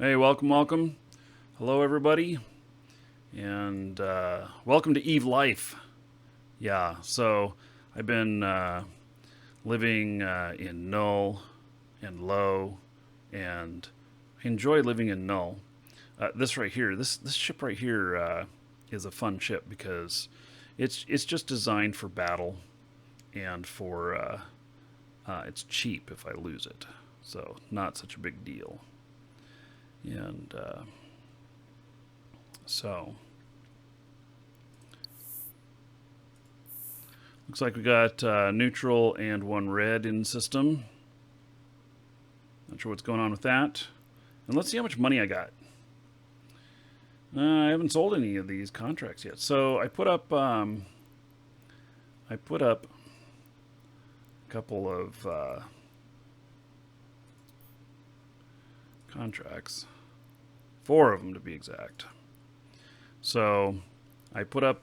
Hey, welcome, welcome. Hello, everybody. And welcome to Eve Life. Yeah, so I've been living in Null and Low, and I enjoy living in Null. This right here, this ship right here is a fun ship because it's just designed for battle and for it's cheap if I lose it, so not such a big deal. And so looks like we got neutral and one red in the system. Not sure what's going on with that. And let's see how much money I got. I haven't sold any of these contracts yet. So I put up a couple of contracts. 4 of them to be exact. So I put up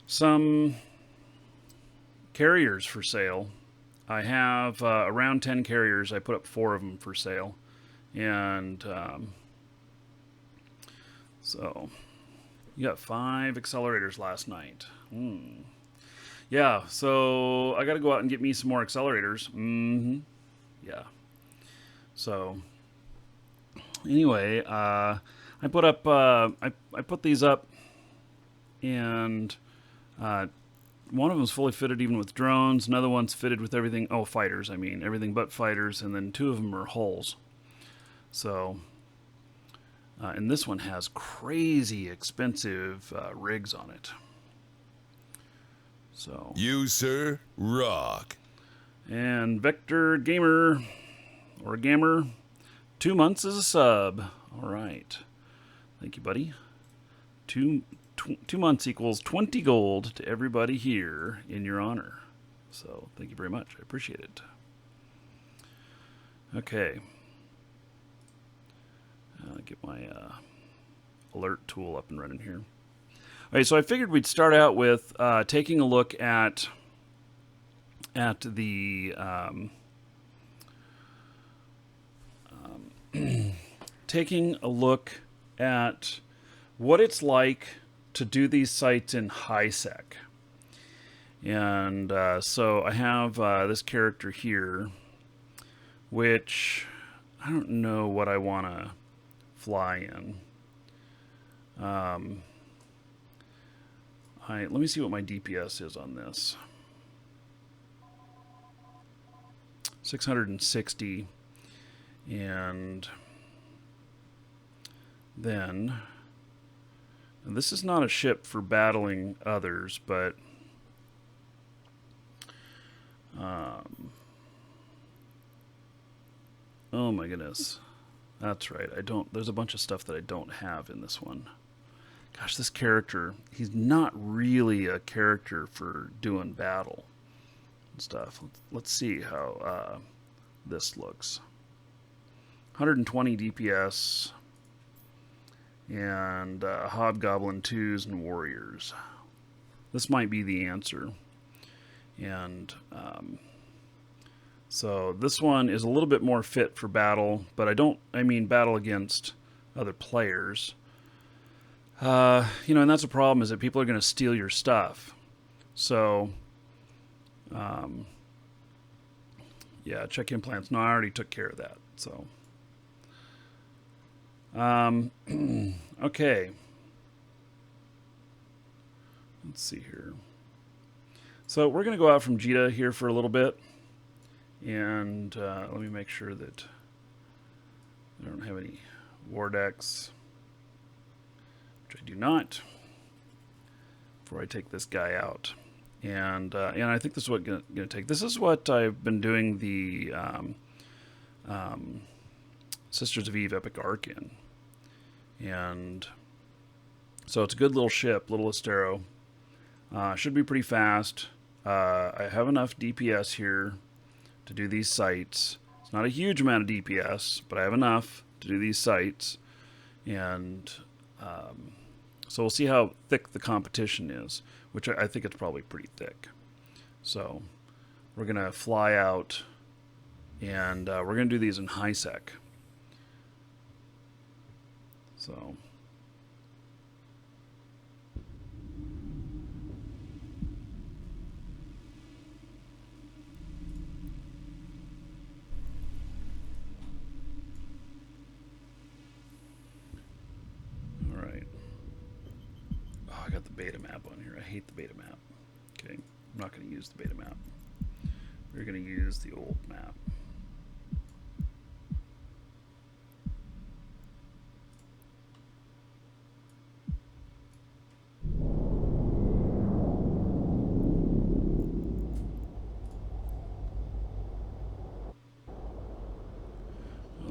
some carriers for sale. I have around 10 carriers. I put up 4 of them for sale. And so you got 5 accelerators last night. Yeah, so I got to go out and get me some more accelerators. Yeah. So anyway, I put up I put these up, and one of them's fully fitted even with drones. Another one's fitted with everything. Oh, fighters. I mean everything but fighters. And then 2 of them are hulls. So, and this one has crazy expensive rigs on it. So you, sir, rock. And Vector Gamer or Gamer, 2 months as a sub. All right. Thank you, buddy. 2 months equals 20 gold to everybody here in your honor. So thank you very much. I appreciate it. Okay. Get my alert tool up and running here. All right, so I figured we'd start out with taking a look at the taking a look at what it's like to do these sites in high-sec. And so I have this character here, which I don't know what I want to fly in. Let me see what my DPS is on this. 660. And then, and this is not a ship for battling others, but oh my goodness, that's right. There's a bunch of stuff that I don't have in this one. Gosh, this character, he's not really a character for doing battle and stuff. Let's see how this looks. 120 DPS and Hobgoblin 2s and Warriors. This might be the answer. And so this one is a little bit more fit for battle, but I mean battle against other players. And that's a problem, is that people are going to steal your stuff. So, yeah, check implants. No, I already took care of that. So, okay. Let's see here. So we're going to go out from Jita here for a little bit. And let me make sure that I don't have any war decks. I do not, before I take this guy out. And I think this is what I'm going to take. This is what I've been doing the Sisters of Eve Epic Arc in. And so it's a good little ship, little Estero. Should be pretty fast. I have enough DPS here to do these sites. It's not a huge amount of DPS, but I have enough to do these sites. And so we'll see how thick the competition is, which I think it's probably pretty thick. So we're going to fly out, and we're going to do these in high-sec. So. All right. Oh, I got the beta map on here. I hate the beta map. Okay, I'm not going to use the beta map. We're going to use the old map.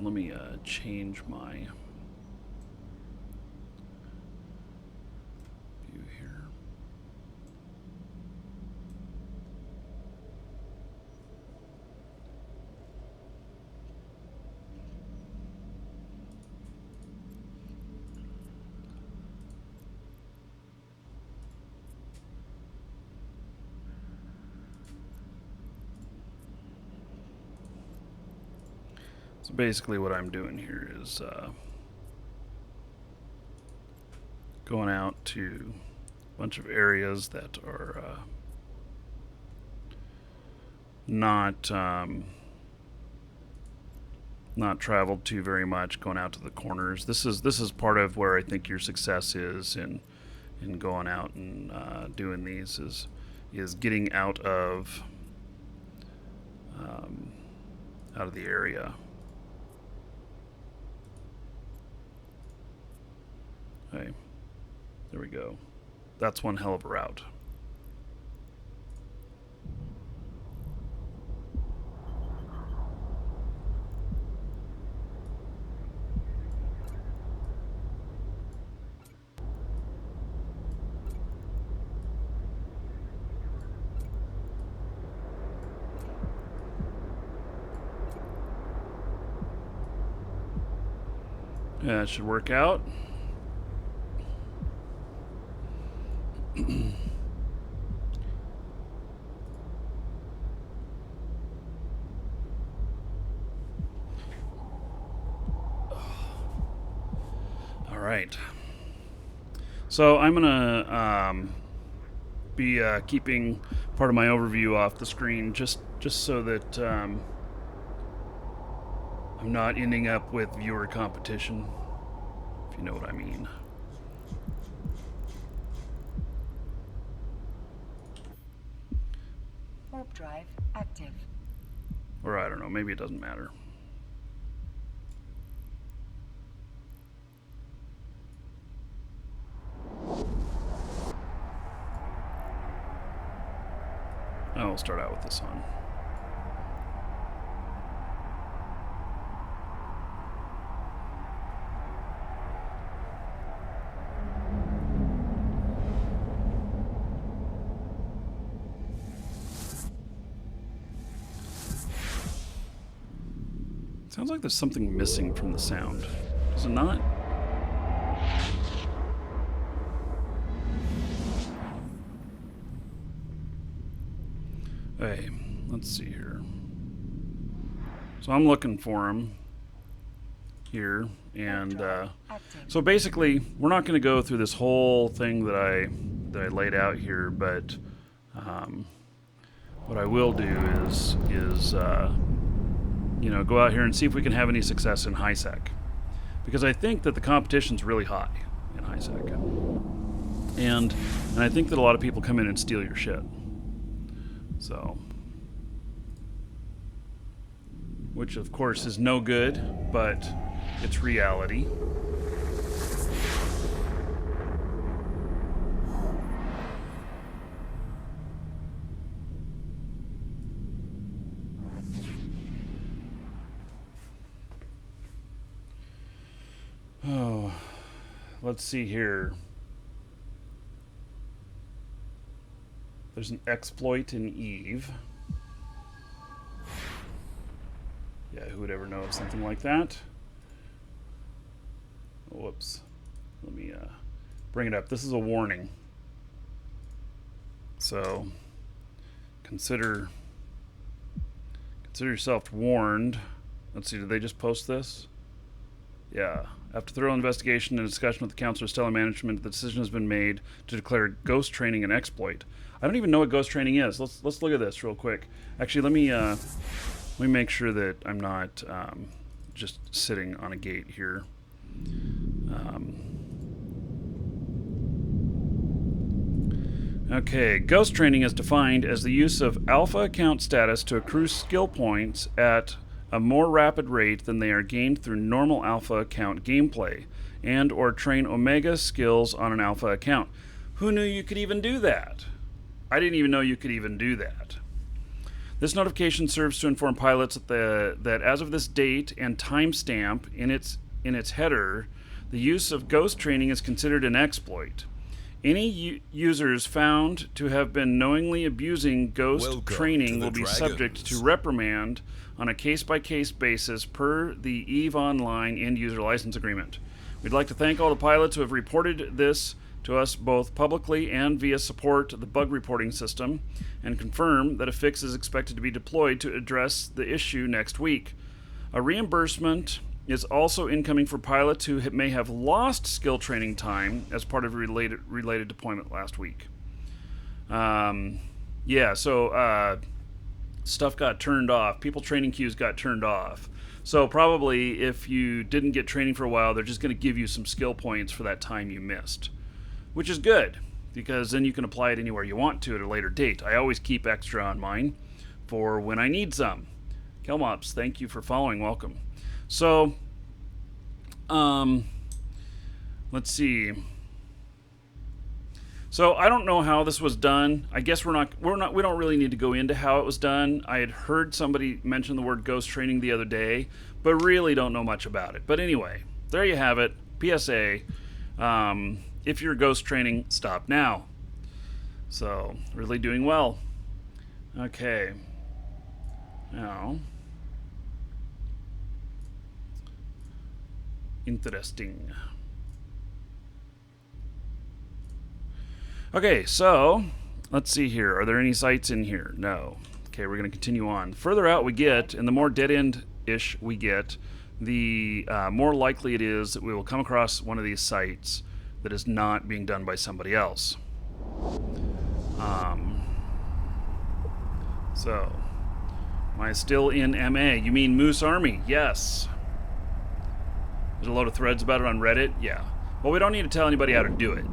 Let me change my view here. So basically what I'm doing here is going out to a bunch of areas that are not traveled to very much, going out to the corners. This is part of where I think your success is in going out and doing these is getting out of the area. Okay, there we go. That's one hell of a route. Yeah, it should work out. All right. So I'm gonna be keeping part of my overview off the screen just so that I'm not ending up with viewer competition, if you know what I mean. Warp drive active. Or I don't know, maybe it doesn't matter. I'll start out with this on. Sounds like there's something missing from the sound. Is it not? Hey, let's see here. So I'm looking for him here, and so basically we're not going to go through this whole thing that I laid out here, but what I will do is you know, go out here and see if we can have any success in high sec, because I think that the competition's really high in high sec, and I think that a lot of people come in and steal your shit. So, which of course is no good, but it's reality. Oh, let's see here. There's an exploit in Eve. Yeah, who would ever know of something like that? Oh, whoops. Let me bring it up. This is a warning. So consider yourself warned. Let's see, did they just post this? Yeah, After thorough investigation and discussion with the Council of Stellar Management, the decision has been made to declare ghost training an exploit. I don't even know what ghost training is. Let's look at this real quick. Actually, let me make sure that I'm not just sitting on a gate here. Okay, ghost training is defined as the use of alpha account status to accrue skill points at a more rapid rate than they are gained through normal alpha account gameplay, and or train omega skills on an alpha account. Who knew you could even do that? I didn't even know you could even do that. This notification serves to inform pilots that as of this date and timestamp in its header, the use of ghost training is considered an exploit. Any users found to have been knowingly abusing ghost training will be subject to reprimand on a case-by-case basis per the EVE Online end-user license agreement. We'd like to thank all the pilots who have reported this to us both publicly and via support the bug reporting system, and confirm that a fix is expected to be deployed to address the issue next week. A reimbursement is also incoming for pilots who may have lost skill training time as part of a related deployment last week. Stuff got turned off. People training queues got turned off. So probably if you didn't get training for a while, they're just going to give you some skill points for that time you missed, which is good because then you can apply it anywhere you want to at a later date. I always keep extra on mine for when I need some. Kelmops, thank you for following. Welcome. So, let's see. So I don't know how this was done. I guess we don't really need to go into how it was done. I had heard somebody mention the word ghost training the other day, but really don't know much about it. But anyway, there you have it. PSA. If you're ghost training, stop now. So, really doing well. Okay. Now. Interesting. Okay, so let's see here. Are there any sites in here? No. Okay, we're going to continue on. The further out we get, and the more dead-end-ish we get, the more likely it is that we will come across one of these sites that is not being done by somebody else. So, am I still in MA? You mean Moose Army? Yes. There's a load of threads about it on Reddit? Yeah. Well, we don't need to tell anybody how to do it.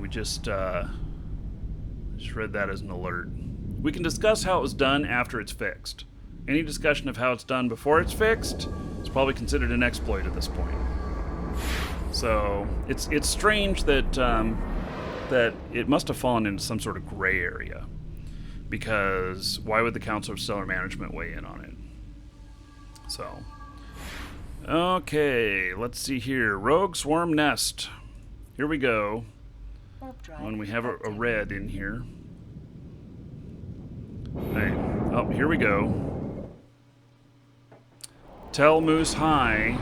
We just read that as an alert. We can discuss how it was done after it's fixed. Any discussion of how it's done before it's fixed is probably considered an exploit at this point. So it's strange that that it must have fallen into some sort of gray area, because why would the Council of Stellar Management weigh in on it? So, okay, let's see here. Rogue Swarm Nest. Here we go. When we have a red in here. Hey, oh, here we go. Tell Moose hi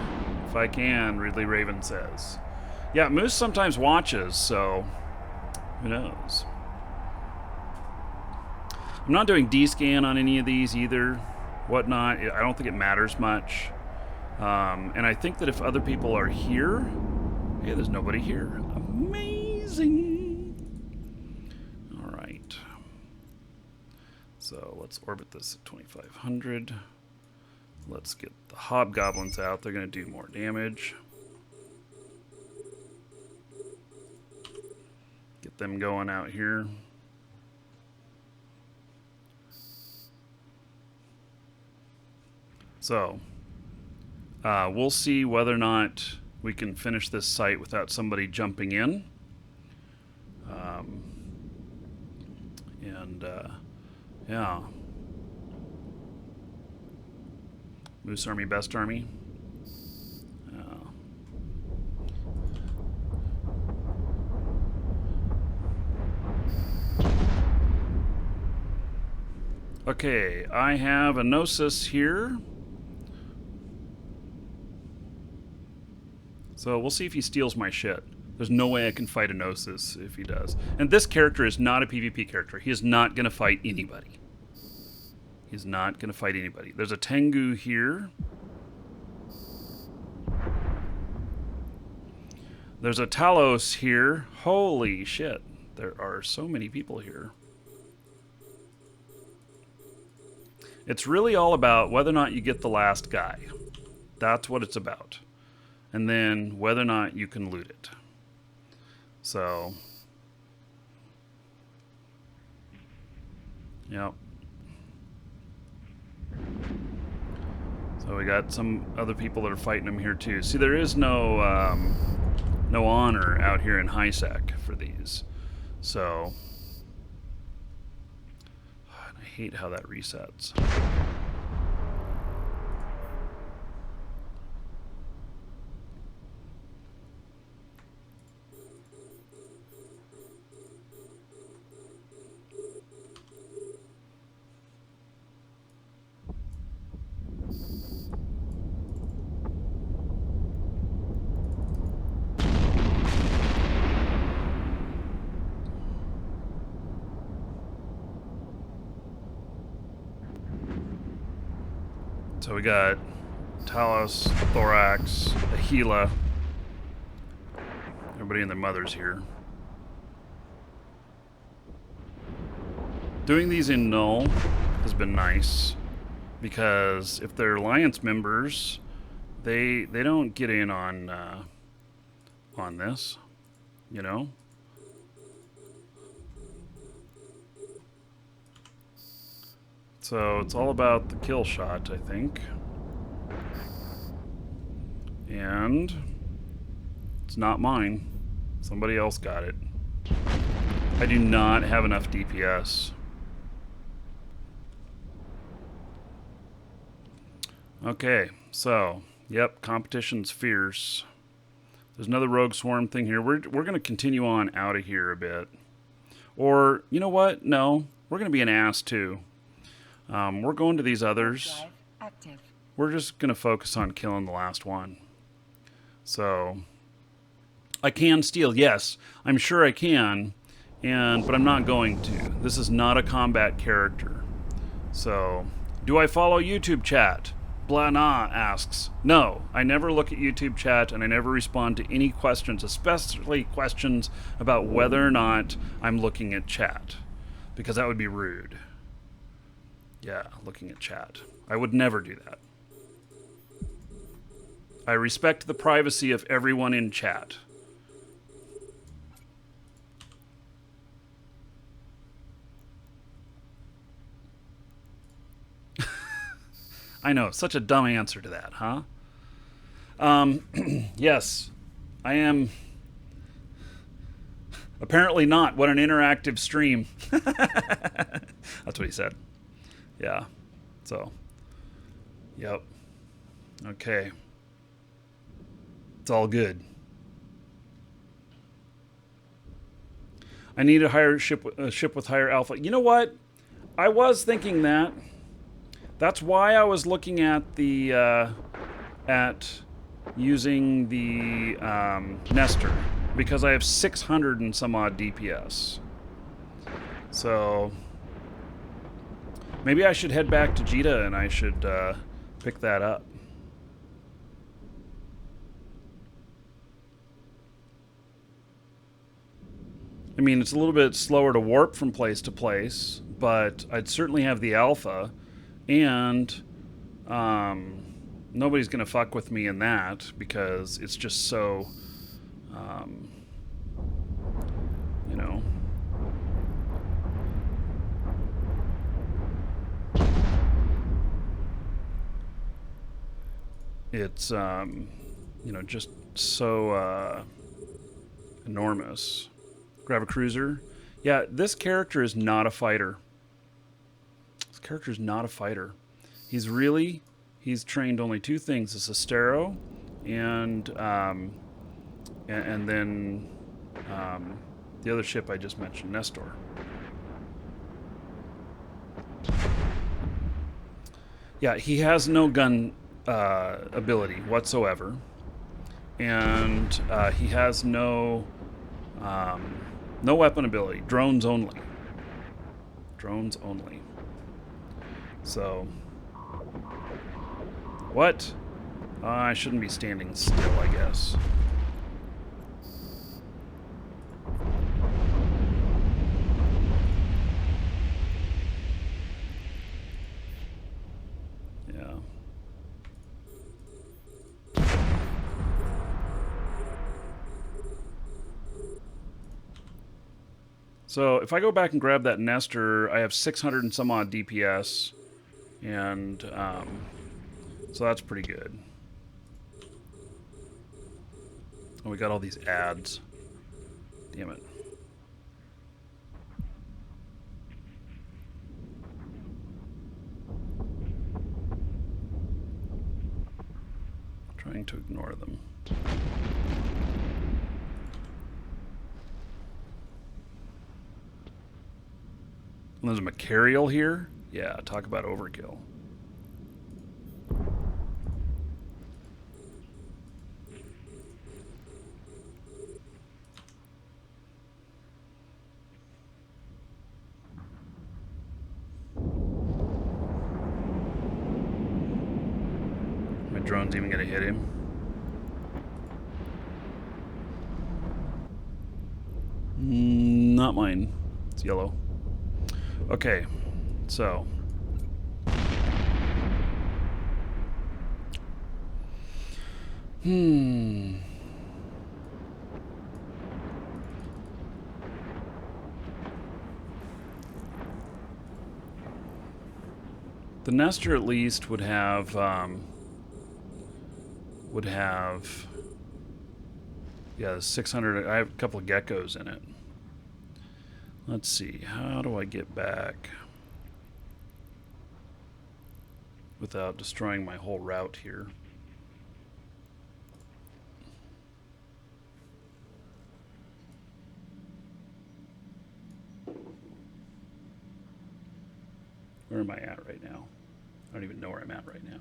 if I can, Ridley Raven says. Yeah, Moose sometimes watches, so who knows? I'm not doing D-scan on any of these either, whatnot. I don't think it matters much. And I think that if other people are here... Hey, there's nobody here. Amazing! Alright. So let's orbit this at 2500. Let's get the hobgoblins out. They're going to do more damage. Get them going out here. So, we'll see whether or not we can finish this site without somebody jumping in. Yeah. Moose Army, best army. Okay, I have a Gnosis here. So we'll see if he steals my shit. There's no way I can fight a Gnosis if he does. And this character is not a PvP character. He is not going to fight anybody. He's not going to fight anybody. There's a Tengu here. There's a Talos here. Holy shit. There are so many people here. It's really all about whether or not you get the last guy. That's what it's about. And then whether or not you can loot it. So, yep. So we got some other people that are fighting him here too. See, there is no no honor out here in High-sec for these. So, I hate how that resets. So we got Talos, Thorax, Ahila. Everybody and their mothers here. Doing these in null has been nice because if they're alliance members, they don't get in on this, you know. So it's all about the kill shot, I think. And it's not mine. Somebody else got it. I do not have enough DPS. Okay, so, yep, competition's fierce. There's another rogue swarm thing here. We're going to continue on out of here a bit. Or, you know what? No, we're going to be an ass too. We're going to these others. We're just going to focus on killing the last one. So, I can steal. Yes, I'm sure I can, but I'm not going to. This is not a combat character. So, do I follow YouTube chat? Blana asks. No, I never look at YouTube chat, and I never respond to any questions, especially questions about whether or not I'm looking at chat, because that would be rude. Yeah, looking at chat. I would never do that. I respect the privacy of everyone in chat. I know, such a dumb answer to that, huh? Yes, I am. Apparently not. What an interactive stream. That's what he said. Yeah. So. Yep. Okay. It's all good. I need a higher ship with higher alpha. You know what? I was thinking that. That's why I was looking at the at using the Nestor, because I have 600 and some odd DPS. So maybe I should head back to Jita and I should pick that up. I mean, it's a little bit slower to warp from place to place, but I'd certainly have the alpha, and nobody's going to fuck with me in that because it's just so, you know. It's, you know, just so enormous. Grab a cruiser. Yeah, this character is not a fighter. This character is not a fighter. He's trained only two things: a Sestero and then the other ship I just mentioned, Nestor. Yeah, he has no gun ability whatsoever, and he has no weapon ability. Drones only. Drones only. So, what? I shouldn't be standing still, I guess. So if I go back and grab that nester, I have 600 and some odd DPS, and so that's pretty good. Oh, we got all these ads. Damn it. Trying to ignore them. And there's a Macarial here? Yeah, talk about overkill. My drone's even gonna hit him. Not mine. It's yellow. Okay, so. The nester at least would have yeah, 600. I have a couple of geckos in it. Let's see, how do I get back without destroying my whole route here? Where am I at right now? I don't even know where I'm at right now.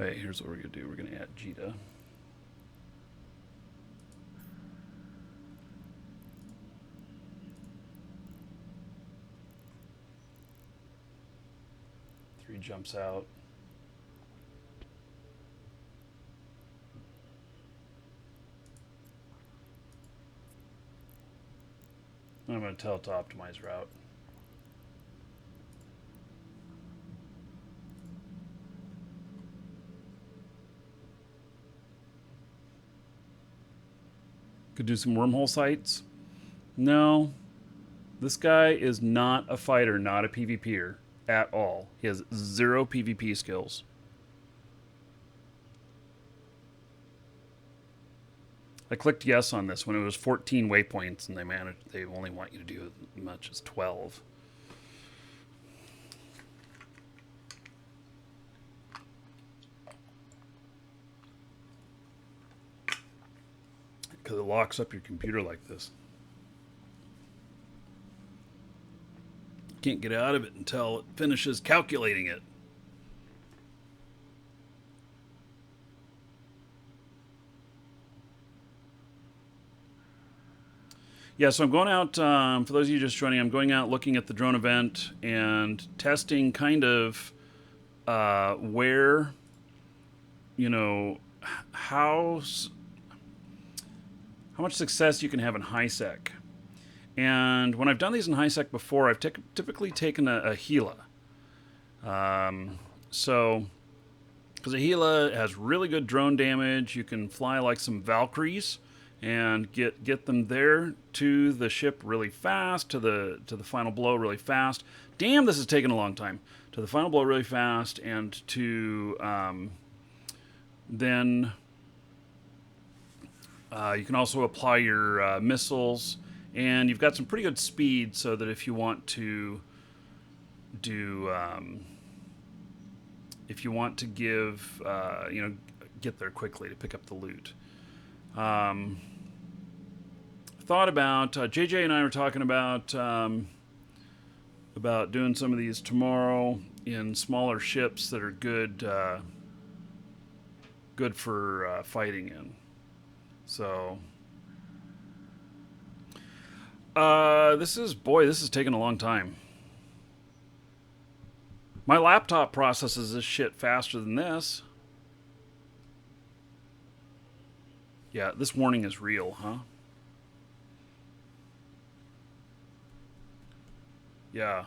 Okay, here's what we're going to do. We're going to add Jita. Three jumps out. I'm going to tell it to optimize route. Could do some wormhole sites. No, this guy is not a fighter, not a PvPer at all. He has 0 PvP skills. I clicked yes on this when it was 14 waypoints, and they only want you to do as much as 12. Because it locks up your computer like this. Can't get out of it until it finishes calculating it. Yeah, so I'm going out, for those of you just joining, I'm going out looking at the drone event and testing kind of where, you know, how much success you can have in high sec. And when I've done these in high sec before, I've typically taken a Gila. So, because a Gila has really good drone damage, you can fly like some Valkyries and get them there to the ship really fast, to the final blow really fast. Damn, this is taking a long time. To the final blow really fast, and to then you can also apply your missiles, and you've got some pretty good speed, so that if you want to do if you want to give you know, get there quickly to pick up the loot. Thought about JJ and I were talking about doing some of these tomorrow in smaller ships that are good good for fighting in. So this is taking a long time. My laptop processes this shit faster than this. Yeah, this warning is real, huh? Yeah.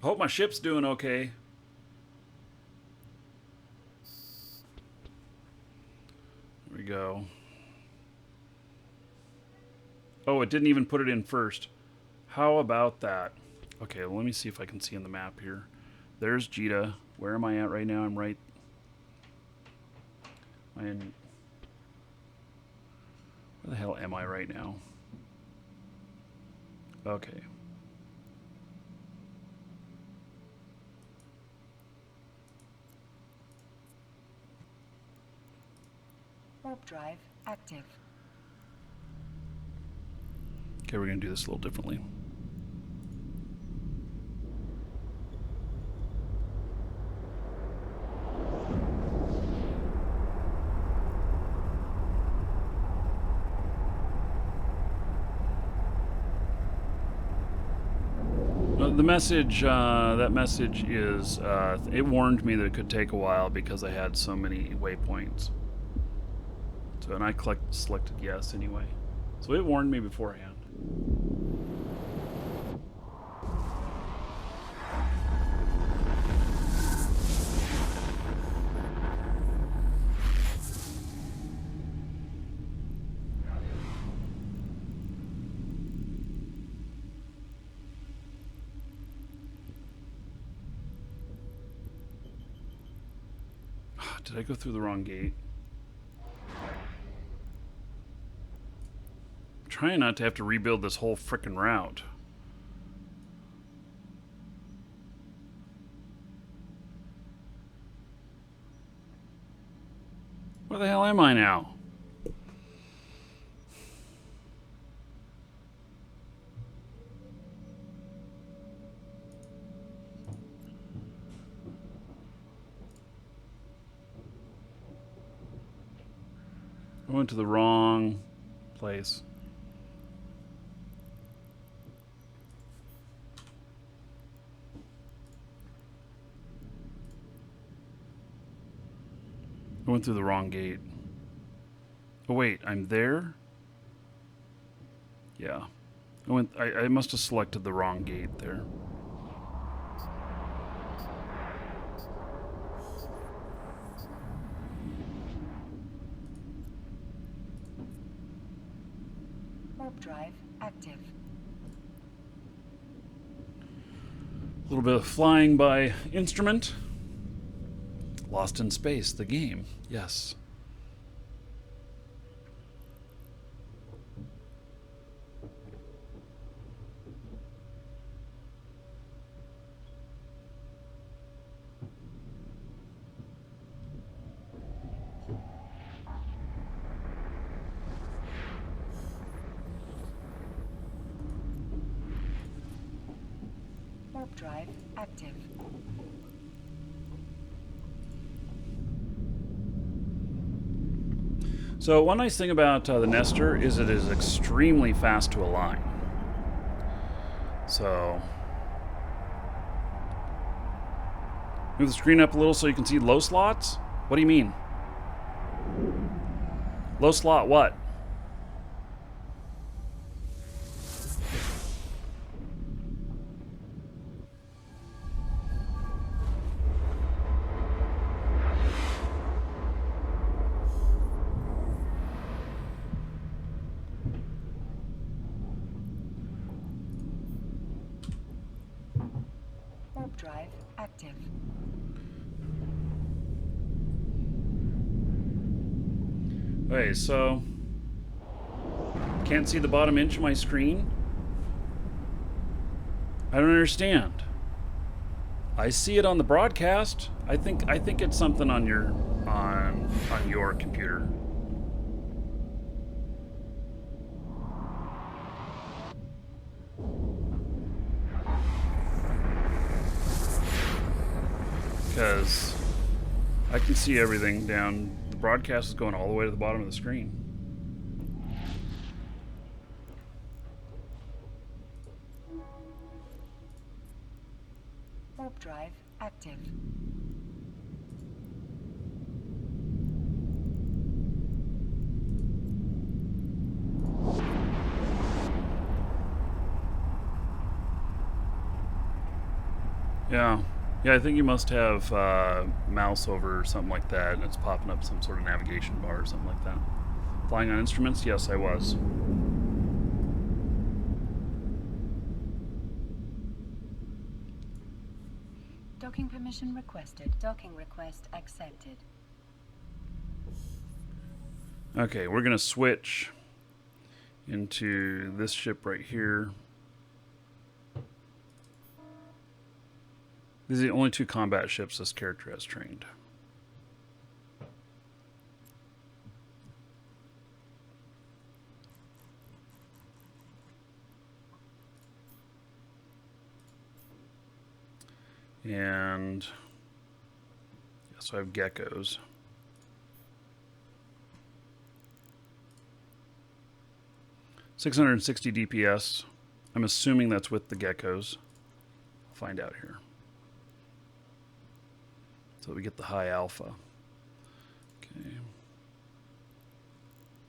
Hope my ship's doing okay. There we go. Oh, it didn't even put it in first. How about that? Okay, well, let me see if I can see on the map here. There's Jita. Where am I at right now? I'm right... Where the hell am I right now? Okay. Warp drive active. Okay, we're going to do this a little differently. The message, that message is, it warned me that it could take a while because I had so many waypoints. So, and I selected yes anyway. So it warned me beforehand. Did I go through the wrong gate? I'm trying not to have to rebuild this whole frickin' route. Where the hell am I now? I went to the wrong place. I went through the wrong gate. Oh wait, I'm there? Yeah. I must have selected the wrong gate there. Warp drive active. A little bit of flying by instrument. Lost in Space, the game. Yes. Warp drive active. So one nice thing about the Nestor is it is extremely fast to align. So move the screen up a little so you can see low slots. What do you mean? Low slot what? Warp drive active. Okay, so can't see the bottom inch of my screen. I don't understand. I see it on the broadcast. I think it's something on your computer. Because I can see everything down. The broadcast is going all the way to the bottom of the screen. Warp drive active. Yeah. Yeah, I think you must have mouse over or something like that, and it's popping up some sort of navigation bar or something like that. Flying on instruments? Yes, I was. Docking permission requested. Docking request accepted. Okay, we're going to switch into this ship right here. These are the only two combat ships this character has trained. And yeah, so I have geckos. .660 DPS. I'm assuming that's with the geckos. I'll find out here. So we get the high alpha. Okay.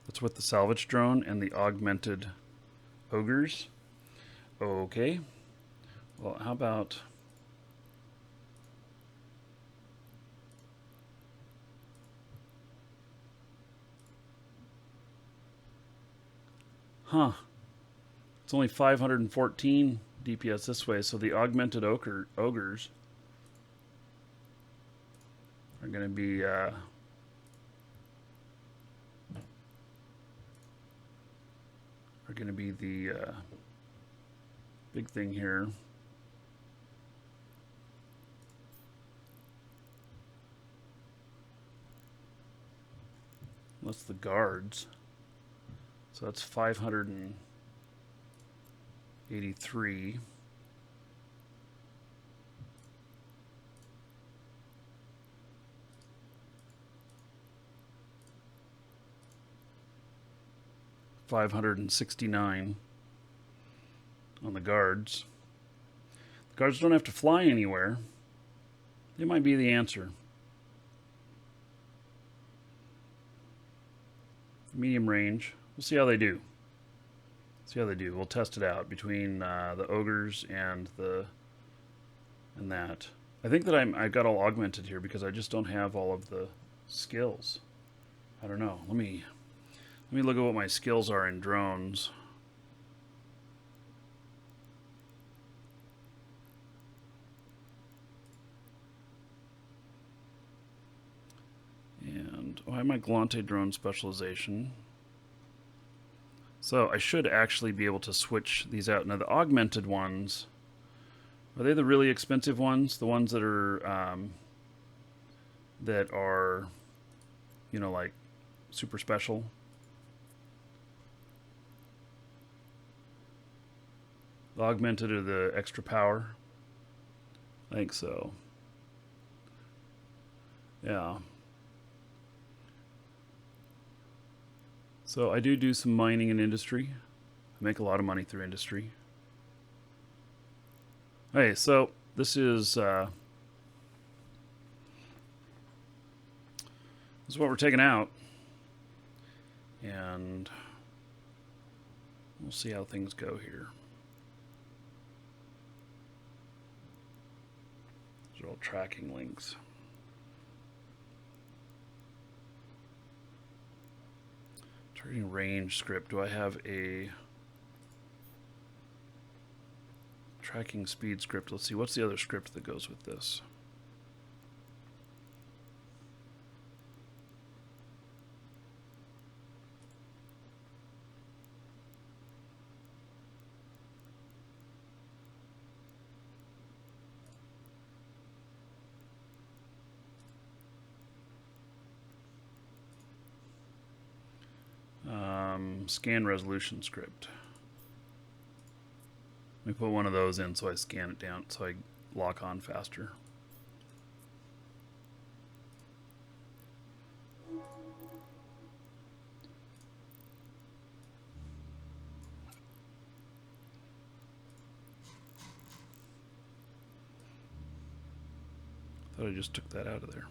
That's with the salvage drone and the augmented ogres. Okay. Well, how about... Huh. It's only 514 DPS this way, so the augmented ogres are going to be the big thing here. Unless the guards. So that's 583. $569 on the guards. The guards don't have to fly anywhere. They might be the answer. Medium range. We'll see how they do. We'll test it out between the ogres and that. I think that I've got all augmented here because I just don't have all of the skills. I don't know. Let me look at what my skills are in drones. And I have my Glante drone specialization. So I should actually be able to switch these out. Now the augmented ones, are they the really expensive ones? The ones that are, you know, like super special? The augmented or the extra power? I think so. Yeah. So I do some mining in industry. I make a lot of money through industry. Okay, so this is what we're taking out, and we'll see how things go here. These are all tracking links. Targeting range script. Do I have a tracking speed script? Let's see. What's the other script that goes with this? Scan resolution script. Let me put one of those in so I scan it down so I lock on faster. Thought I just took that out of there.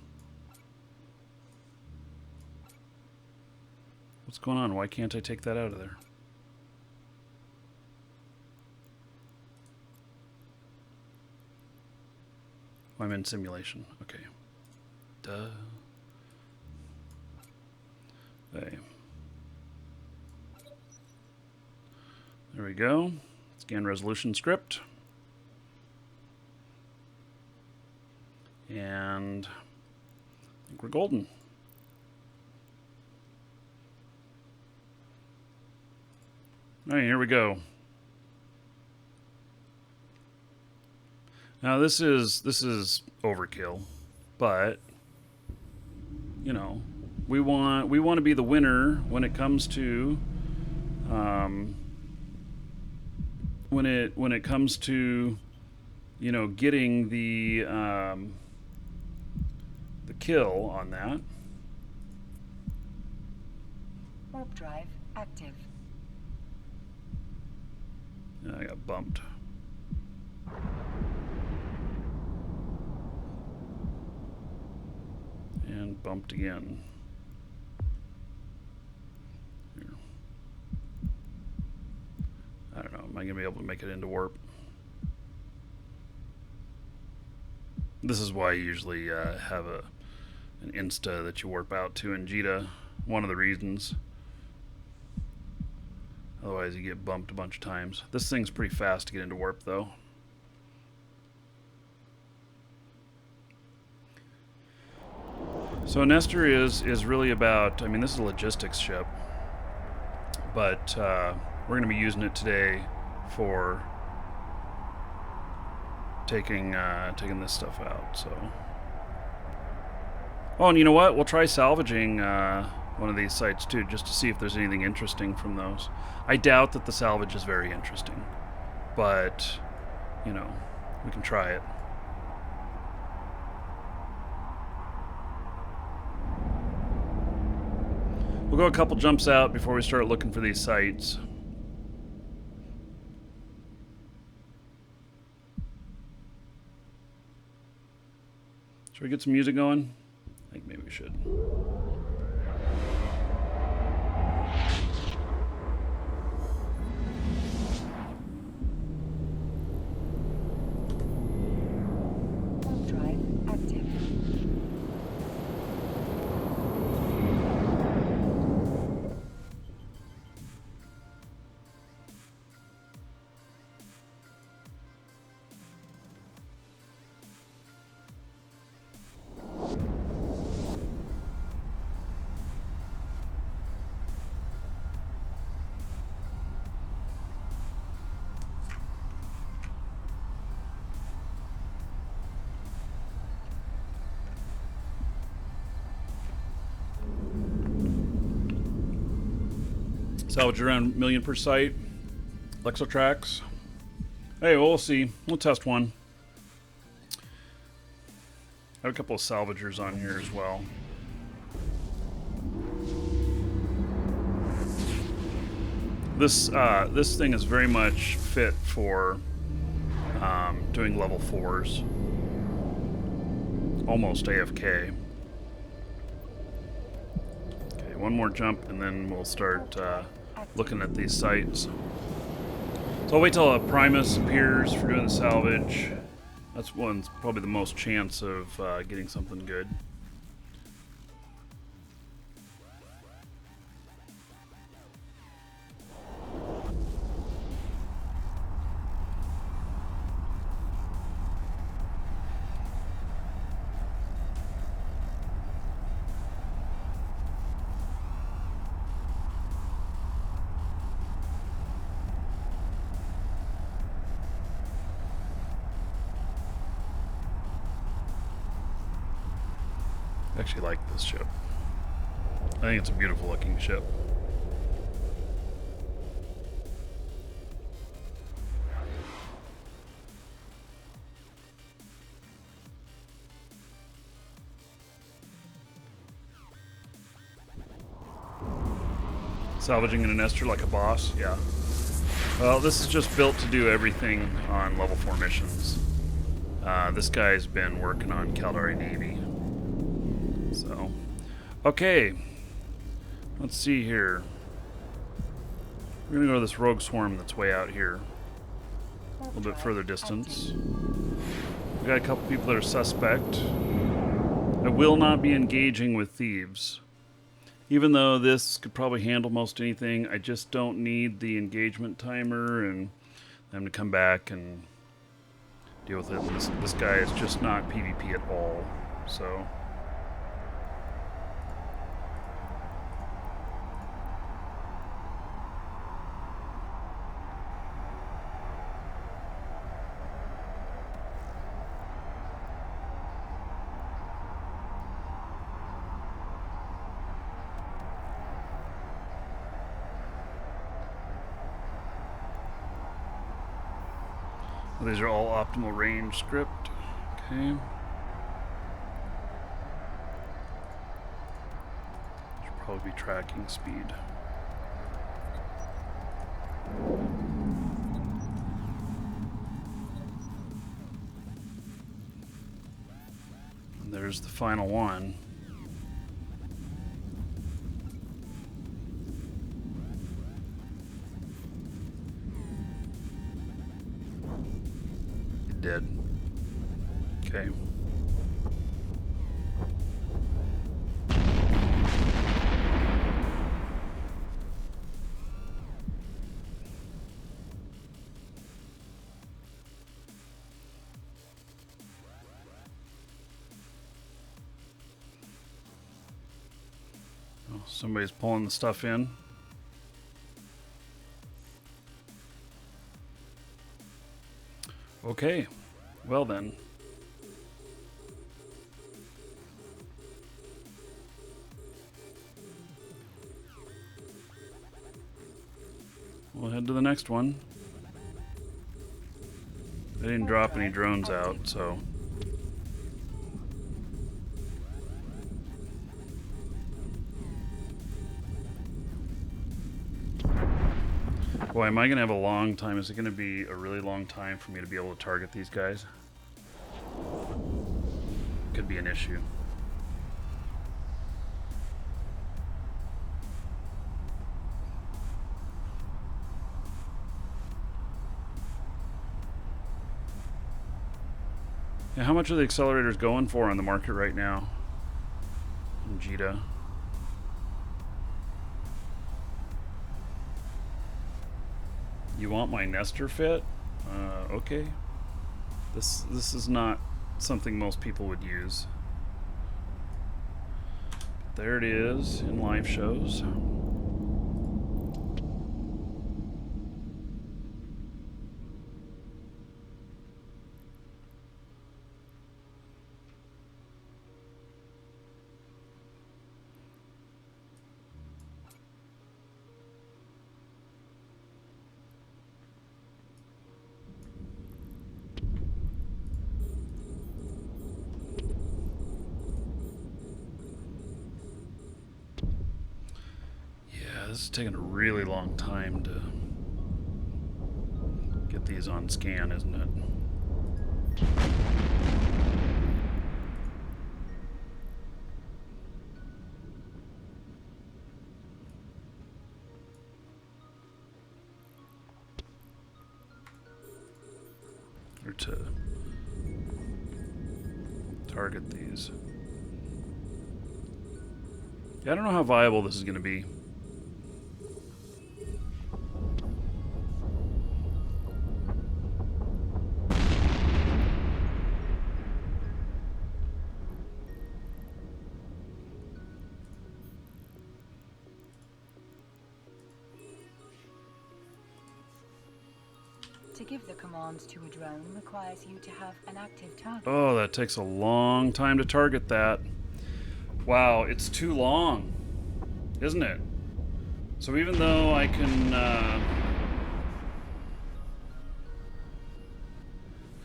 What's going on? Why can't I take that out of there? Oh, I'm in simulation. Okay. Duh. Okay. There we go. Scan resolution script. And I think we're golden. All right, here we go. Now this is overkill, but you know, we want to be the winner when it comes to when it comes to, you know, getting the kill on that. Warp drive active. I got bumped. And bumped again. Here. I don't know. Am I going to be able to make it into warp? This is why I usually have an insta that you warp out to in Jita. One of the reasons. Otherwise you get bumped a bunch of times. This thing's pretty fast to get into warp though. So Nestor is really about, I mean, this is a logistics ship, but we're going to be using it today for taking this stuff out. So, oh, and you know what? We'll try salvaging one of these sites too, just to see if there's anything interesting from those. I doubt that the salvage is very interesting, but you know, we can try it. We'll go a couple jumps out before we start looking for these sites. Should we get some music going? I think maybe we should. Warp drive active. Salvage around 1 million per site. Lexotrax. Hey, well, we'll see. We'll test one. I have a couple of salvagers on here as well. This thing is very much fit for doing level 4s. Almost AFK. Okay, one more jump and then we'll start looking at these sites. So I'll wait till a Primus appears for doing the salvage. That's one's probably the most chance of getting something good. I actually like this ship. I think it's a beautiful looking ship. Salvaging in a Nestor like a boss, yeah. Well, this is just built to do everything on level 4 missions. This guy's been working on Caldari Navy. So, okay. Let's see here. We're gonna go to this rogue swarm that's way out here. A little bit further distance. We got a couple people that are suspect. I will not be engaging with thieves. Even though this could probably handle most anything, I just don't need the engagement timer and them to come back and deal with it. This guy is just not PvP at all, so... These are all optimal range script. Okay. Should probably be tracking speed. And there's the final one. Dead. Okay. Oh, somebody's pulling the stuff in. Okay, well then. We'll head to the next one. They didn't drop any drones out, so... Boy, am I going to have a long time. Is it going to be a really long time for me to be able to target these guys? Could be an issue. Yeah, how much are the accelerators going for on the market right now? In Jita. You want my Nestor fit? Okay. This is not something most people would use. There it is in live shows. This is taking a really long time to get these on scan, isn't it? Or to target these. Yeah, I don't know how viable this is going to be. To give the commands to a drone requires you to have an active target. Oh, that takes a long time to target that. Wow, it's too long, isn't it? So even though I can...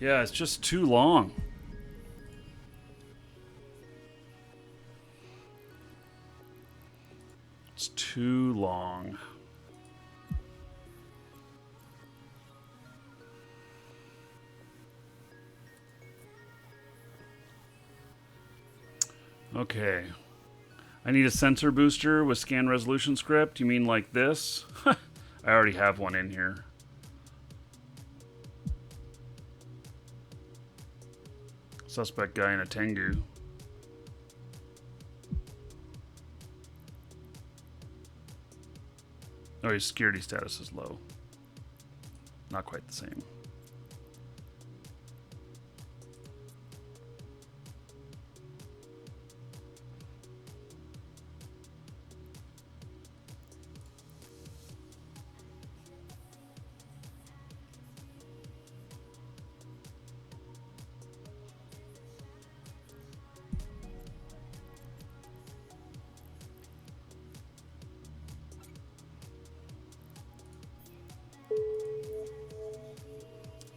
yeah, it's just too long. It's too long. Okay. I need a sensor booster with scan resolution script. You mean like this? I already have one in here. suspect guy in a Tengu. Oh, his security status is low. Not quite the same.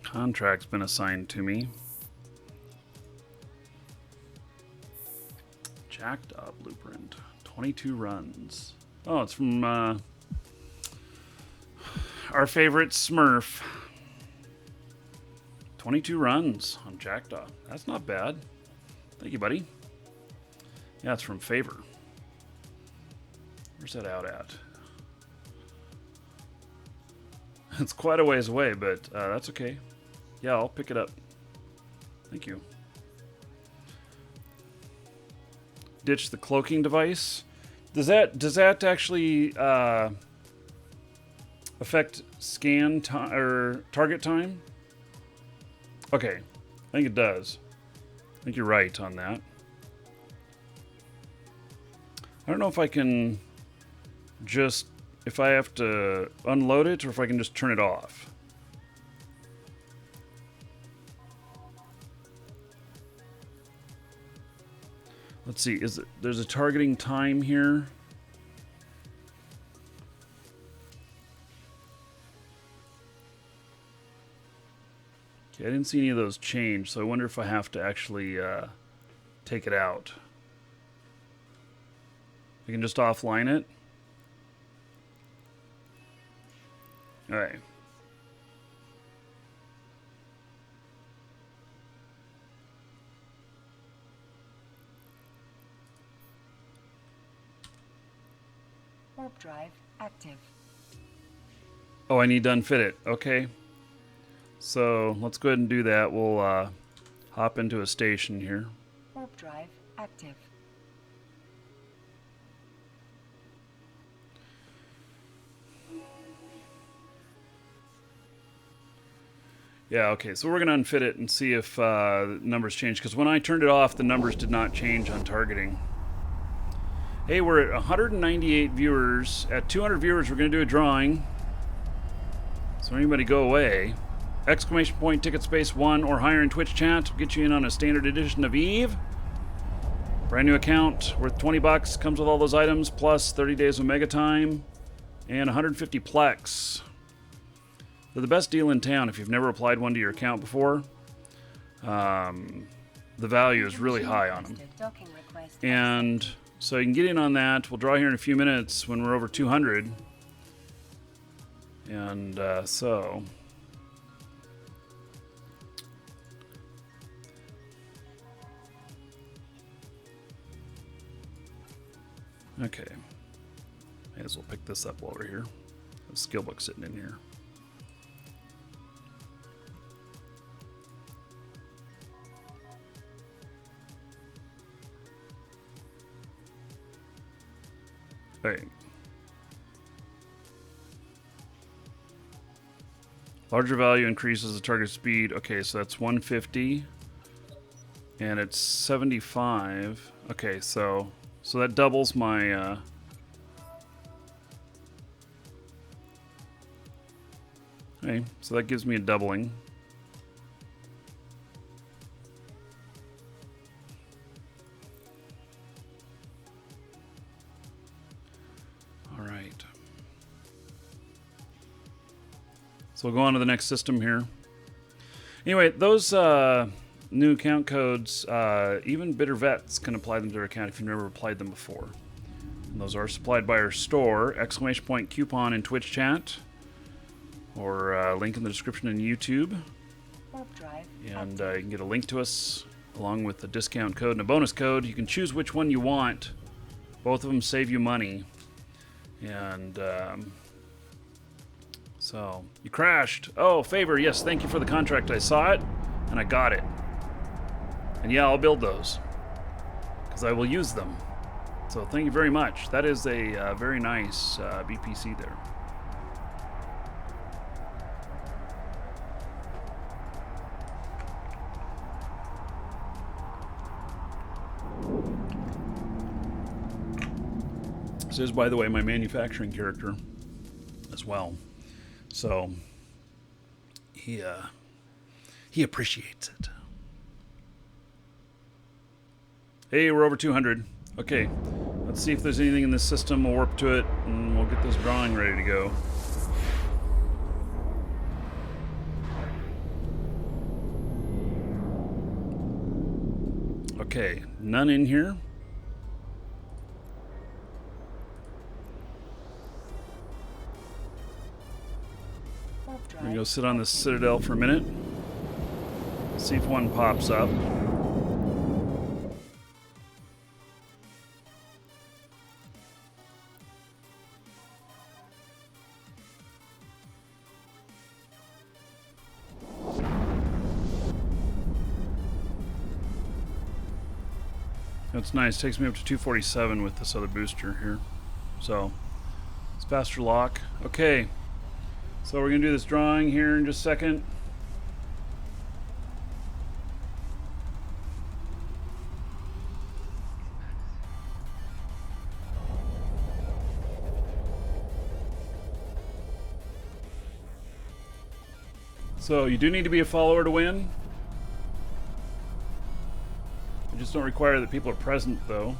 Contract's been assigned to me. Jackdaw blueprint. 22 runs. Oh, it's from our favorite Smurf. 22 runs on Jackdaw. That's not bad. Thank you, buddy. Yeah, it's from Favor. Where's that out at? It's quite a ways away, but that's okay. Yeah, I'll pick it up. Thank you. Ditch the cloaking device. Does that actually affect scan time or target time? Okay, I think it does. I think you're right on that. I don't know if I can just, if I have to unload it or if I can just turn it off. Let's see, there's a targeting time here. Okay, I didn't see any of those change, so I wonder if I have to actually take it out. I can just offline it. All right. Warp drive active. Oh, I need to unfit it. Okay. So let's go ahead and do that. We'll hop into a station here. Warp drive active. Yeah, okay. So we're going to unfit it and see if the numbers change. Because when I turned it off, the numbers did not change on targeting. Hey, we're at 198 viewers. At 200 viewers, we're going to do a drawing. So anybody go away. Exclamation point ticket space 1 or higher in Twitch chat will get you in on a standard edition of Eve. Brand new account worth 20 bucks. Comes with all those items plus 30 days of Mega Time and 150 Plex. They're the best deal in town if you've never applied one to your account before. The value is really high on them. And so you can get in on that. We'll draw here in a few minutes when we're over 200. And so... Okay. May as well pick this up while we're here. A skill book sitting in here. Right. Larger value increases the target speed. Okay, so that's 150. And it's 75. Okay, so that doubles my okay, so that gives me a doubling. All right. So we'll go on to the next system here. Anyway, those new account codes, even bitter vets can apply them to their account if you've never applied them before. And those are supplied by our store, exclamation point coupon in Twitch chat, or link in the description in YouTube. And you can get a link to us along with a discount code and a bonus code. You can choose which one you want. Both of them save you money. And so you crashed. Oh, Favor, yes, thank you for the contract. I saw it and I got it. And yeah, I'll build those because I will use them. So thank you very much. That is a very nice BPC there. This is, by the way, my manufacturing character as well. So he appreciates it. Hey, we're over 200. Okay, let's see if there's anything in this system. We'll warp to it, and we'll get this drawing ready to go. Okay, none in here. I'm gonna go sit on this citadel for a minute. See if one pops up. That's nice. Takes me up to 247 with this other booster here. So, it's faster lock. Okay. So we're going to do this drawing here in just a second. So you do need to be a follower to win. I just don't require that people are present though.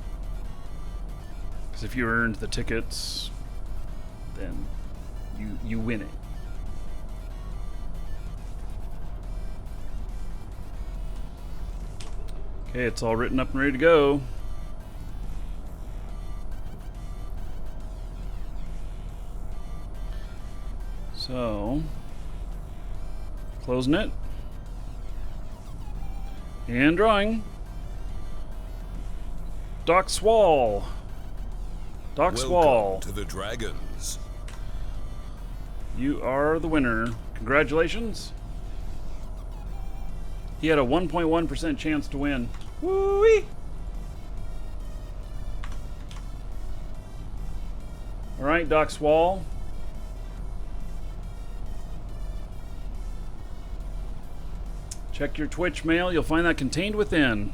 Because if you earned the tickets, then you win it. Okay, it's all written up and ready to go. So, closing it. And drawing. Doc Swall. Doc Swall. Welcome to the Dragons. You are the winner. Congratulations. He had a 1.1% chance to win. Woo-wee! All right, Doc Swall. Check your Twitch mail. You'll find that contained within.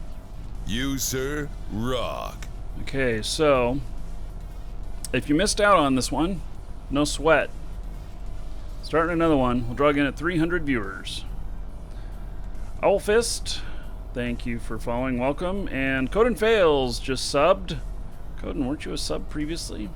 You, sir, rock. Okay, so if you missed out on this one, no sweat. Starting another one. We'll draw again at 300 viewers. Owlfist, thank you for following. Welcome. And Coden Fails just subbed. Coden, weren't you a sub previously?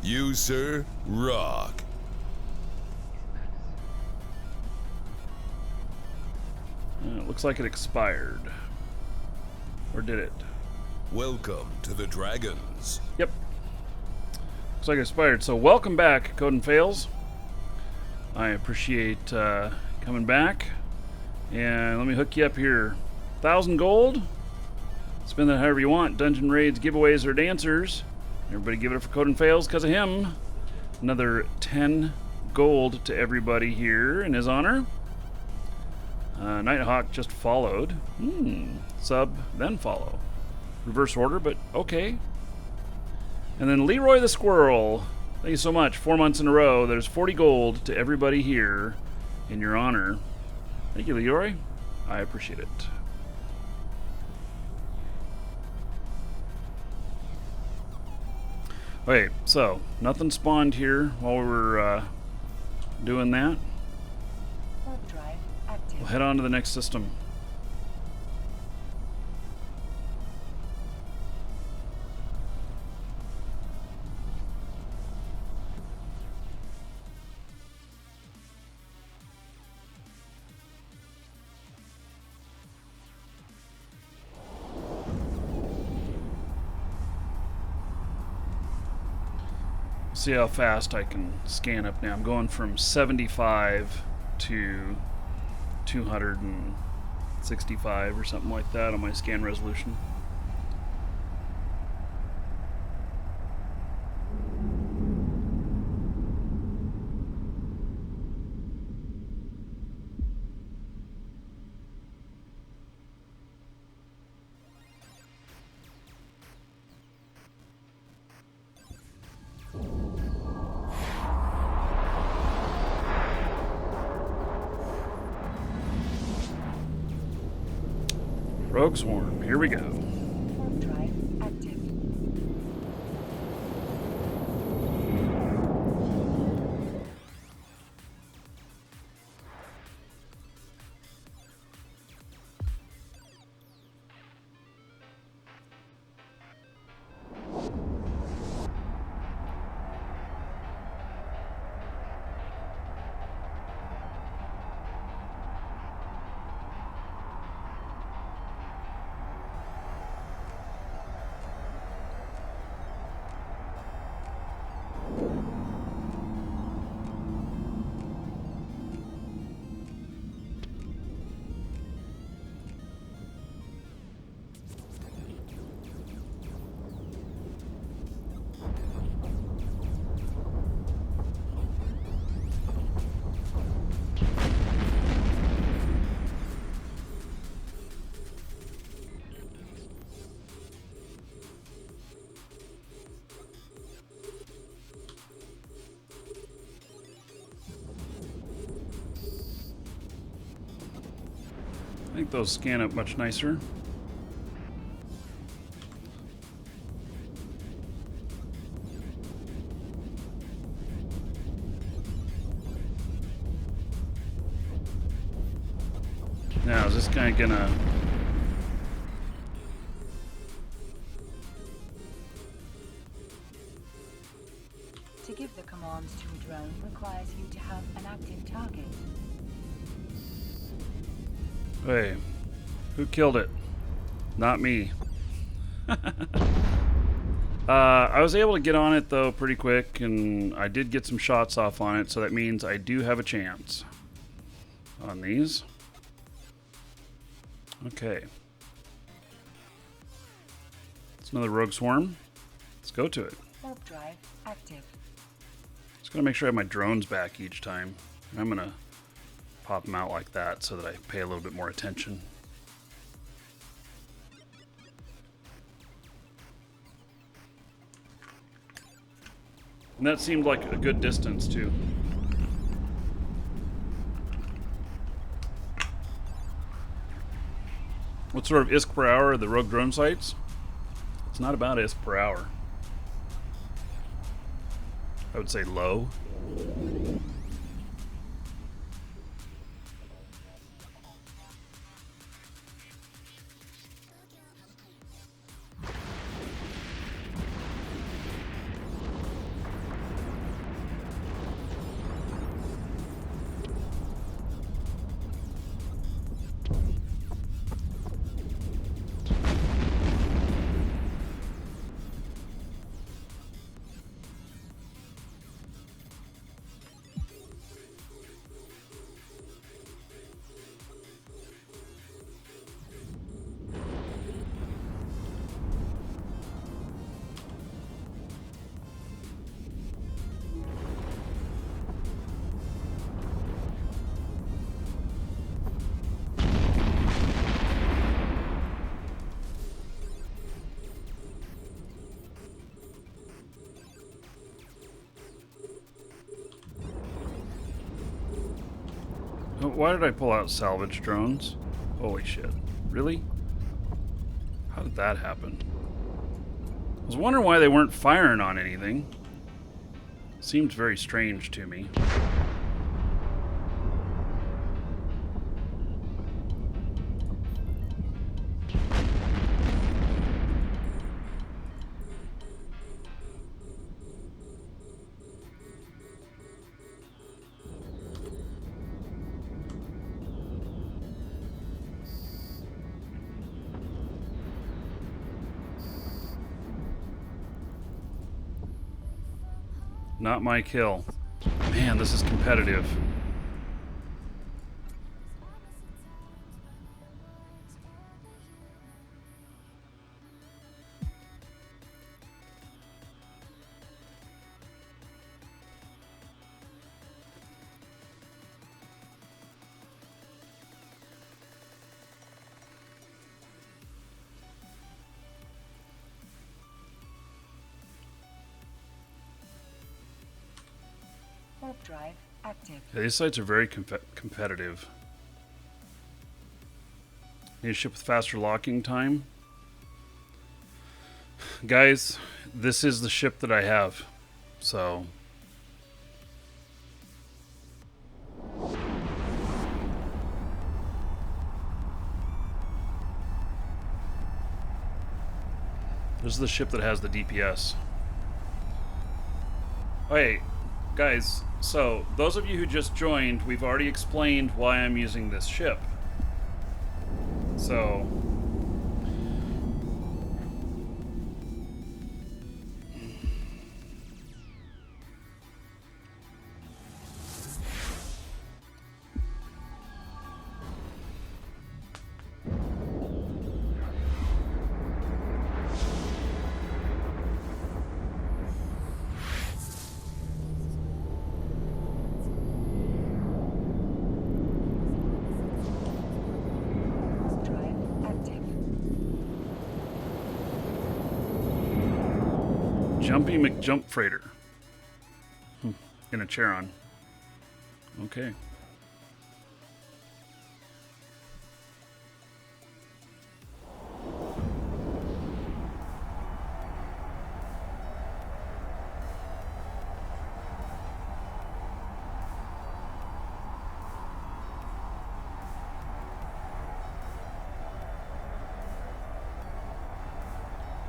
You, sir, rock. It looks like it expired. Or did it? Welcome to the Dragons. Yep. Looks like it expired. So welcome back, Coden Fails. I appreciate coming back. And let me hook you up here. 1,000 gold. Spend that however you want. Dungeon raids, giveaways, or dancers. Everybody give it up for Coden Fails because of him. Another 10 gold to everybody here in his honor. Nighthawk just followed. Sub, then follow. Reverse order, but okay. And then Leroy the Squirrel. Thank you so much. 4 months in a row. There's 40 gold to everybody here in your honor. Thank you, Leroy. I appreciate it. Okay, so nothing spawned here while we were doing that. Warp drive active. We'll head on to the next system. See how fast I can scan up now. I'm going from 75 to 265 or something like that on my scan resolution. Rogue Swarm. Here we go. Warp drive active. I think those scan up much nicer. Now, is this guy gonna... To give the commands to a drone requires you to have an active target. Hey, who killed it? Not me. I was able to get on it though pretty quick, and I did get some shots off on it, so that means I do have a chance on these. Okay. It's another Rogue Swarm. Let's go to it. Warp drive active. Just gonna make sure I have my drones back each time. I'm gonna pop them out like that so that I pay a little bit more attention. And that seemed like a good distance too. What sort of ISK per hour are the rogue drone sites? It's not about ISK per hour. I would say low. Why did I pull out salvage drones? Holy shit. Really? How did that happen? I was wondering why they weren't firing on anything. Seemed very strange to me. Not my kill. Man, this is competitive. Warp drive active. Yeah, these sites are very competitive. Need a ship with faster locking time. Guys, this is the ship that I have. So... this is the ship that has the DPS. Hey, guys, so those of you who just joined, we've already explained why I'm using this ship. So... Jumpy McJump Freighter. In a Charon. Okay.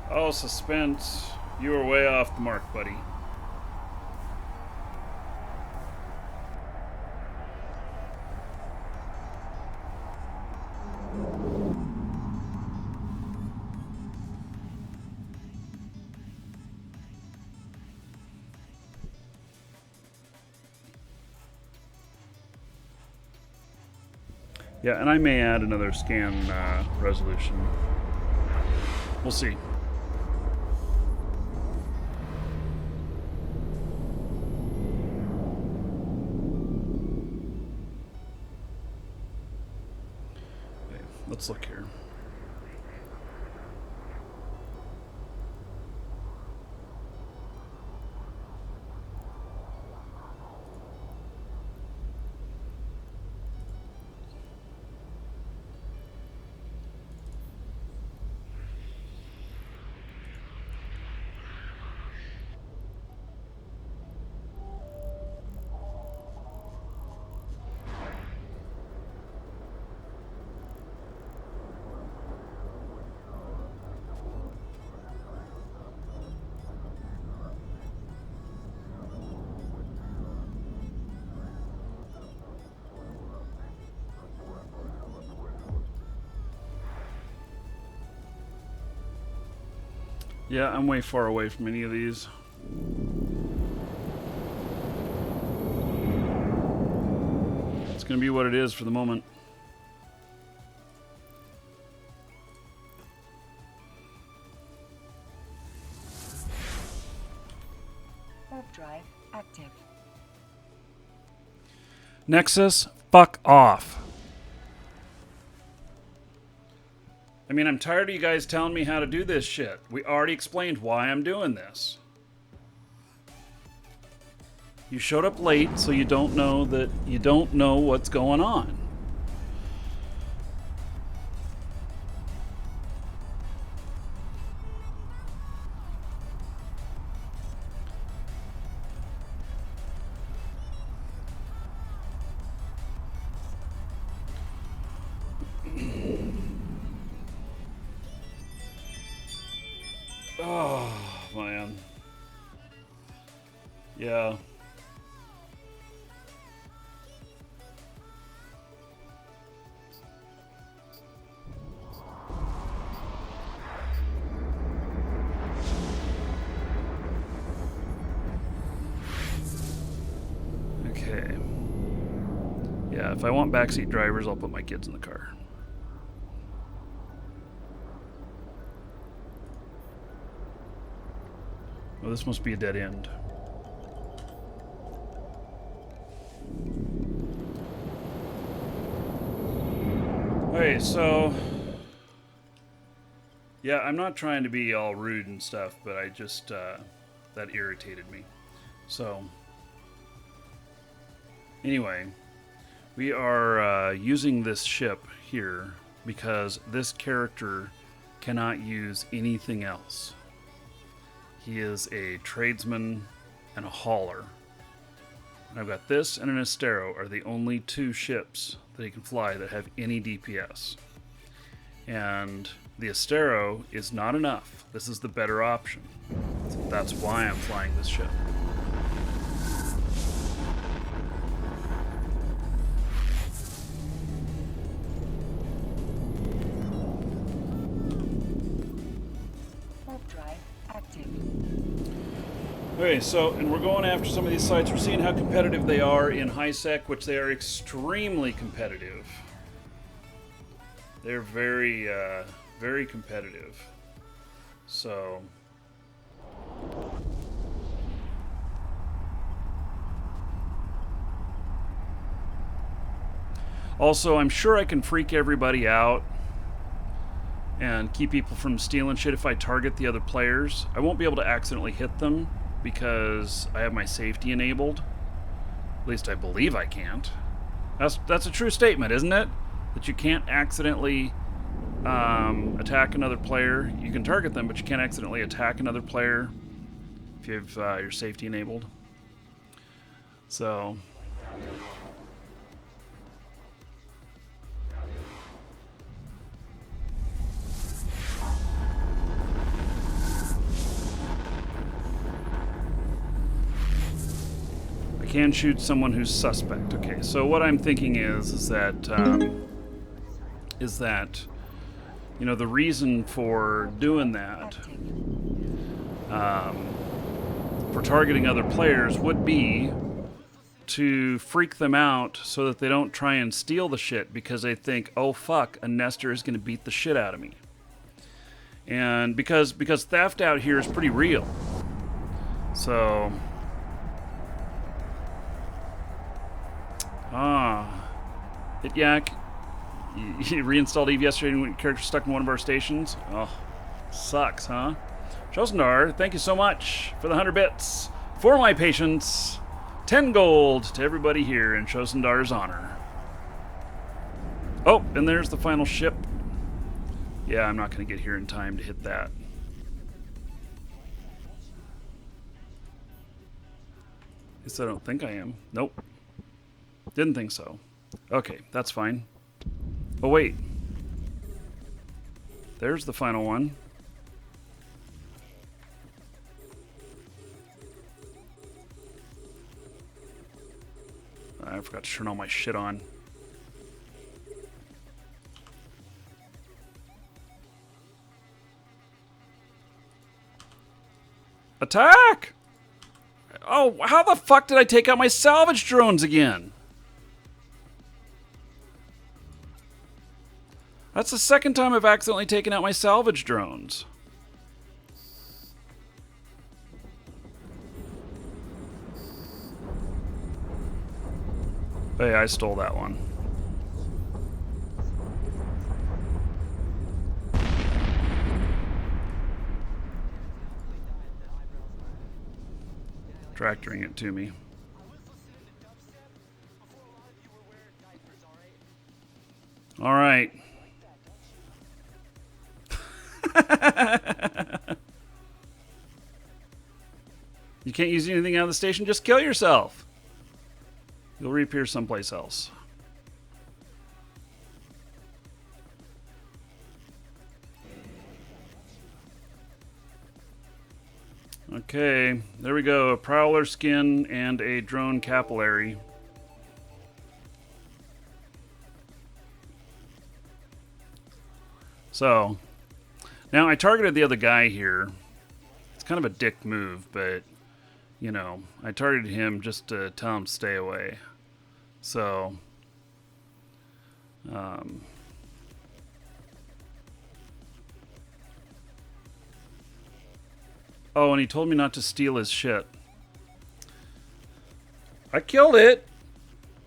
Oh, suspense. You were way off the mark, buddy. Yeah, and I may add another scan resolution. We'll see. Let's look here. Yeah, I'm way far away from any of these. It's going to be what it is for the moment. Warp drive active. Nexus, fuck off. I mean, I'm tired of you guys telling me how to do this shit. We already explained why I'm doing this. You showed up late, so you don't know that you don't know what's going on. Oh, man. Yeah. Okay. Yeah, if I want backseat drivers, I'll put my kids in the car. Well, this must be a dead end. Okay, so... yeah, I'm not trying to be all rude and stuff, but I just... that irritated me. So... anyway, we are using this ship here because this character cannot use anything else. He is a tradesman and a hauler. And I've got this and an Astero are the only two ships that he can fly that have any DPS. And the Astero is not enough. This is the better option. So that's why I'm flying this ship. Okay, so, and we're going after some of these sites. We're seeing how competitive they are in high sec, which they are extremely competitive. They're very, very competitive. So, also, I'm sure I can freak everybody out and keep people from stealing shit if I target the other players. I won't be able to accidentally hit them because I have my safety enabled. At least I believe I can't. That's a true statement, isn't it? That you can't accidentally attack another player. You can target them, but you can't accidentally attack another player if you have your safety enabled. So... can shoot someone who's suspect. Okay, so what I'm thinking is that you know, the reason for doing that, for targeting other players, would be to freak them out so that they don't try and steal the shit because they think, oh fuck, a Nestor is going to beat the shit out of me. And because theft out here is pretty real. So... Hit Yak. You reinstalled Eve yesterday when your character stuck in one of our stations. Oh, sucks, huh? Josendar, thank you so much for the 100 bits. For my patience, 10 gold to everybody here in Josendar's honor. Oh, and there's the final ship. Yeah, I'm not going to get here in time to hit that. At least I don't think I am. Nope. Didn't think so. Okay, that's fine. Oh, wait. There's the final one. I forgot to turn all my shit on. Attack! Oh, how the fuck did I take out my salvage drones again? That's the second time I've accidentally taken out my salvage drones. Hey, I stole that one. Tractoring it to me. All right. You can't use anything out of the station, just kill yourself. You'll reappear someplace else. Okay, there we go. A prowler skin and a drone capillary. So, now I targeted the other guy here. It's kind of a dick move, but, you know, I targeted him just to tell him to stay away. So, oh, and he told me not to steal his shit. I killed it!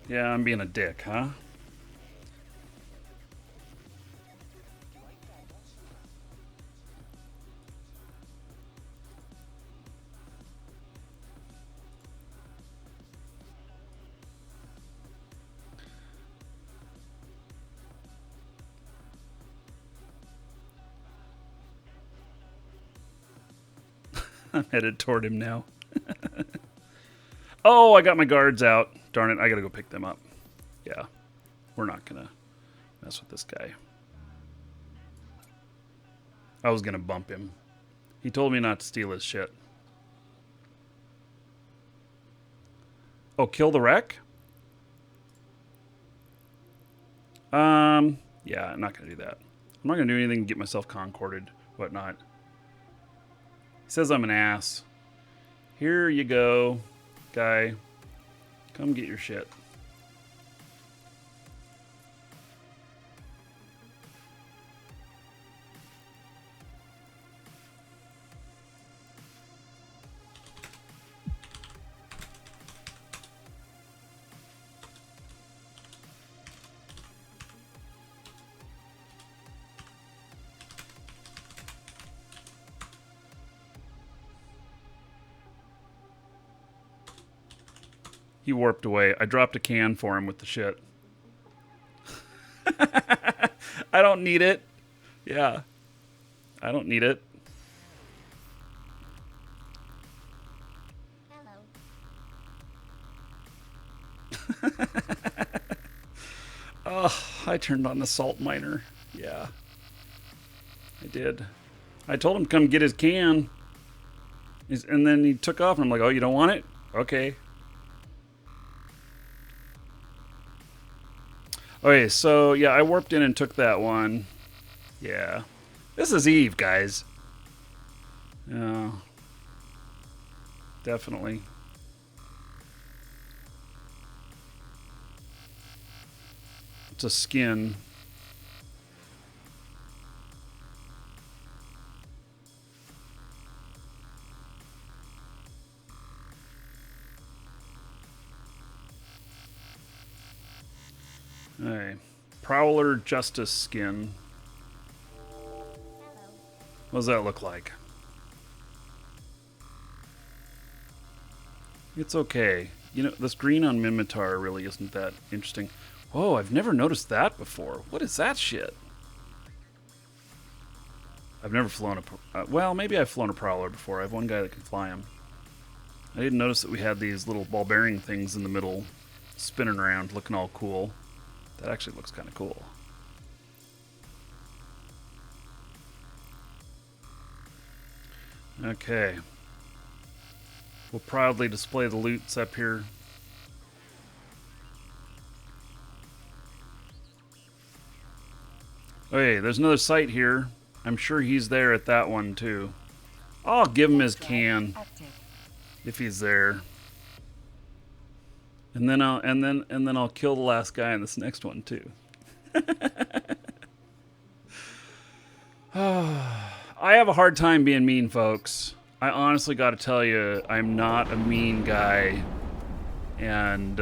Yeah, I'm being a dick, huh? I'm headed toward him now. Oh, I got my guards out. Darn it, I gotta go pick them up. Yeah, we're not gonna mess with this guy. I was gonna bump him. He told me not to steal his shit. Oh, kill the wreck? Yeah, I'm not gonna do that. I'm not gonna do anything to get myself concorded, whatnot. He says I'm an ass. Here you go, guy. Come get your shit. He warped away. I dropped a can for him with the shit. I don't need it. Yeah. I don't need it. Oh, I turned on the salt miner. Yeah. I did. I told him to come get his can. And then he took off and I'm like, oh, you don't want it? Okay. Okay, so yeah, I warped in and took that one. Yeah. This is Eve, guys. Yeah. Definitely. It's a skin. Alright. Prowler Justice skin. What does that look like? It's okay. You know, this green on Mimitar really isn't that interesting. Whoa, I've never noticed that before. What is that shit? I've never flown a... well, maybe I've flown a Prowler before. I have one guy that can fly them. I didn't notice that we had these little ball bearing things in the middle spinning around looking all cool. That actually looks kind of cool. Okay. We'll proudly display the loots up here. Okay, there's another site here. I'm sure he's there at that one too. I'll give him his can if he's there. And then I'll kill the last guy in this next one too. I have a hard time being mean, folks. I honestly got to tell you, I'm not a mean guy, and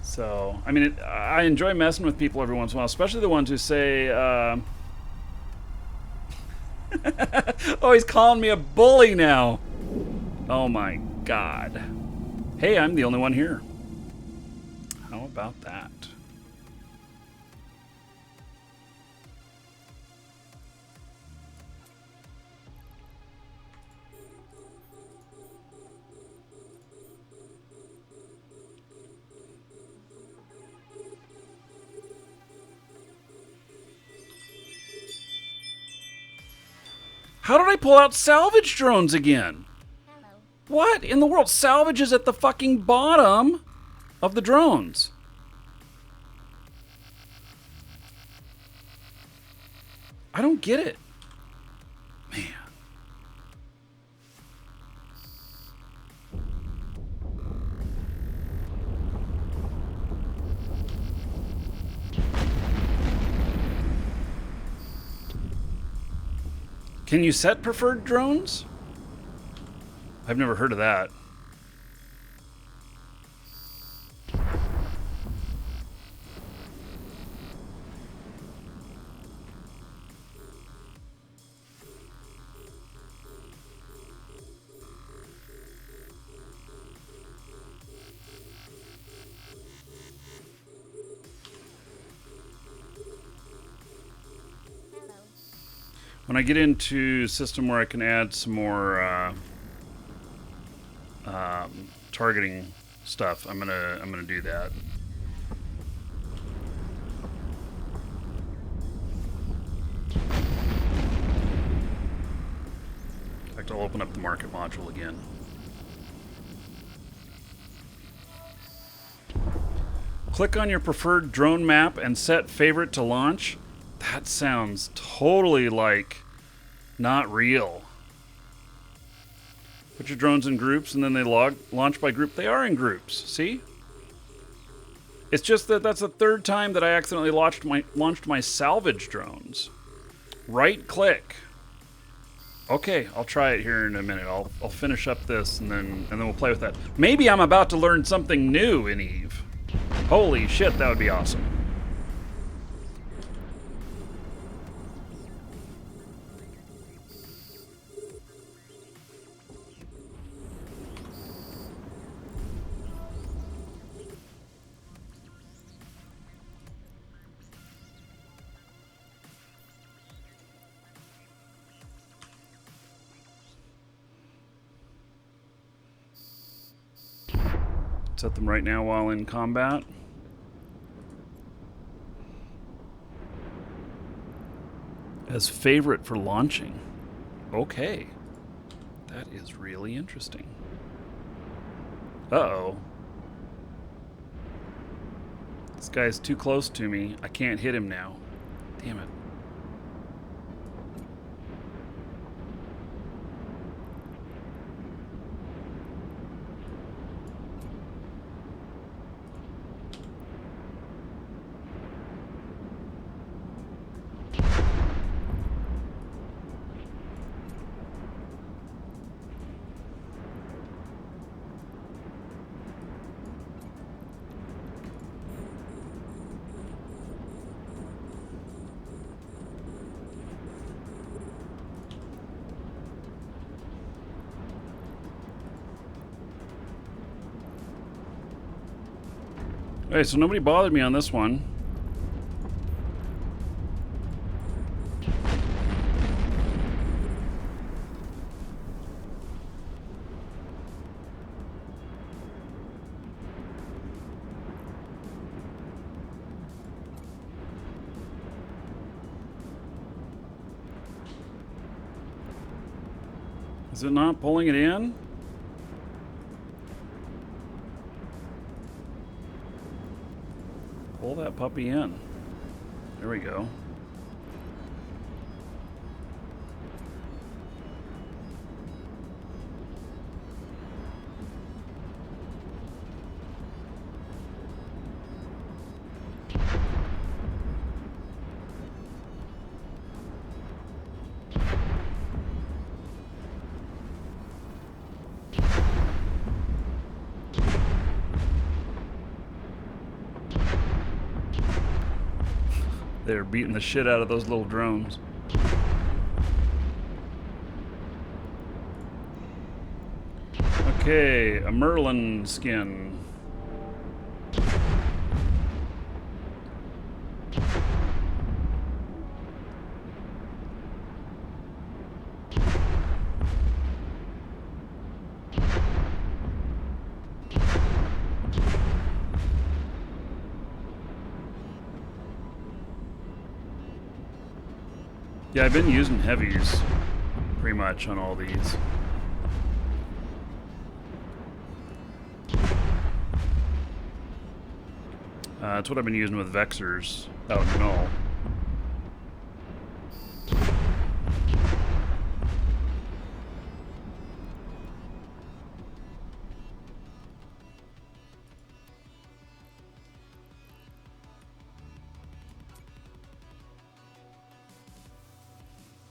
so I mean, I enjoy messing with people every once in a while, especially the ones who say, "Oh, he's calling me a bully now." Oh my God. Hey, I'm the only one here. How about that? How did I pull out salvage drones again? What in the world? Salvage is at the fucking bottom of the drones. I don't get it. Man. Can you set preferred drones? I've never heard of that. When I get into a system where I can add some more targeting stuff, I'm gonna do that. In fact, I'll open up the market module again. Click on your preferred drone map and set favorite to launch. That sounds totally like not real. Put your drones in groups and then they launch by group. They are in groups, see? It's just that that's the third time that I accidentally launched my salvage drones. Right click. Okay, I'll try it here in a minute. I'll finish up this and then we'll play with that. Maybe I'm about to learn something new in Eve. Holy shit, that would be awesome. Set them right now while in combat. As favorite for launching. Okay. That is really interesting. Uh-oh. This guy's too close to me. I can't hit him now. Damn it. Okay, so nobody bothered me on this one. Is it not pulling it in? Pull that puppy in. There we go. They're beating the shit out of those little drones. Okay, a Merlin skin. Yeah, I've been using heavies pretty much on all these. That's what I've been using with Vexers out in Null.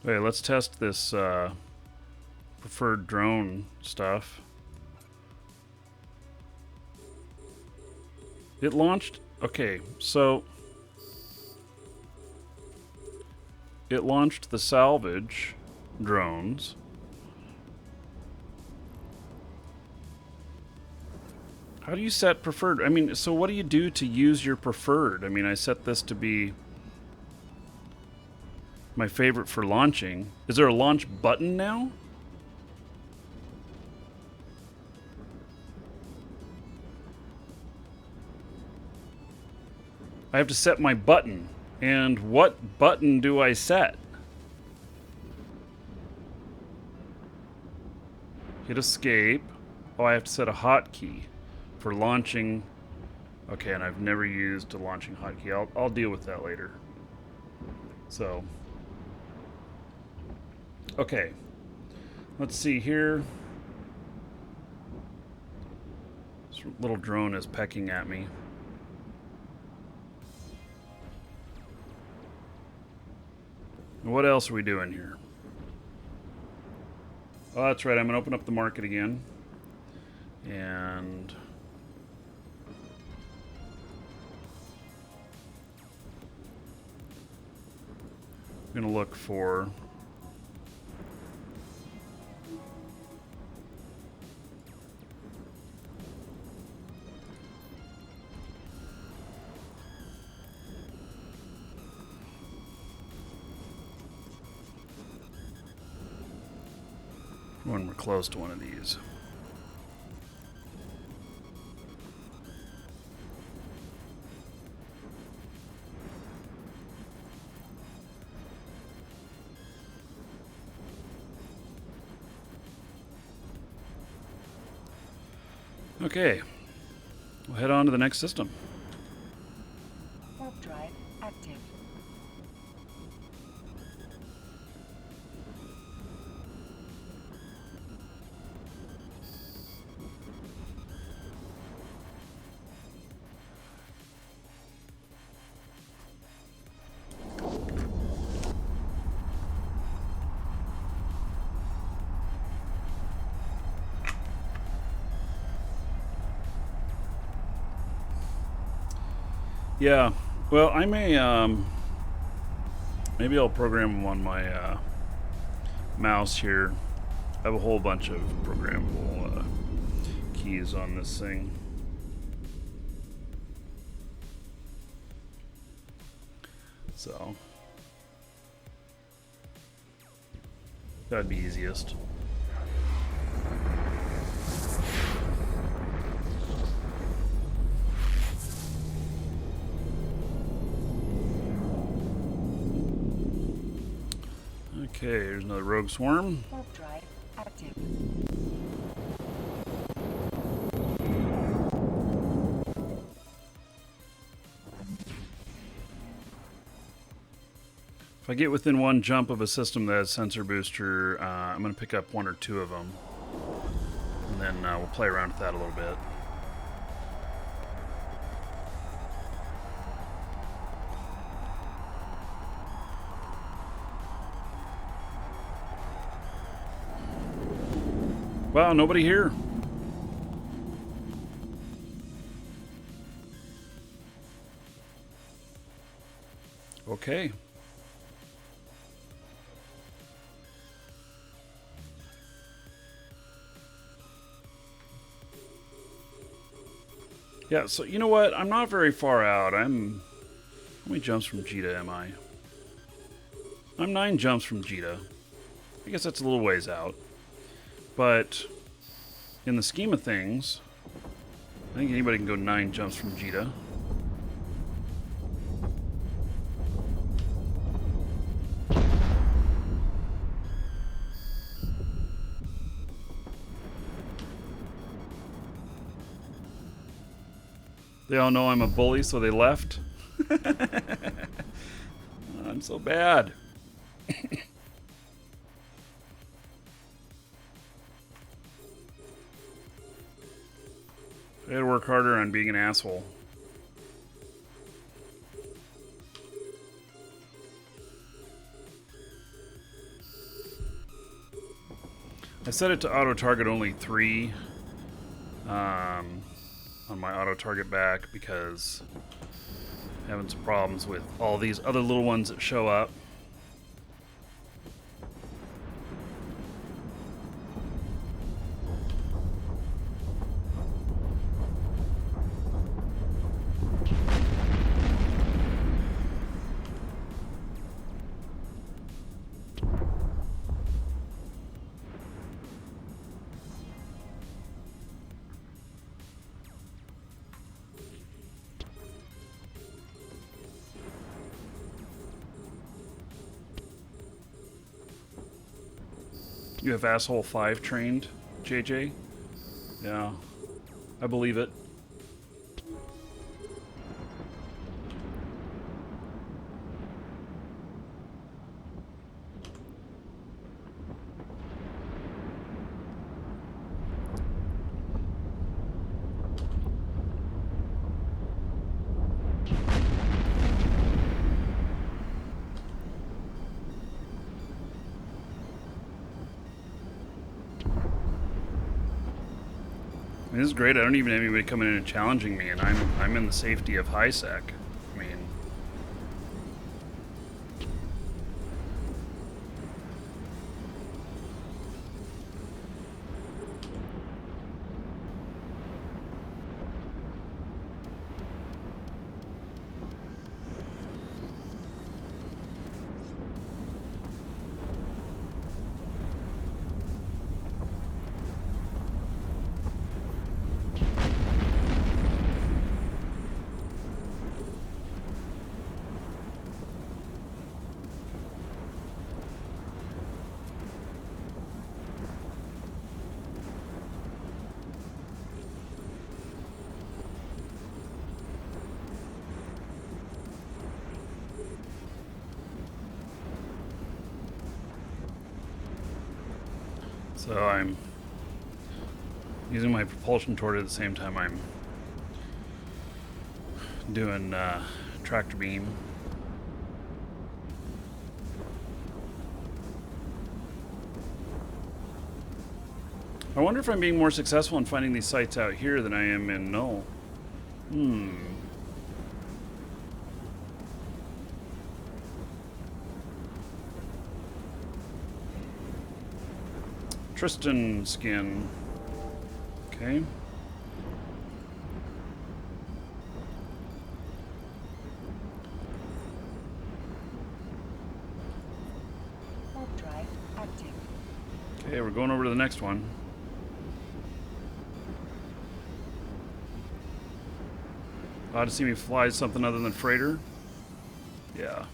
Okay, let's test this preferred drone stuff. It launched. Okay, so it launched the salvage drones. How do you set preferred? I mean, so what do you do to use your preferred? I mean, I set this to be My favorite for launching. Is there a launch button now? I have to set my button. And what button do I set? Hit escape. Oh, I have to set a hotkey for launching. Okay, and I've never used a launching hotkey. I'll deal with that later. So, okay. Let's see here. This little drone is pecking at me. What else are we doing here? Oh, that's right. I'm going to open up the market again. And I'm going to look for when we're close to one of these. Okay, we'll head on to the next system. Warp drive active. Yeah, well, I may, maybe I'll program them on my mouse here. I have a whole bunch of programmable keys on this thing. So, that'd be easiest. Okay, here's another rogue swarm. Warp drive active. If I get within one jump of a system that has sensor booster, I'm going to pick up one or two of them. And then we'll play around with that a little bit. Wow, nobody here. Okay. Yeah, so you know what? I'm not very far out. How many jumps from Jita am I? I'm 9 jumps from Jita. I guess that's a little ways out. But in the scheme of things, I think anybody can go 9 jumps from Jita. They all know I'm a bully, so they left. I'm so bad. I gotta work harder on being an asshole. I set it to auto target only 3 on my auto target back because I'm having some problems with all these other little ones that show up. You have asshole 5 trained, JJ? Yeah, I believe it. I mean, this is great. I don't even have anybody coming in and challenging me, and I'm in the safety of high sec. I mean, so I'm using my propulsion torch at the same time I'm doing tractor beam. I wonder if I'm being more successful in finding these sites out here than I am in Null. Tristan skin. Okay. Warp drive active. Okay, we're going over to the next one. Glad to see me fly something other than freighter. Yeah.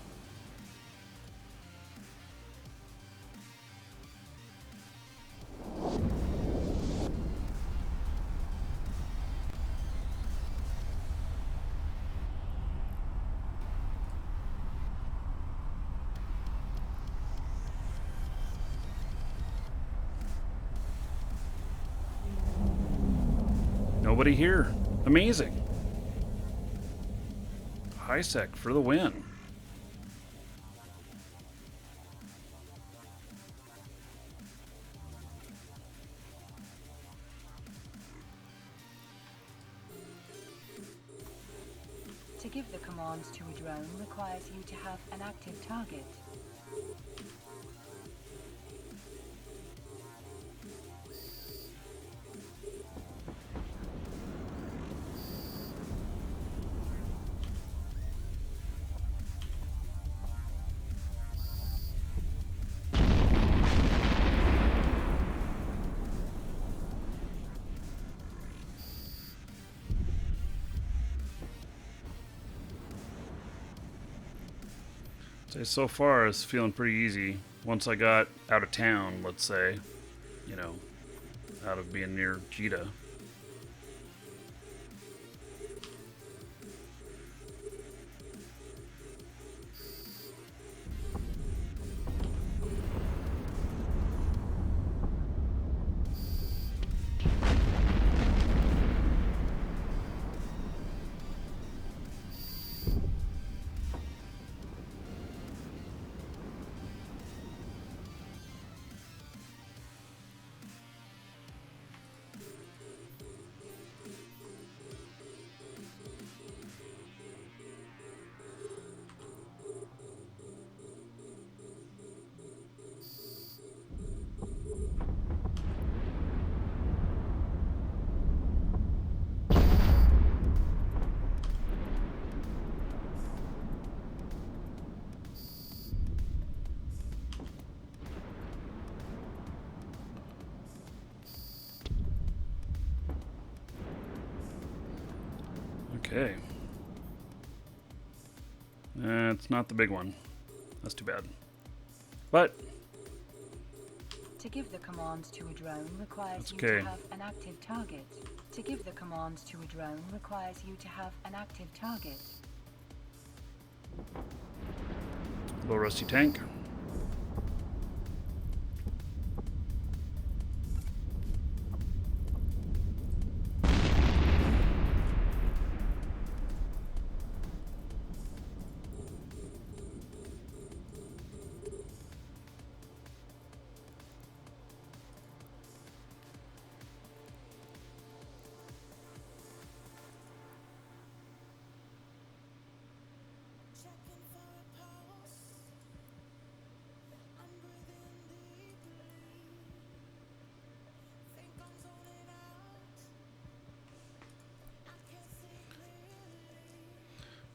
Nobody here. Amazing. High sec for the win. To give the commands to a drone requires you to have an active target. So far it's feeling pretty easy. Once I got out of town, let's say, you know, out of being near Jita. Okay. It's not the big one. That's too bad. But To give the commands to a drone requires That's you okay. to have an active target. To give the commands to a drone requires you to have an active target. Low rusty tank.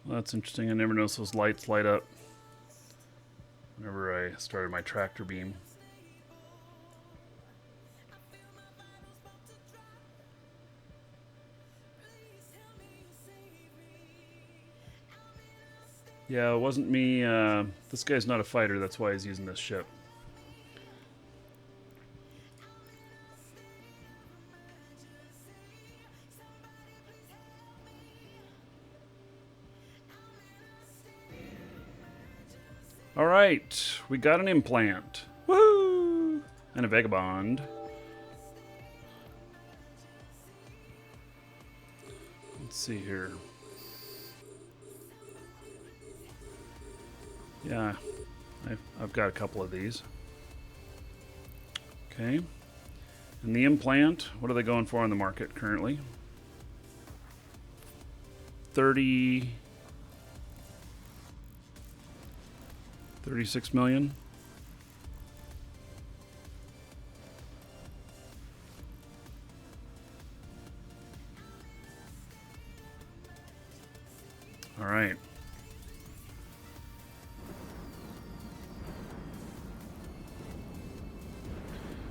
Well, that's interesting. I never noticed those lights light up whenever I started my tractor beam. Yeah, it wasn't me. This guy's not a fighter, that's why he's using this ship. Alright, we got an implant. Woo! And a vagabond. Let's see here. Yeah, I've got a couple of these. Okay. And the implant, what are they going for on the market currently? 36 million. All right.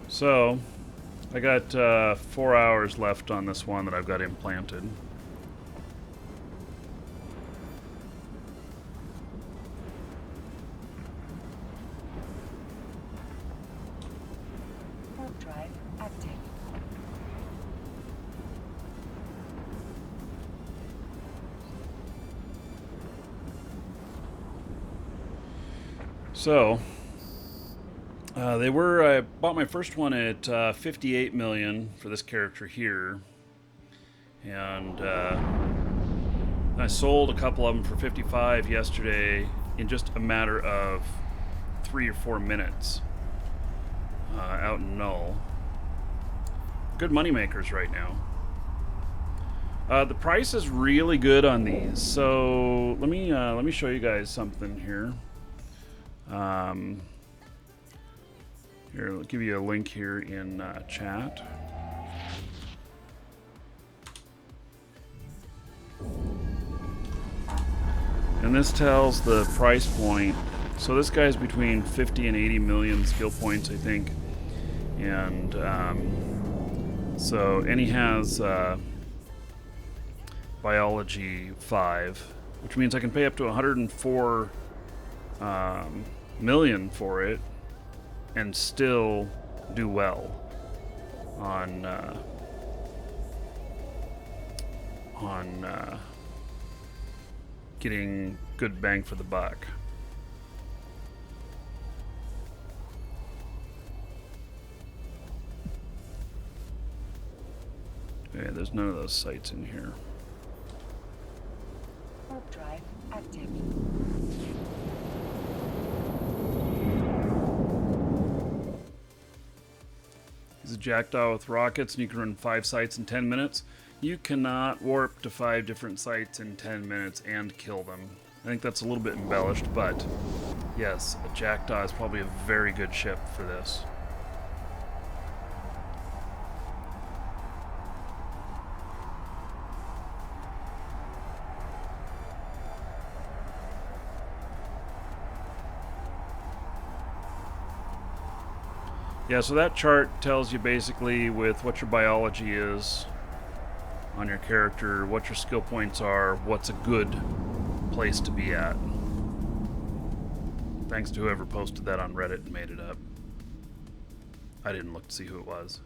So, I got 4 hours left on this one that I've got implanted. Warp drive active. So, I bought my first one at 58 million for this character here. And I sold a couple of them for 55 yesterday in just a matter of 3 or 4 minutes out in Null. Good money makers right now. The price is really good on these. So let me show you guys something here. Here, I'll give you a link here in chat. And this tells the price point. So this guy's between 50 and 80 million skill points, I think. And and he has biology 5, which means I can pay up to 104 million for it and still do well on getting good bang for the buck. Okay, there's none of those sites in here. Warp drive active. He's a jackdaw with rockets, and you can run 5 sites in 10 minutes. You cannot warp to 5 different sites in 10 minutes and kill them. I think that's a little bit embellished, but yes, a jackdaw is probably a very good ship for this. Yeah, so that chart tells you basically with what your biology is on your character, what your skill points are, what's a good place to be at. Thanks to whoever posted that on Reddit and made it up. I didn't look to see who it was.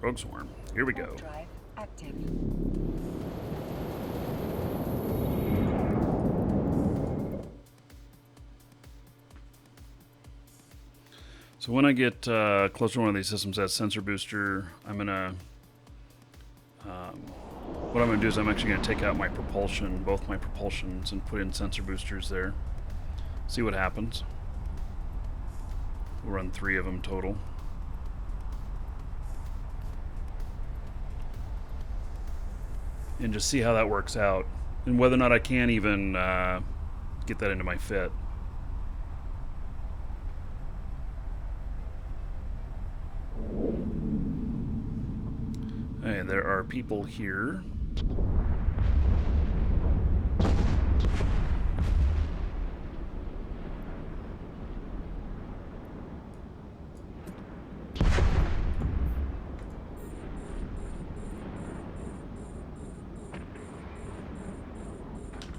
Rogue Swarm. Here we go. Drive active. So when I get closer to one of these systems that has sensor booster, I'm gonna what I'm gonna do is I'm actually gonna take out my propulsion, both my propulsions, and put in sensor boosters there. See what happens. We'll run 3 of them total. And just see how that works out, and whether or not I can even get that into my fit. Hey, there are people here.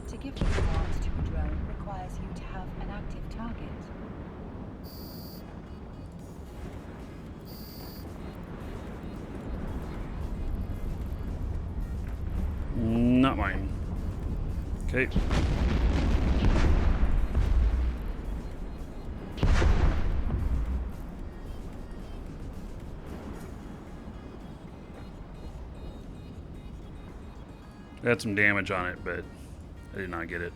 To give the commands to a drone requires you to have an active target. Not mine. Okay. I had some damage on it, but I did not get it.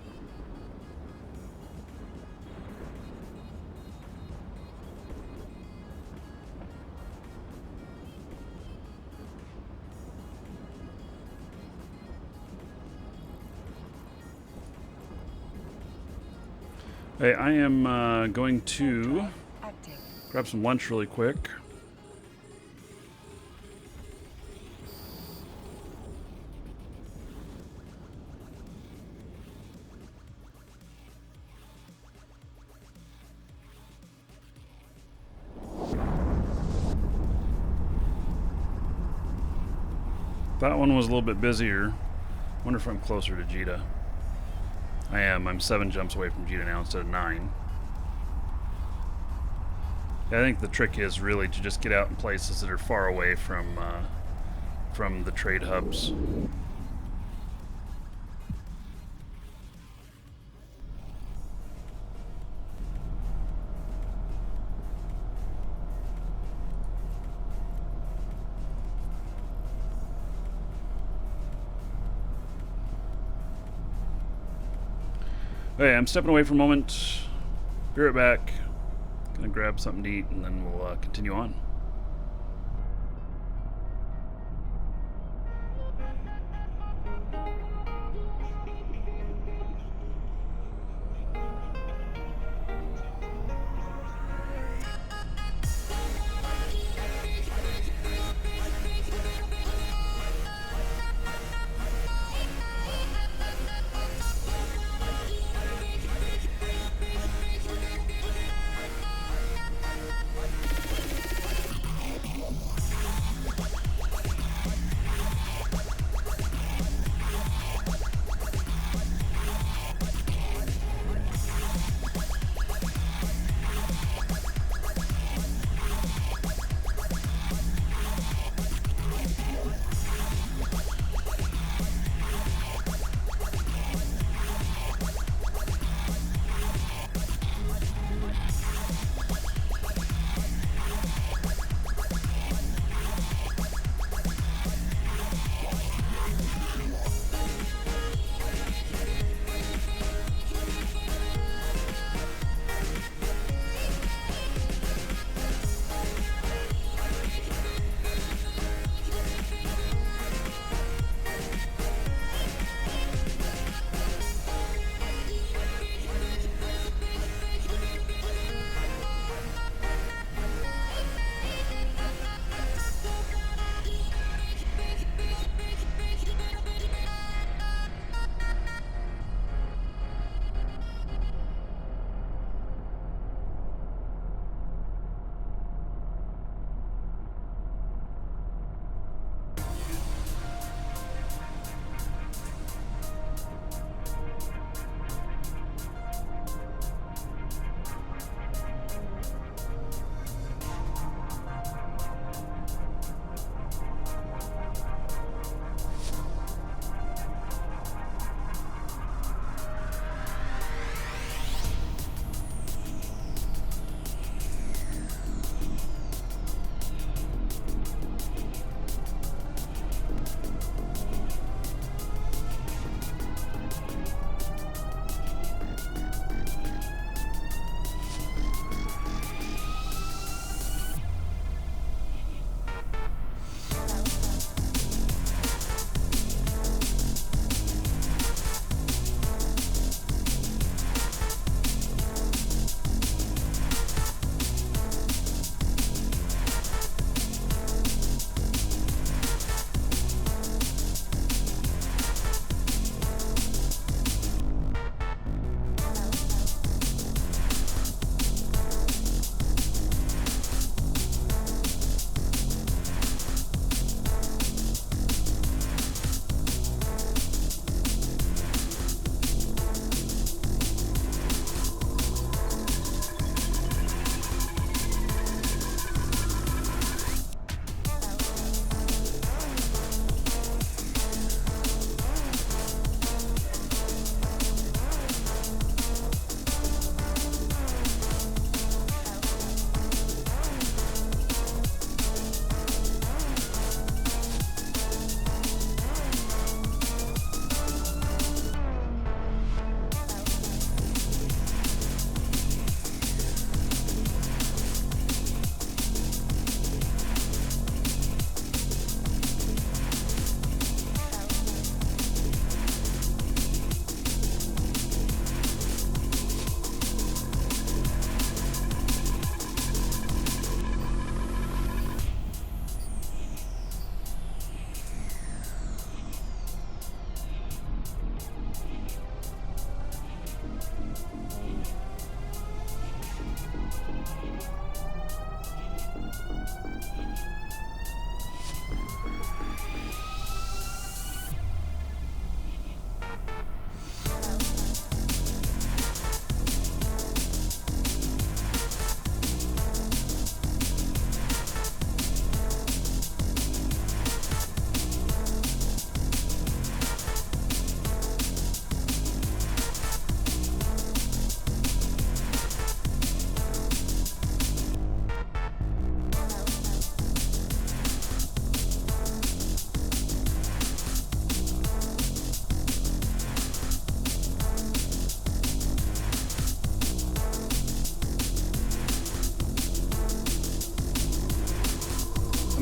Hey, I am going to Active. grab some lunch really quick. That one was a little bit busier. Wonder if I'm closer to Jita. I am. I'm 7 jumps away from Jita now instead of 9. Yeah, I think the trick is really to just get out in places that are far away from the trade hubs. Okay, I'm stepping away for a moment. Be right back. Gonna grab something to eat and then we'll continue on.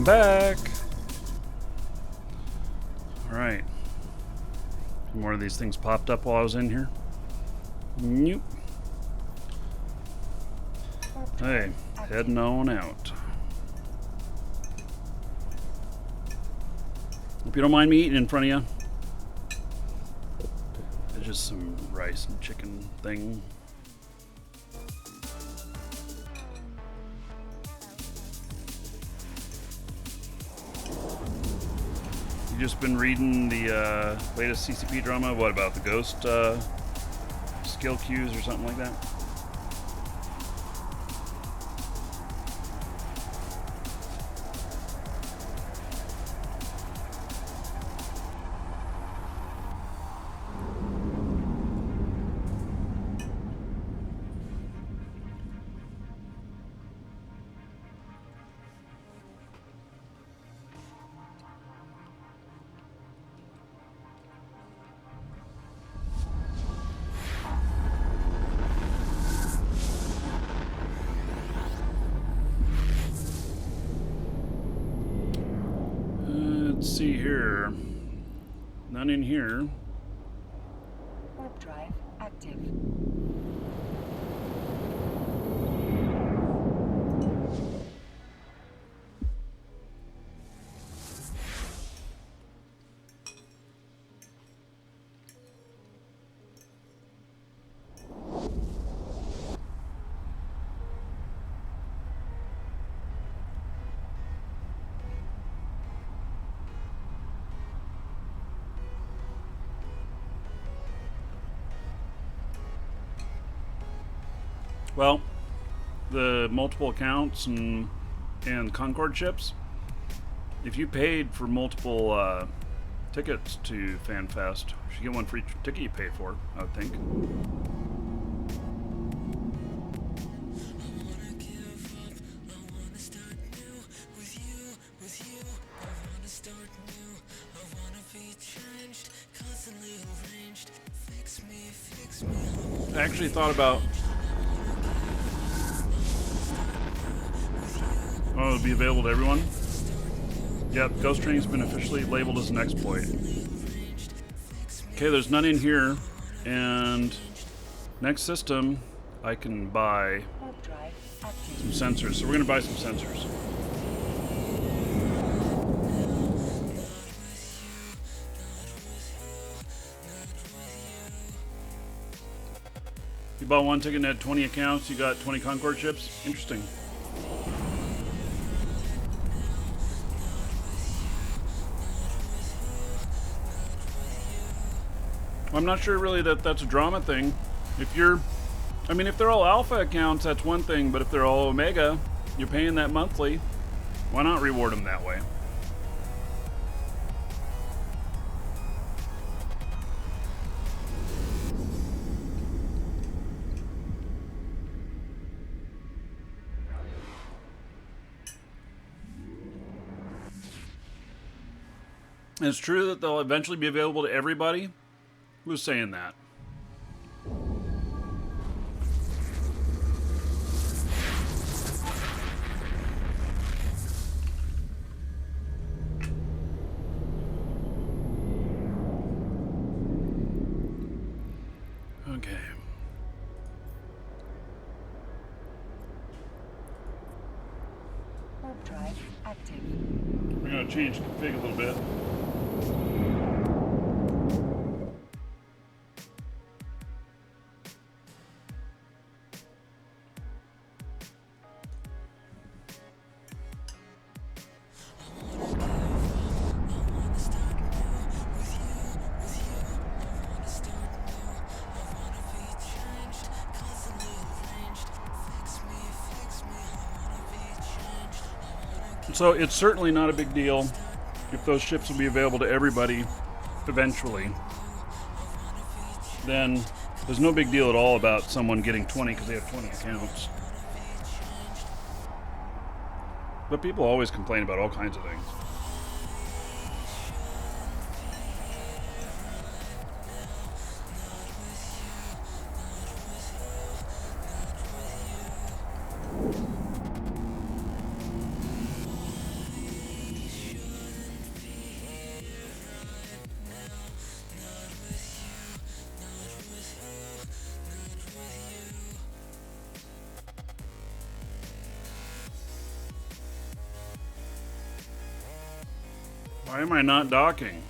I'm back. All right. More of these things popped up while I was in here. Nope. Hey, heading on out. Hope you don't mind me eating in front of you. It's just some rice and chicken thing. You just been reading the latest CCP drama? What about the ghost skill cues or something like that? Let's see here. None in here. Warp drive active. Well, the multiple accounts and Concord ships. If you paid for multiple tickets to FanFest, you should get one for each ticket you pay for, I would think. I actually thought about, oh, it'll be available to everyone? Yep, Ghost Training's been officially labeled as an exploit. Okay, there's none in here, and next system, I can buy some sensors. So we're gonna buy some sensors. You bought one ticket and had 20 accounts, you got 20 Concord ships? Interesting. I'm not sure really that that's a drama thing. If you're, I mean, if they're all alpha accounts, that's one thing, but if they're all omega, you're paying that monthly, why not reward them that way? And it's true that they'll eventually be available to everybody. Who's saying that? Okay. Warp drive active. We're going to change config a little bit. So it's certainly not a big deal if those ships will be available to everybody eventually. Then there's no big deal at all about someone getting 20 because they have 20 accounts. But people always complain about all kinds of things. am I not docking?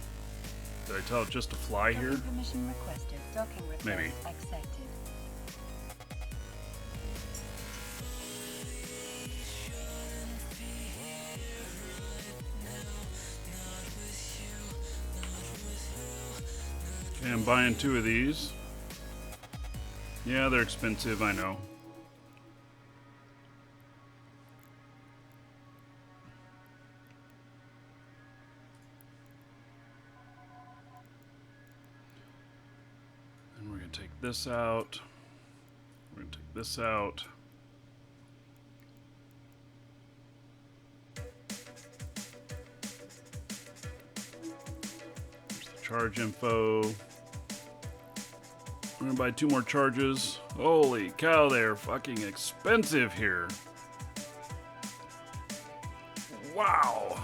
Did I tell it just to fly here? Docking permission requested. Docking request Maybe. accepted. Okay, I'm buying 2 of these. Yeah, they're expensive, I know. And we're going to take this out. We're going to take this out. There's the charge info. I'm gonna buy 2 more charges. Holy cow, they're fucking expensive here. Wow.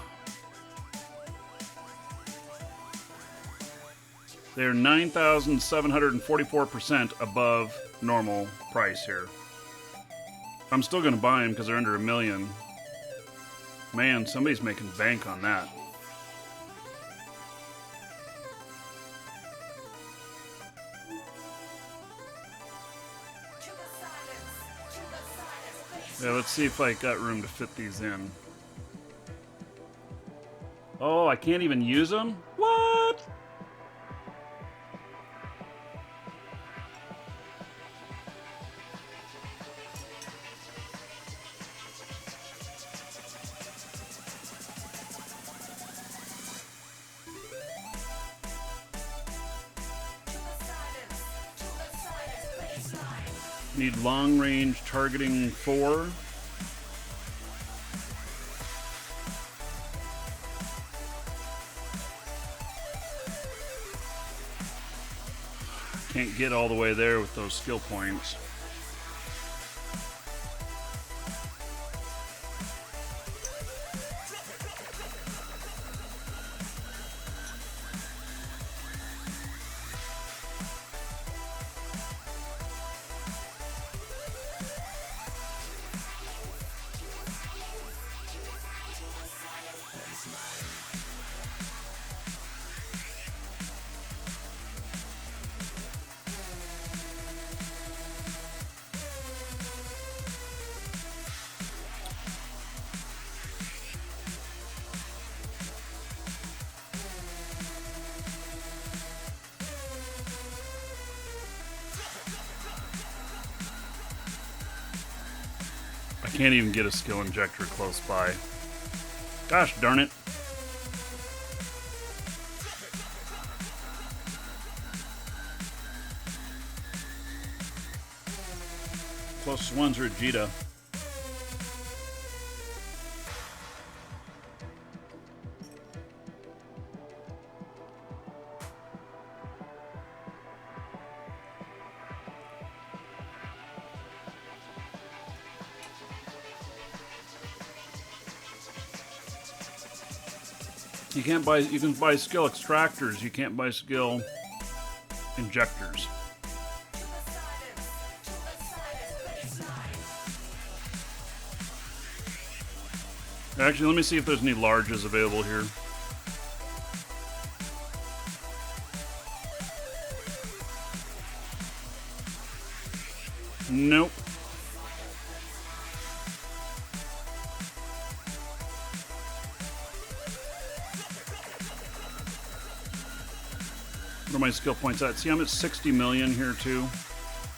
They're 9,744% above normal price here. I'm still gonna buy them because they're under $1 million. Man, somebody's making bank on that. Yeah, let's see if I got room to fit these in. Oh, I can't even use them? What? Need long range targeting 4. Can't get all the way there with those skill points. I can't even get a skill injector close by. Gosh darn it. Closest ones are Vegeta. You can't buy, you can buy skill extractors, you can't buy skill injectors. Actually, let me see if there's any larges available here. Nope. What are my skill points at? See, I'm at 60 million here too.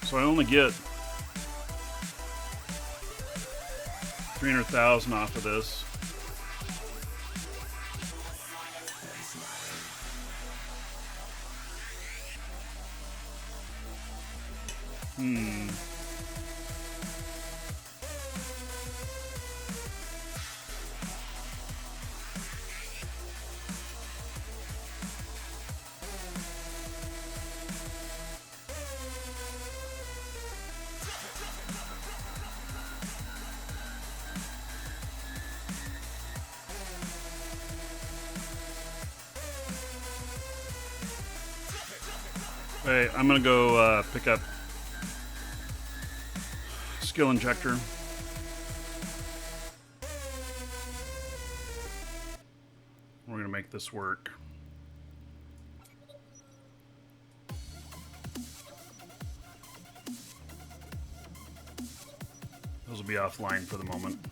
So I only get 300,000 off of this. Hey, I'm gonna go pick up skill injector. We're gonna make this work. Those will be offline for the moment.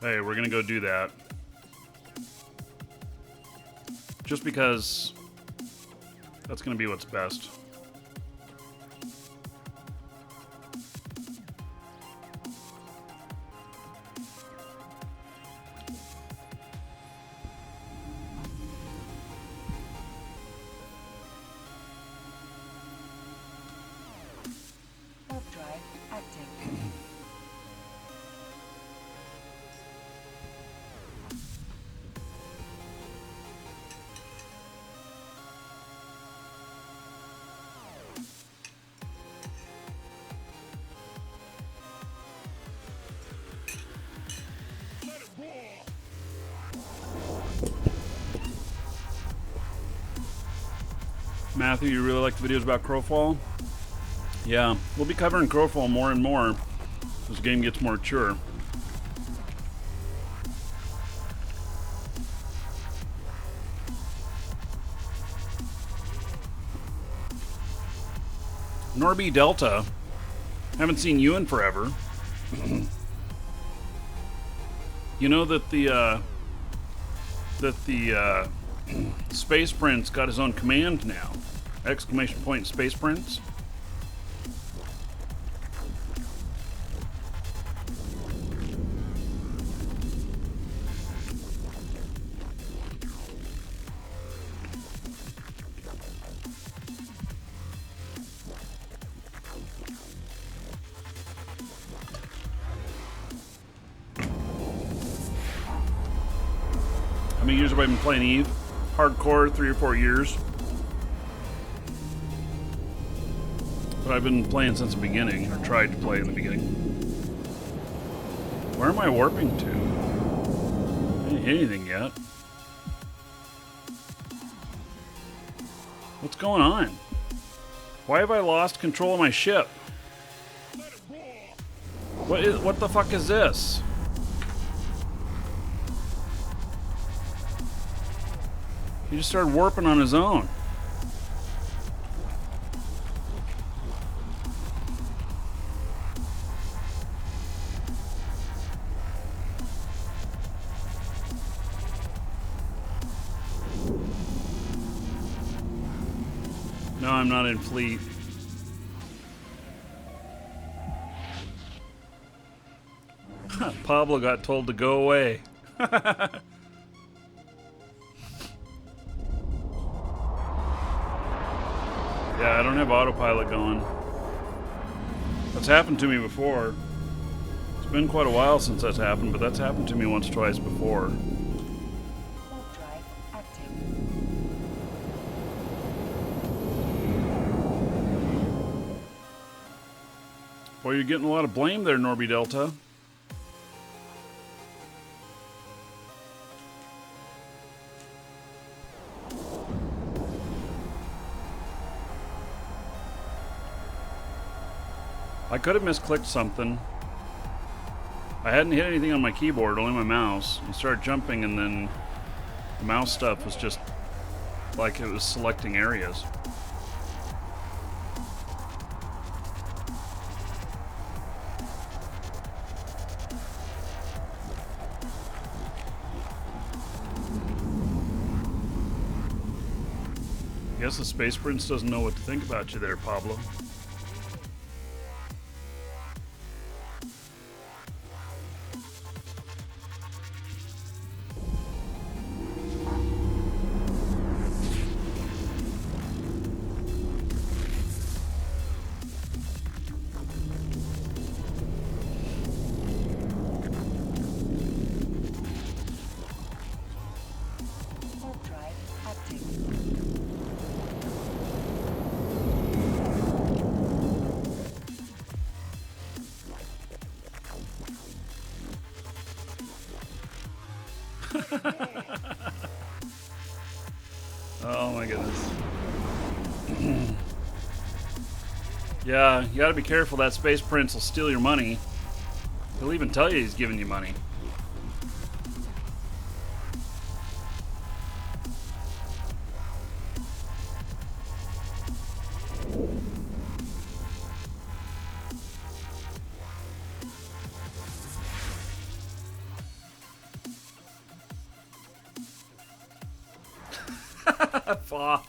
Hey, we're gonna go do that. Just because that's gonna be what's best. Matthew, you really like the videos about Crowfall? Yeah, we'll be covering Crowfall more and more as the game gets more mature. Norby Delta, haven't seen you in forever. You know that the Space Prince got his own command now. Exclamation point Space Prince. How many years have I been playing Eve? Hardcore, 3 or 4 years. But I've been playing since the beginning, or tried to play in the beginning. Where am I warping to? I didn't hit anything yet. What's going on? Why have I lost control of my ship? What the fuck is this? He just started warping on his own. No, I'm not in fleet. Pablo got told to go away. Yeah, I don't have autopilot going. That's happened to me before. It's been quite a while since that's happened, but that's happened to me once, twice before. Warp drive active. Well, you're getting a lot of blame there, Norby Delta. I could have misclicked something. I hadn't hit anything on my keyboard, only my mouse. I started jumping and then the mouse stuff was just like it was selecting areas. I guess the Space Prince doesn't know what to think about you there, Pablo. Warp drive active. Oh my goodness. Yeah, you gotta be careful. That Space Prince will steal your money. He'll even tell you he's giving you money. Fa.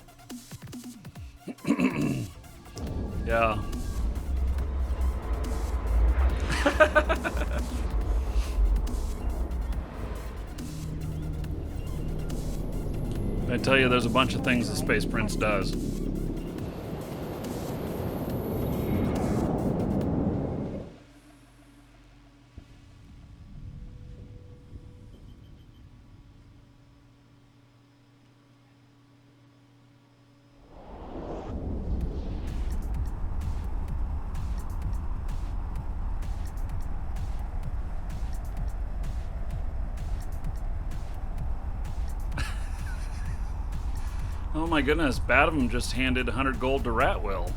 Yeah. I tell you, there's a bunch of things the Space Prince does. Oh my goodness, Badham just handed 100 gold to Ratwell.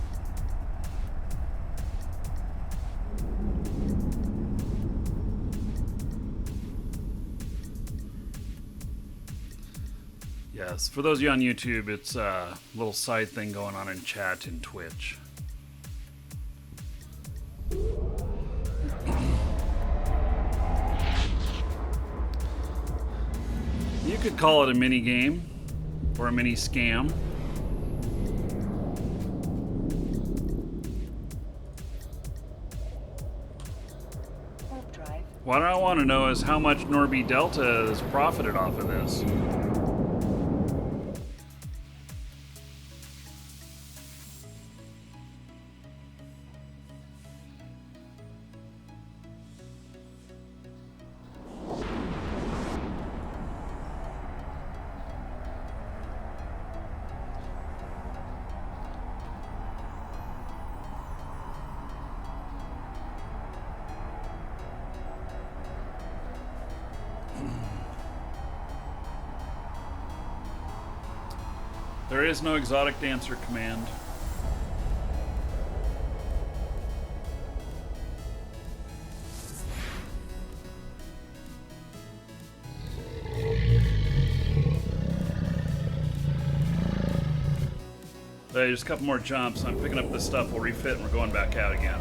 Yes, for those of you on YouTube, it's a little side thing going on in chat and Twitch. You could call it a mini game. Or a mini scam. What I want to know is how much Norby Delta has profited off of this. There is no exotic dancer command. Hey, just a couple more jumps. I'm picking up this stuff. We'll refit and we're going back out again.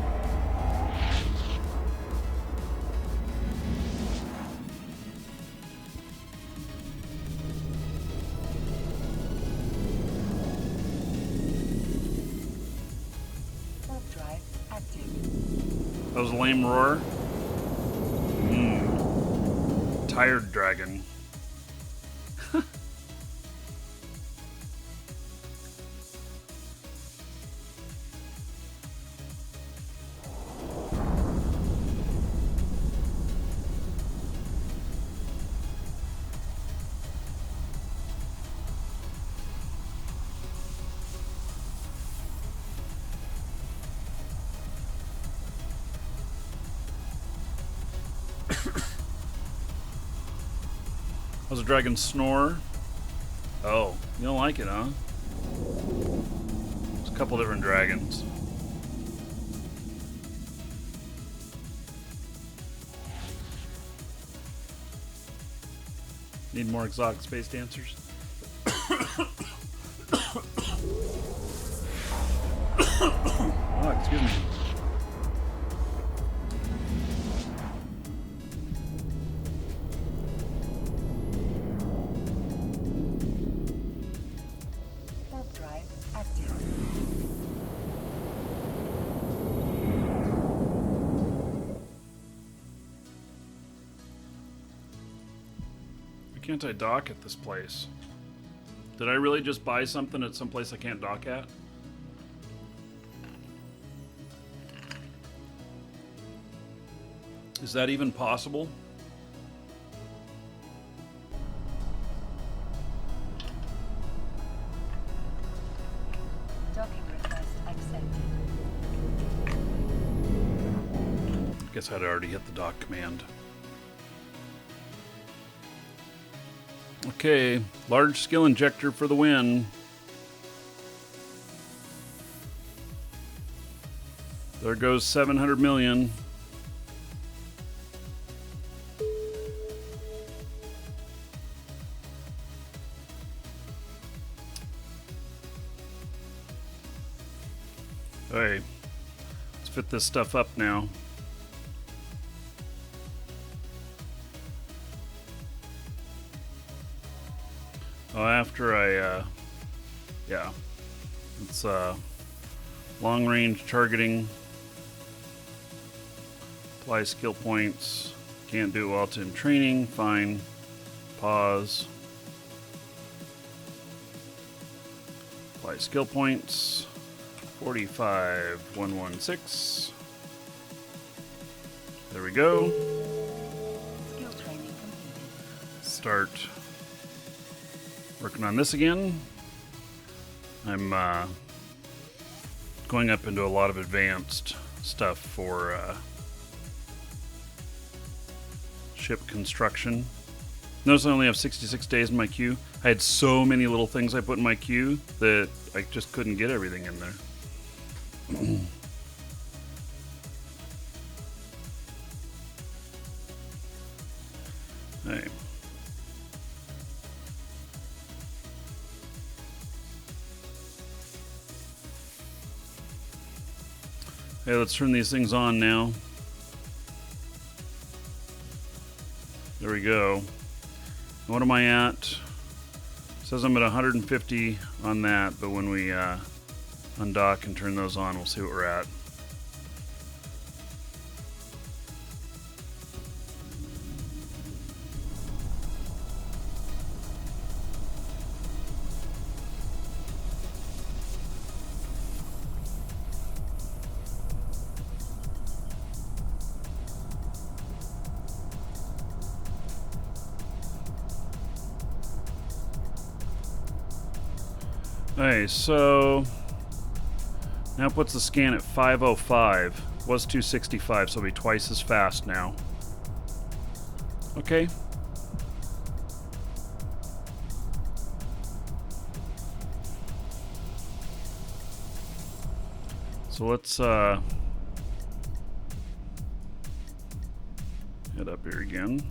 That was a lame roar. Tired dragon. How's a dragon snore? Oh, you don't like it, huh? There's a couple different dragons. Need more exotic space dancers? Oh, excuse me. Why can't I dock at this place? Did I really just buy something at some place I can't dock at? Is that even possible? Docking request accepted. Guess I'd already hit the dock command. Okay, large skill injector for the win. There goes 700 million. Hey, let's fit this stuff up now. Oh, after I Yeah. It's long range targeting. Apply skill points. Can't do it while it's in training. Fine. Pause. Apply skill points. 45,116. There we go. Skill training completed. Start working on this again. I'm going up into a lot of advanced stuff for ship construction. Notice I only have 66 days in my queue. I had so many little things I put in my queue that I just couldn't get everything in there. Hey. Hey, let's turn these things on now. There we go. What am I at? It says I'm at 150 on that, but when we undock and turn those on, we'll see what we're at. Okay, so now puts the scan at 505. Was 265, so it'll be twice as fast now. Okay. So let's head up here again.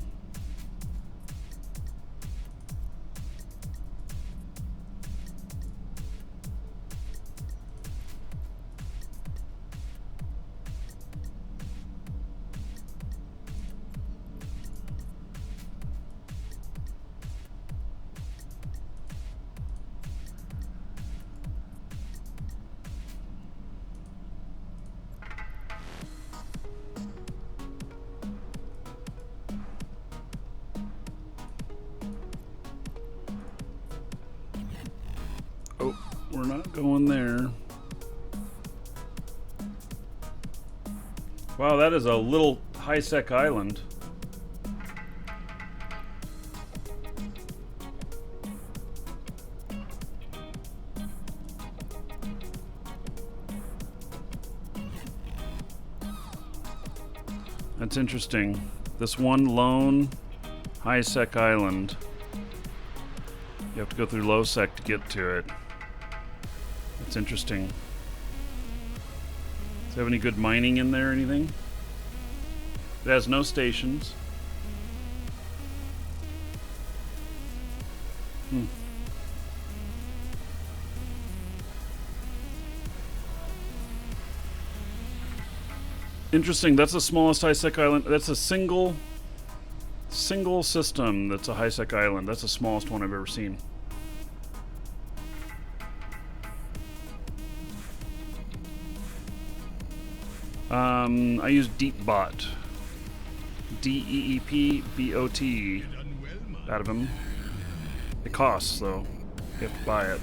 Oh, we're not going there. Wow, that is a little high-sec island. That's interesting. This one lone high-sec island. You have to go through low-sec to get to it. That's interesting. Does it have any good mining in there or anything? It has no stations. Interesting. That's the smallest high-sec island. That's a single system that's a high-sec island. That's the smallest one I've ever seen. I use DeepBot. DEEPBOT out of him. It costs, though. You have to buy it.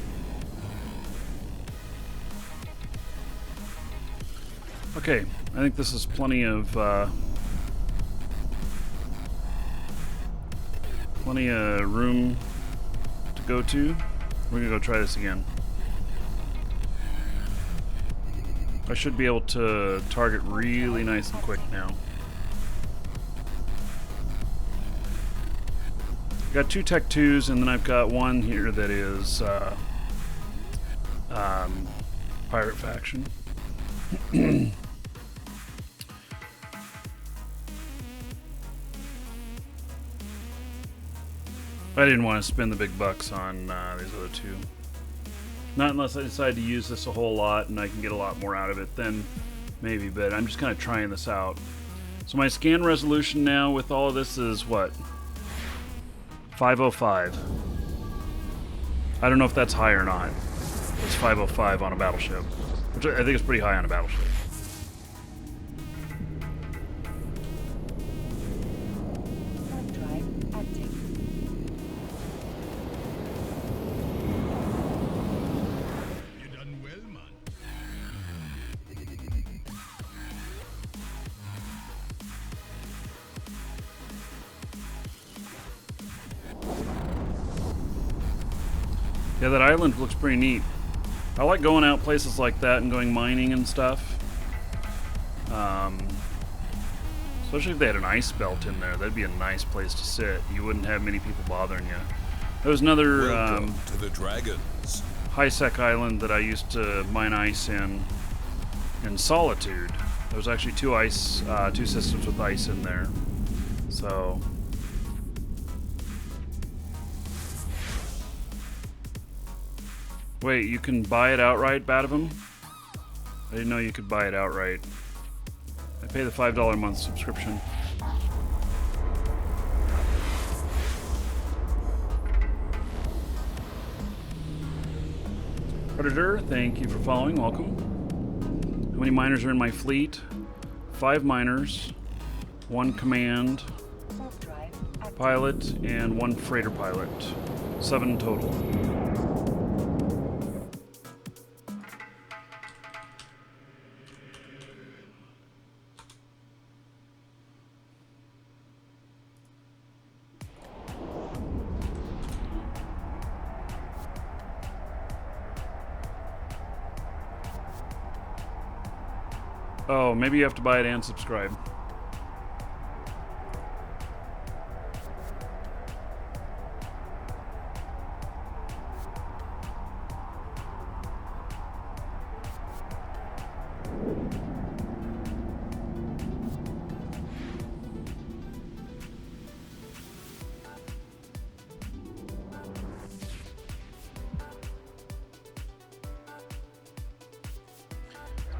Okay, I think this is plenty of room to go to. We're gonna go try this again. I should be able to target really nice and quick now. I've got 2 Tech 2s, and then I've got one here that is Pirate Faction. I didn't want to spend the big bucks on these other 2. Not unless I decide to use this a whole lot and I can get a lot more out of it, then maybe, but I'm just kind of trying this out. So my scan resolution now with all of this is what? 505. I don't know if that's high or not. It's 505 on a battleship, which I think is pretty high on a battleship. Warp drive active. You done well, man. Yeah, that island looks pretty neat. I like going out places like that and going mining and stuff. Especially if they had an ice belt in there. That'd be a nice place to sit. You wouldn't have many people bothering you. There was another Welcome to the Dragons. high-sec island that I used to mine ice in Solitude. There was actually two systems with ice in there. So... Wait, you can buy it outright, Batavam? I didn't know you could buy it outright. I pay the $5 a month subscription. Predator, thank you for following. Welcome. How many miners are in my fleet? 5 miners, 1 command Warp drive active. pilot, and 1 freighter pilot. 7 total. Oh, maybe you have to buy it and subscribe.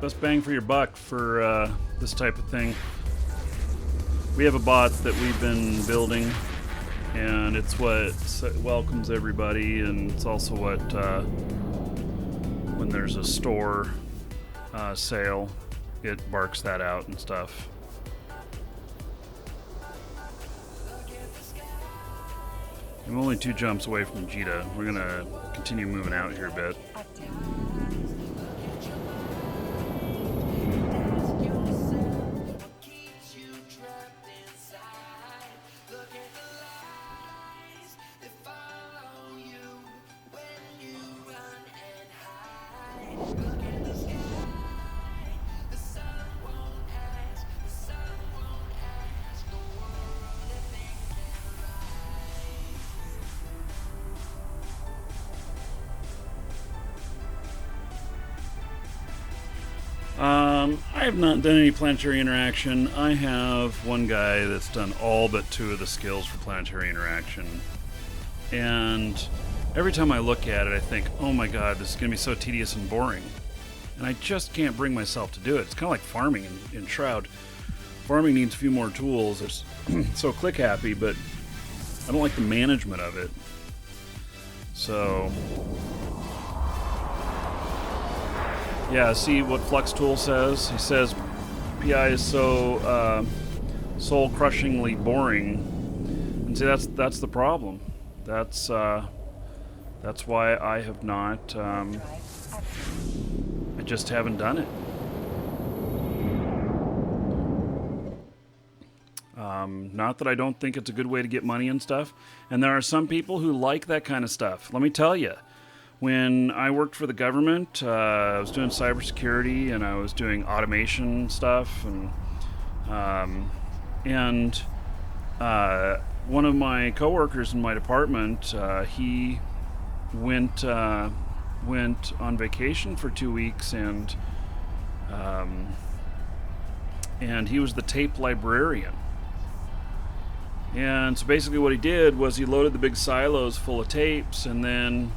Best bang for your buck for this type of thing. We have a bot that we've been building, and it's what welcomes everybody, and it's also what, when there's a store sale, it barks that out and stuff. I'm only 2 jumps away from Jita. We're gonna continue moving out here a bit. Active. I have not done any planetary interaction. I have one guy that's done all but 2 of the skills for planetary interaction. And every time I look at it, I think, oh my god, this is going to be so tedious and boring. And I just can't bring myself to do it. It's kind of like farming in Shroud. Farming needs a few more tools. It's so click happy, but I don't like the management of it. So... yeah, see what Flux Tool says? He says PI is so soul-crushingly boring. And see, that's the problem. That's why I have not. Drive active. I just haven't done it. Not that I don't think it's a good way to get money and stuff. And there are some people who like that kind of stuff. Let me tell you. When I worked for the government, I was doing cybersecurity and I was doing automation stuff, and one of my coworkers in my department, he went on vacation for 2 weeks, and he was the tape librarian. And so basically what he did was he loaded the big silos full of tapes, and then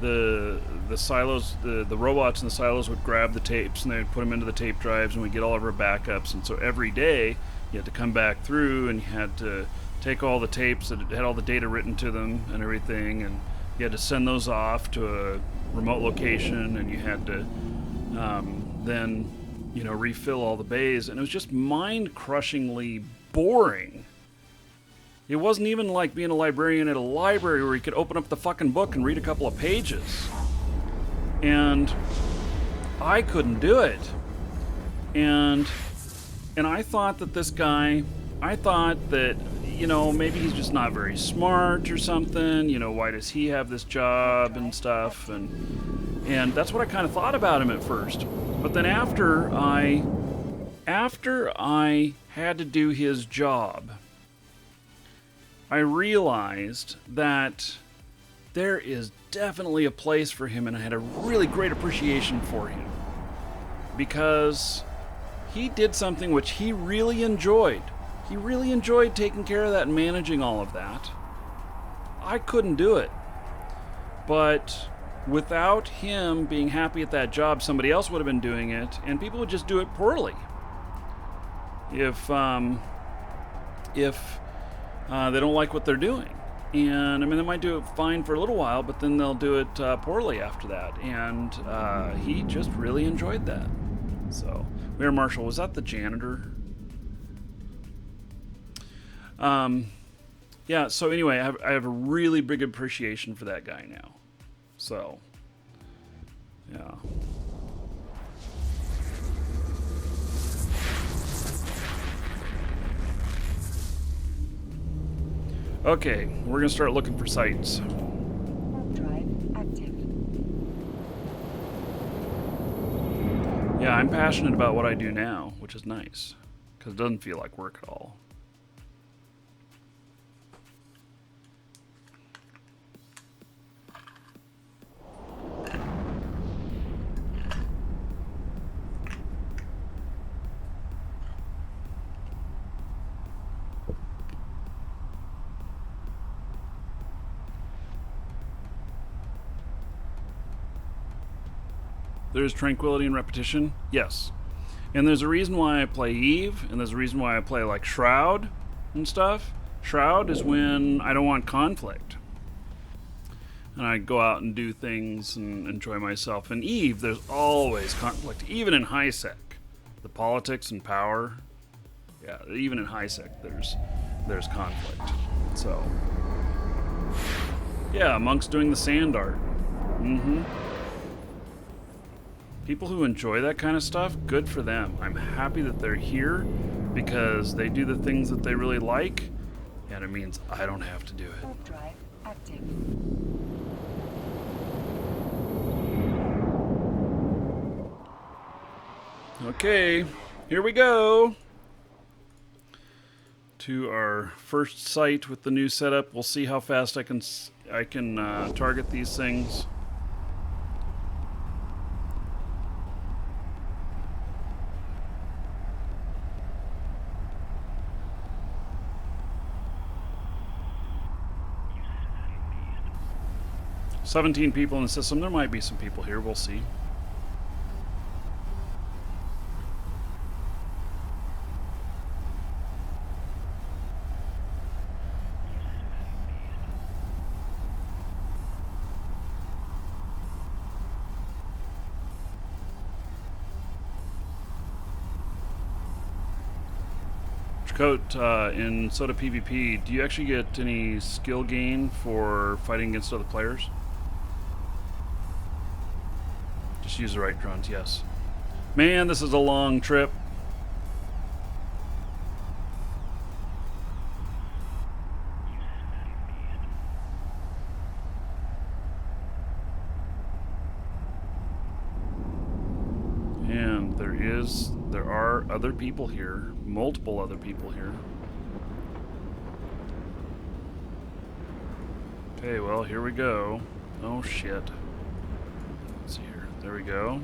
the silos, the robots in the silos would grab the tapes and they would put them into the tape drives, and we'd get all of our backups. And so every day you had to come back through and you had to take all the tapes that had all the data written to them and everything, and you had to send those off to a remote location, and you had to then, you know, refill all the bays, and it was just mind-crushingly boring. It wasn't even like being a librarian at a library where you could open up the fucking book and read a couple of pages. And I couldn't do it. And I thought that this guy, I thought that, you know, maybe he's just not very smart or something. You know, why does he have this job and stuff? And that's what I kind of thought about him at first. But then after I had to do his job, I realized that there is definitely a place for him, and I had a really great appreciation for him because he did something which he really enjoyed. He really enjoyed taking care of that and managing all of that. I couldn't do it. But without him being happy at that job, somebody else would have been doing it, and people would just do it poorly. If they don't like what they're doing. And, I mean, they might do it fine for a little while, but then they'll do it poorly after that. And he just really enjoyed that. So, Mayor Marshall, was that the janitor? Yeah, so anyway, I have a really big appreciation for that guy now. So, yeah. Okay, we're gonna start looking for sites. Warp drive active. Yeah, I'm passionate about what I do now, which is nice, because it doesn't feel like work at all. There's tranquility and repetition? Yes. And there's a reason why I play Eve, and there's a reason why I play like Shroud and stuff. Shroud is when I don't want conflict. And I go out and do things and enjoy myself. In Eve, there's always conflict, even in high sec. The politics and power. Yeah, even in high sec, there's conflict. So, yeah, monks doing the sand art. Mm-hmm. People who enjoy that kind of stuff, good for them. I'm happy that they're here because they do the things that they really like, and it means I don't have to do it. Warp drive active. Okay, here we go. To our first site with the new setup. We'll see how fast I can target these things. "17 people in the system. There might be some people here. We'll see." Coat, in Soda PvP, do you actually get any skill gain for fighting against other players? Just use the right drones, yes. Man, this is a long trip. And there are other people here, multiple other people here. Okay, well, here we go. Oh shit. Let's see here. There we go.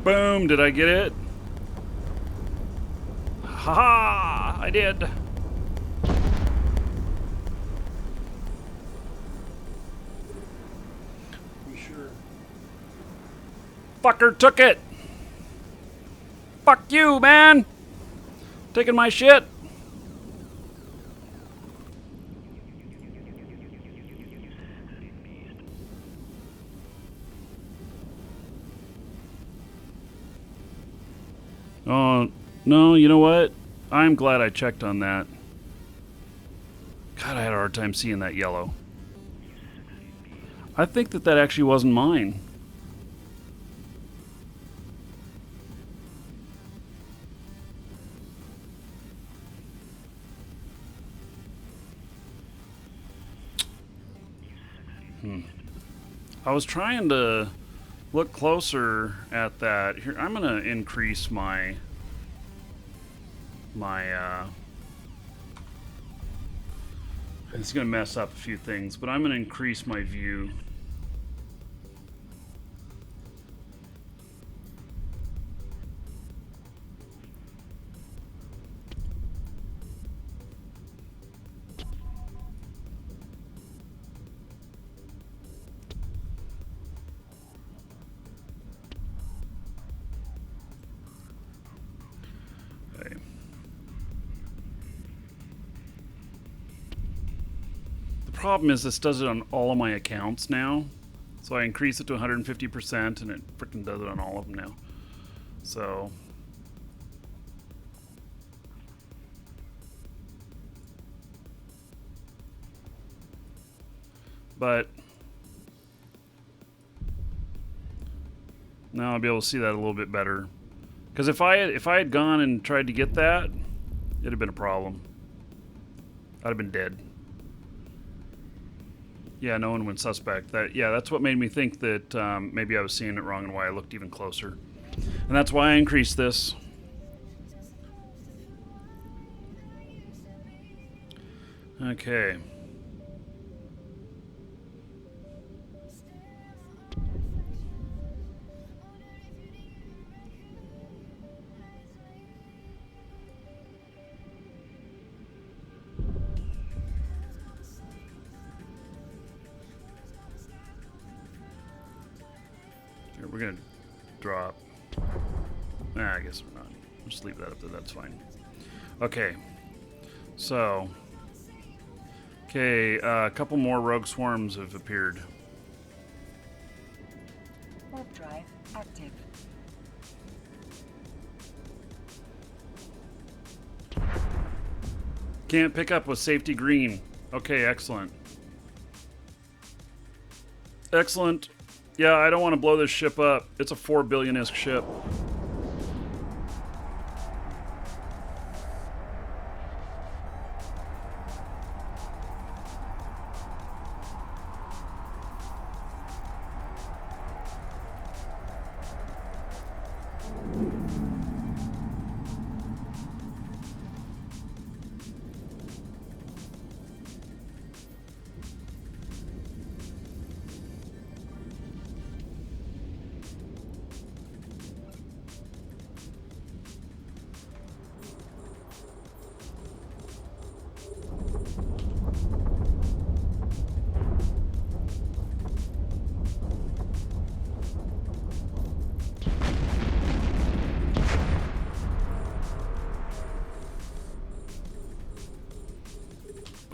Boom, did I get it? Haha! I did. You sure? Fucker took it. Fuck you, man. Taking my shit. Oh, no, you know what? I'm glad I checked on that. God, I had a hard time seeing that yellow. I think that actually wasn't mine. I was trying to look closer at that. Here, I'm gonna increase my it's gonna mess up a few things, but I'm gonna increase my view. Okay. The problem is this does it on all of my accounts now. So I increase it to 150% and it freaking does it on all of them now. So but now I'll be able to see that a little bit better. Because if I had gone and tried to get that, it'd have been a problem. I'd have been dead. Yeah, no one went suspect. That's what made me think that maybe I was seeing it wrong and why I looked even closer. And that's why I increased this. Okay. Here, we're gonna drop. Nah, I guess we're not. We'll just leave that up there. That's fine. Okay. So. Okay, a couple more rogue swarms have appeared. Warp drive active. Can't pick up with safety green. Okay, excellent. Excellent. Yeah, I don't want to blow this ship up. It's a 4 billion-isk ship.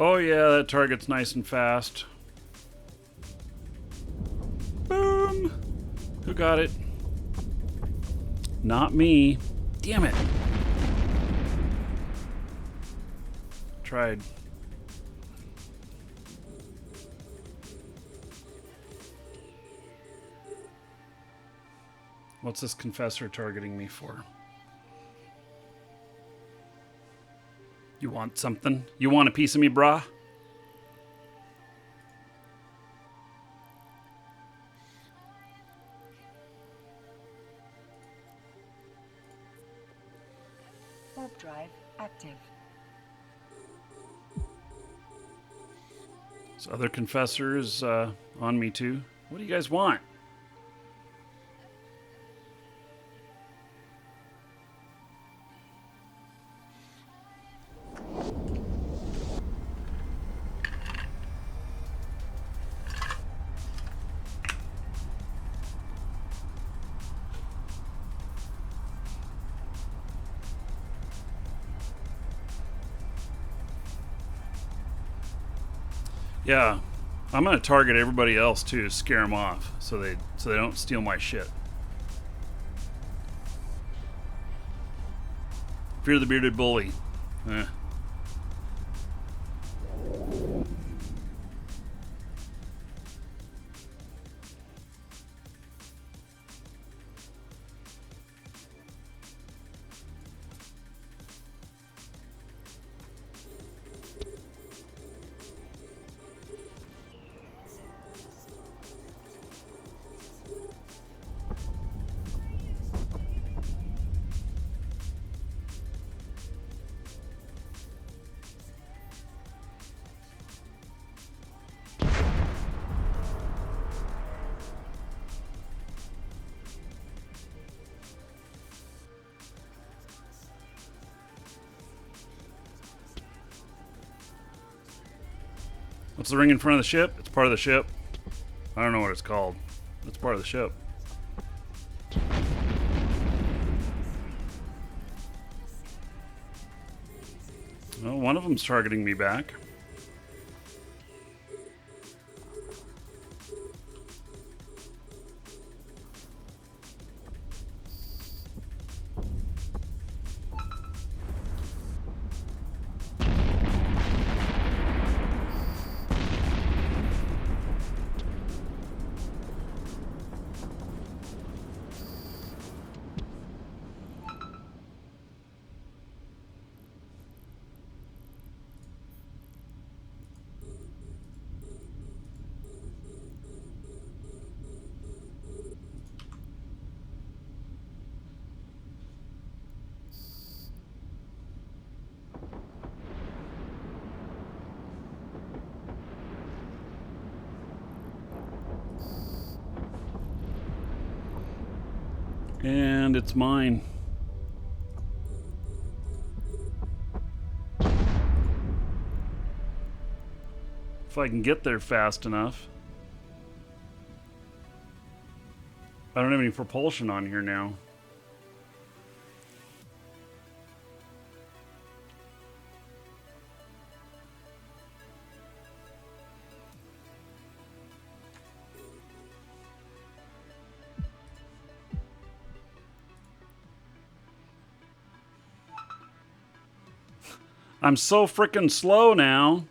Oh yeah, that target's nice and fast. Boom! Who got it? Not me. Damn it. Tried. What's this confessor targeting me for? You want something? You want a piece of me, brah? Warp drive active. This other confessor is on me too. What do you guys want? Yeah, I'm gonna target everybody else too, scare them off, so they don't steal my shit. Fear the bearded bully. Eh. What's the ring in front of the ship? It's part of the ship. I don't know what it's called. It's part of the ship. Well, one of them's targeting me back. And it's mine. If I can get there fast enough. I don't have any propulsion on here now. I'm so freaking slow now.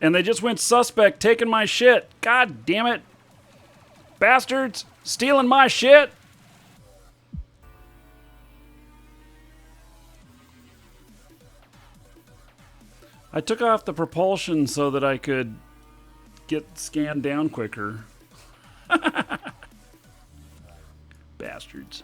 And they just went suspect taking my shit. God damn it. Bastards stealing my shit. I took off the propulsion so that I could get scanned down quicker. Bastards.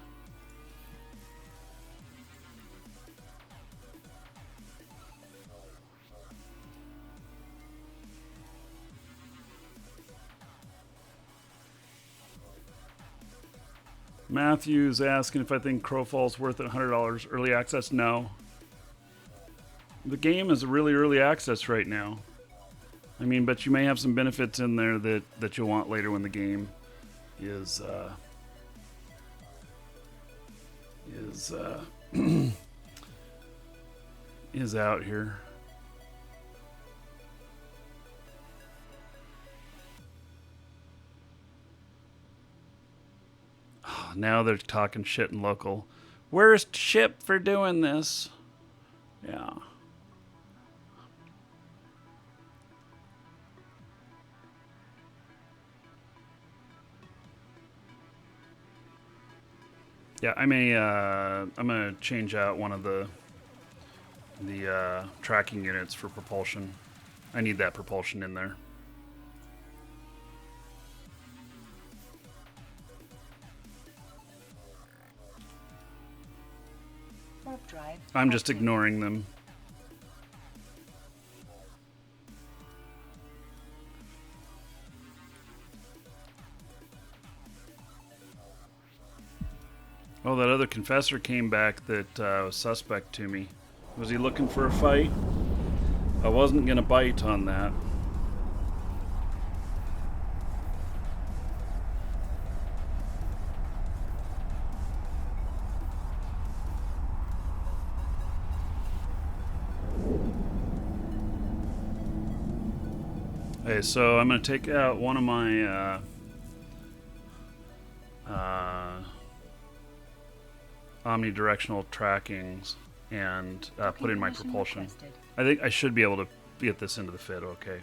Matthew's asking if I think Crowfall's worth it $100 early access. No. The game is really early access right now. I mean, but you may have some benefits in there that you'll want later when the game is is out here. Now they're talking shit in local. Where's Chip for doing this? Yeah. Yeah, I may. I'm gonna change out one of the tracking units for propulsion. I need that propulsion in there. I'm just ignoring them. Oh, that other confessor came back that was suspect to me. Was he looking for a fight? I wasn't gonna bite on that. Okay, so I'm going to take out one of my omnidirectional trackings and put in my Permission propulsion. requested. I think I should be able to get this into the fit, okay.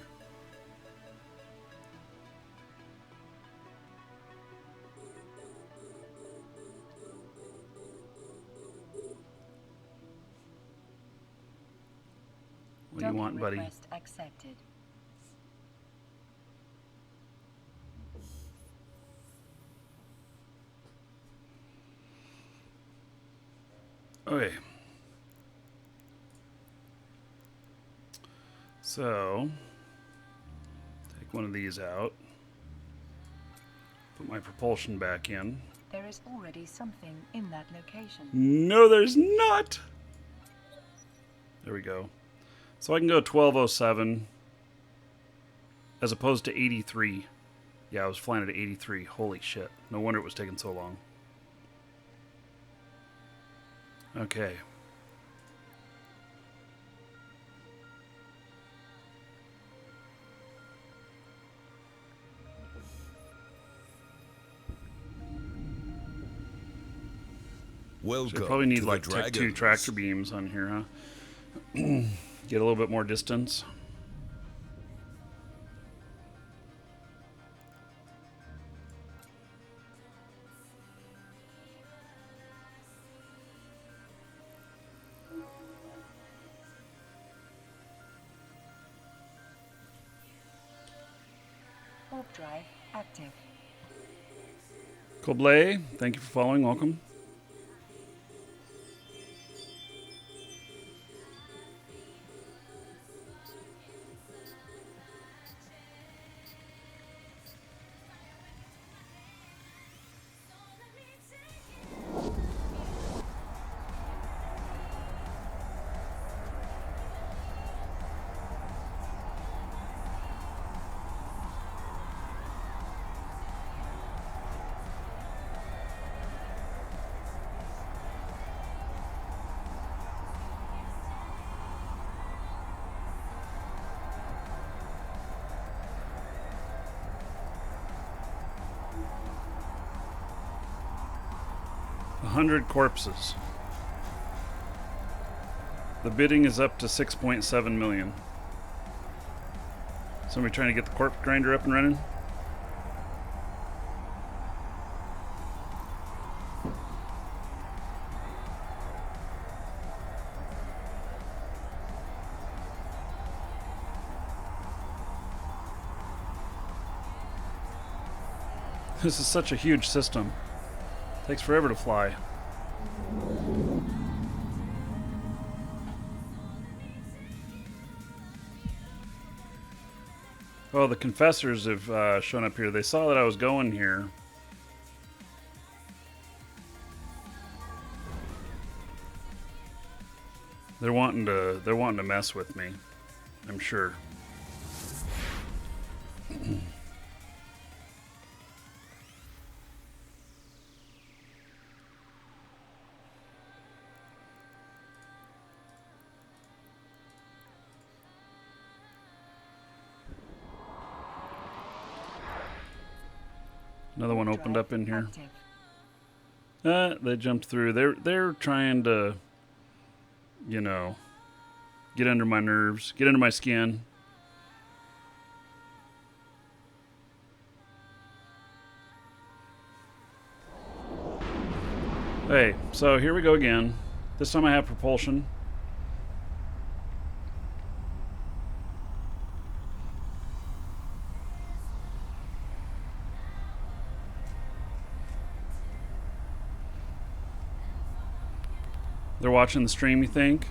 What do you want, buddy? Request accepted. Okay. So, take one of these out. Put my propulsion back in. There is already something in that location. No, there's not! There we go. So I can go 1207 as opposed to 83. Yeah, I was flying at 83. Holy shit. No wonder it was taking so long. Okay. Welcome So I probably need to like the Tech 2 Dragons. tractor beams on here, huh? Get a little bit more distance. Warp drive active. Coblay, thank you for following. Welcome. A 100 corpses. The bidding is up to 6.7 million. Somebody trying to get the corpse grinder up and running? This is such a huge system. Takes forever to fly. Oh, the confessors have shown up here. They saw that I was going here. They're wanting to mess with me, I'm sure. Another one opened up in here. They jumped through. They're trying to, you know, get under my nerves, get under my skin. Hey, so here we go again. This time I have propulsion. They're watching the stream, you think?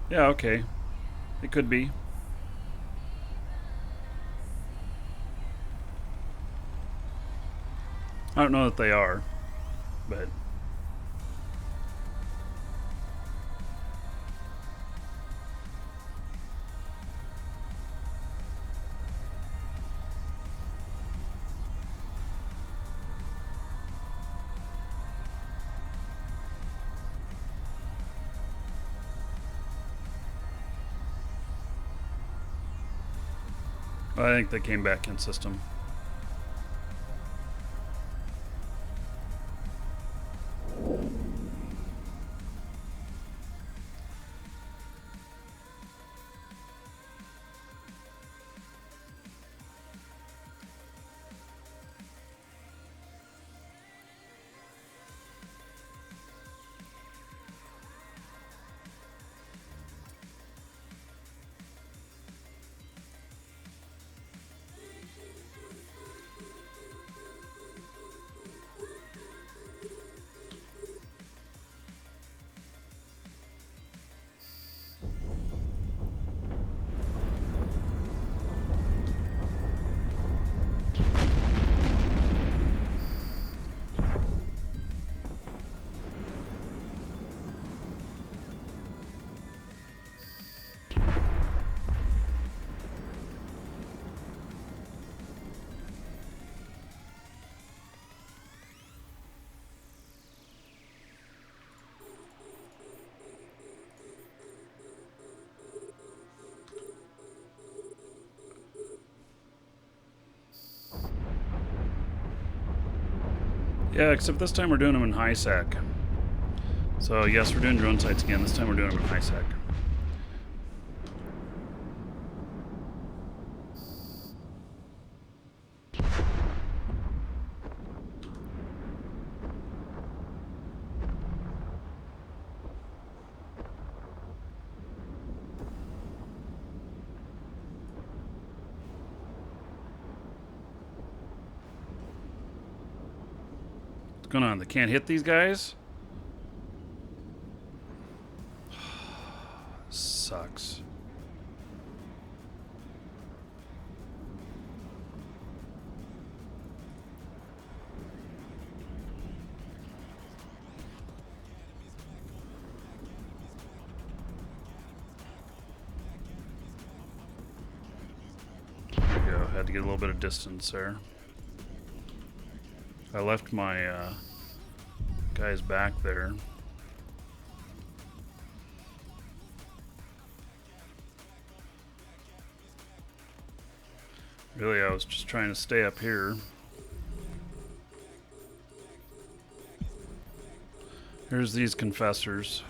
Yeah, okay. It could be. I don't know that they are, but... I think they came back in system. Yeah, except this time we're doing them in high sec. So yes, we're doing drone sites again. This time we're doing them in high sec. What's going on? They can't hit these guys? Sucks. There we go. Had to get a little bit of distance there. I left my guys back there. Really, I was just trying to stay up here. Here's these confessors.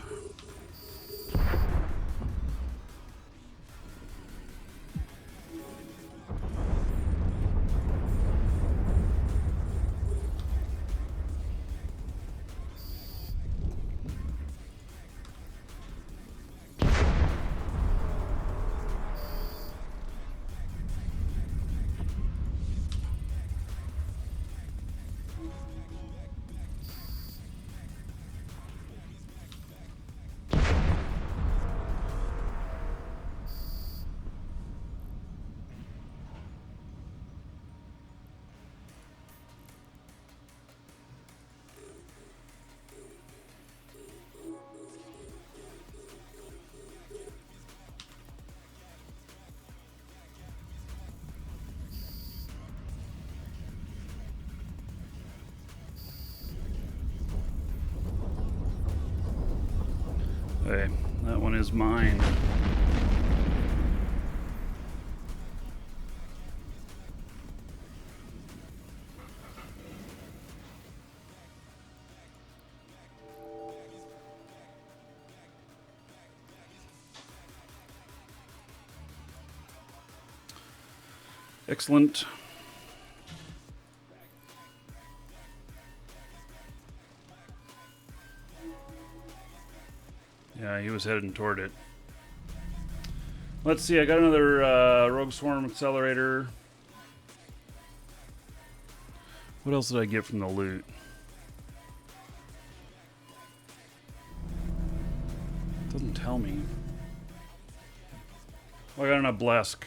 Okay, that one is mine. Excellent. Yeah, he was heading toward it. Let's see, I got another Rogue Swarm accelerator. What else did I get from the loot? Doesn't tell me. Oh, I got an Obelisk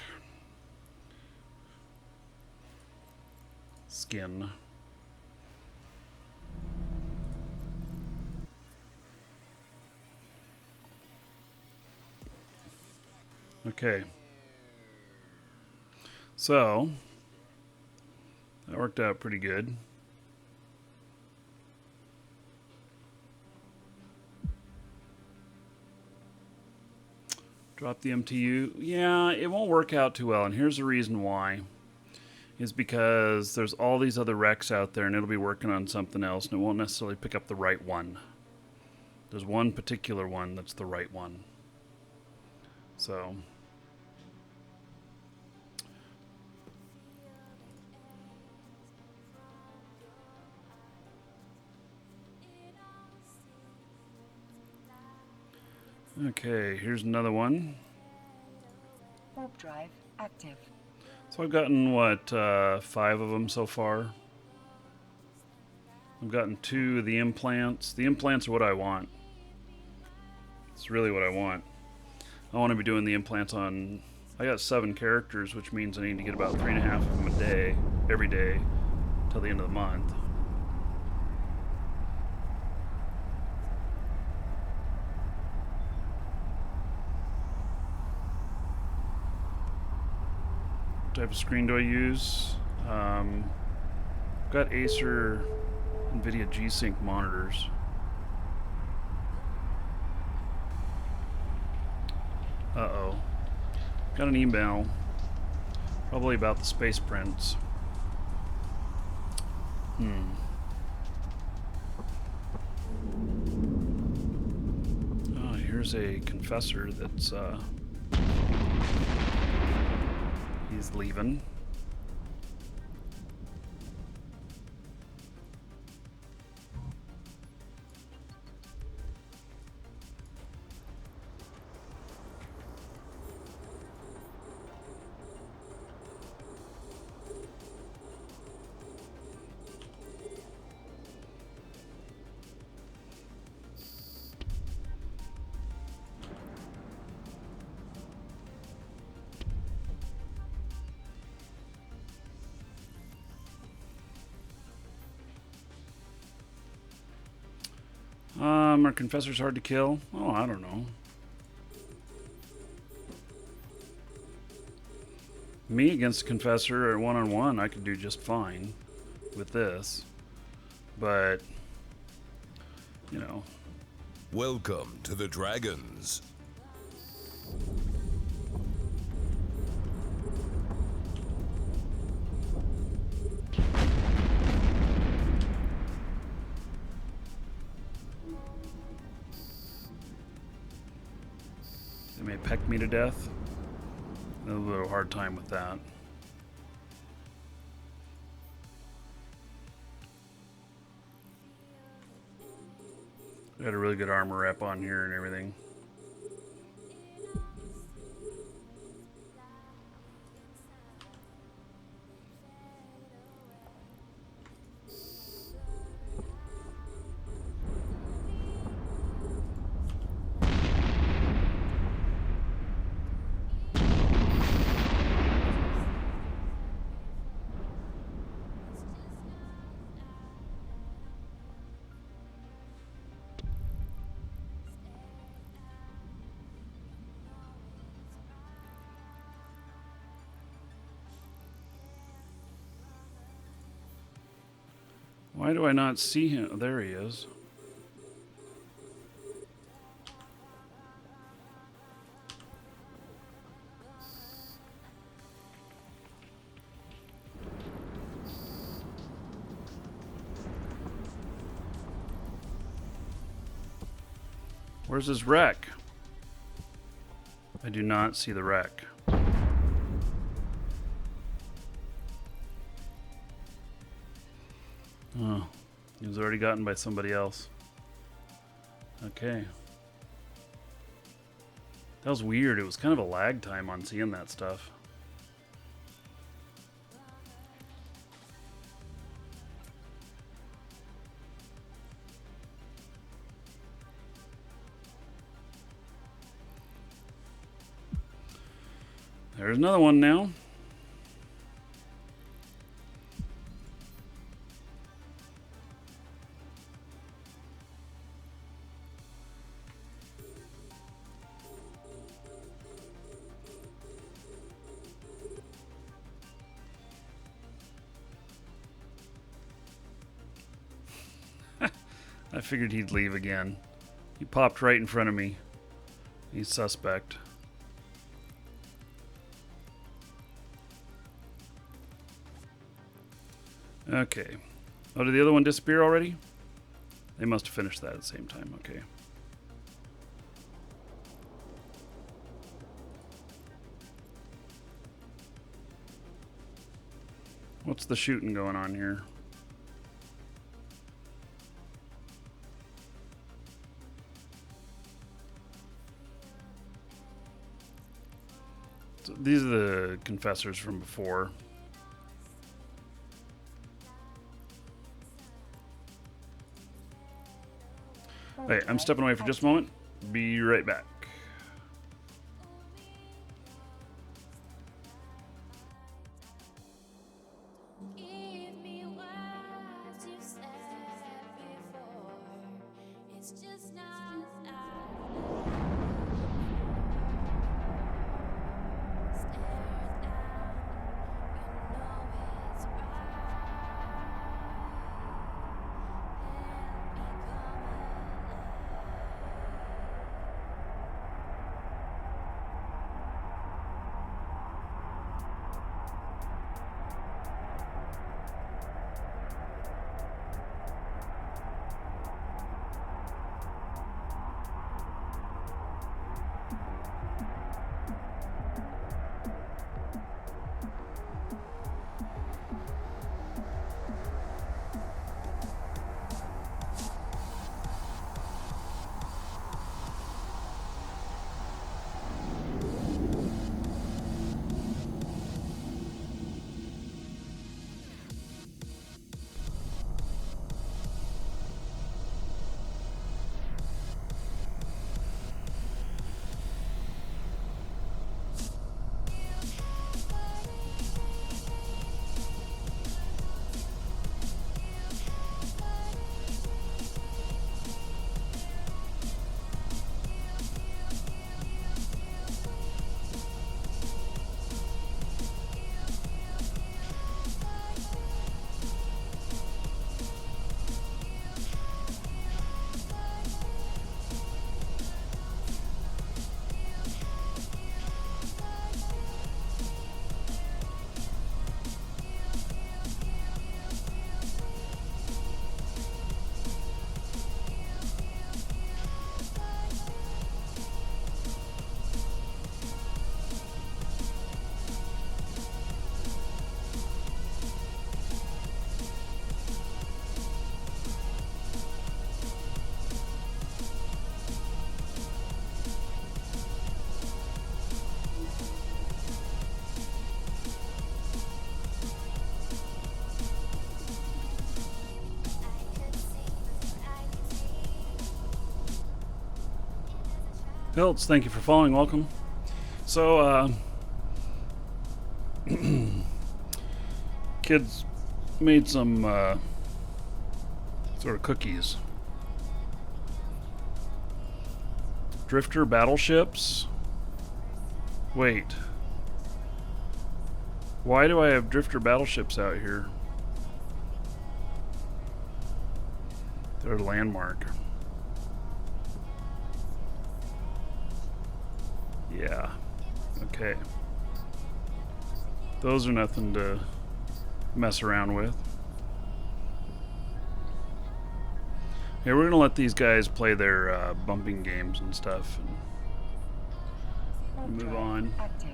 skin. Okay. So, that worked out pretty good. Drop the MTU. Yeah, it won't work out too well, and here's the reason why. Is because there's all these other wrecks out there, and it'll be working on something else, and it won't necessarily pick up the right one. There's one particular one that's the right one. So... Okay, here's another one. Warp drive active. So I've gotten, what, 5 of them so far? I've gotten 2 of the implants. The implants are what I want. It's really what I want. I want to be doing the implants on... I got 7 characters, which means I need to get about 3.5 of them a day, every day, till the end of the month. What type of screen do I use? I've got Acer NVIDIA G-Sync monitors. Uh-oh. Got an email. Probably about the space prints. Oh, here's a confessor that's, he's leaving. Are confessors hard to kill? Oh, I don't know. Me against a confessor or one-on-one, I could do just fine with this. But, you know. Welcome to the Dragons. They may peck me to death. I have a little hard time with that. Got a really good armor rep on here and everything. Why do I not see him? Oh, there he is. Where's his wreck? I do not see the wreck. Oh, he was already gotten by somebody else. Okay. That was weird. It was kind of a lag time on seeing that stuff. There's another one now. I figured he'd leave again. He popped right in front of me. He's suspect. Okay. Oh, did the other one disappear already? They must have finished that at the same time. Okay. What's the shooting going on here? So these are the confessors from before. Hey, I'm stepping away for just a moment. Be right back. Give me what you said before. It's just not enough. Stare down, you know it's right. Help me come Hiltz, thank you for following. Welcome. So, kids made some sort of cookies. Drifter battleships. Wait. Why do I have drifter battleships out here? They're a landmark. Yeah. Okay. Those are nothing to mess around with. Yeah, we're gonna let these guys play their bumping games and stuff and move on. Active.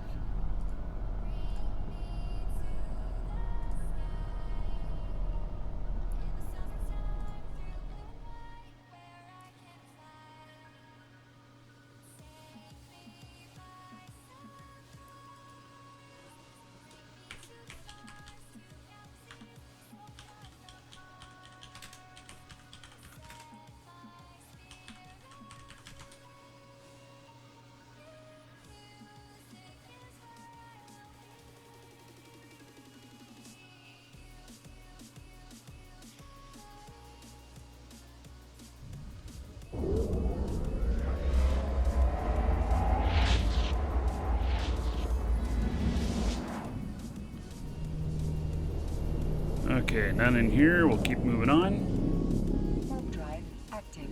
Okay, none in here. We'll keep moving on. Warp drive active.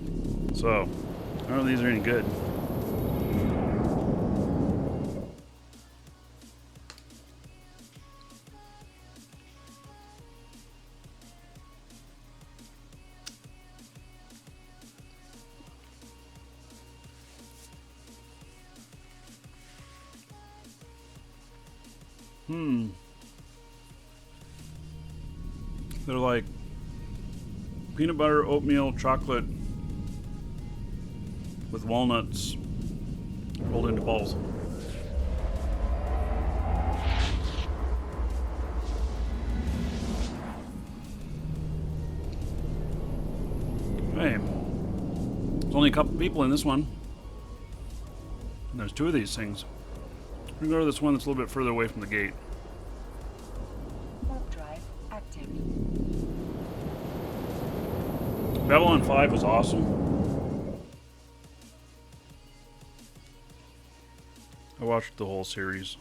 So, I don't know if these are any good. They're like peanut butter, oatmeal, chocolate with walnuts rolled into balls. Hey, there's only a couple people in this one. And there's 2 of these things. We're gonna go to this one that's a little bit further away from the gate. Warp drive active. Babylon 5 was awesome. I watched the whole series.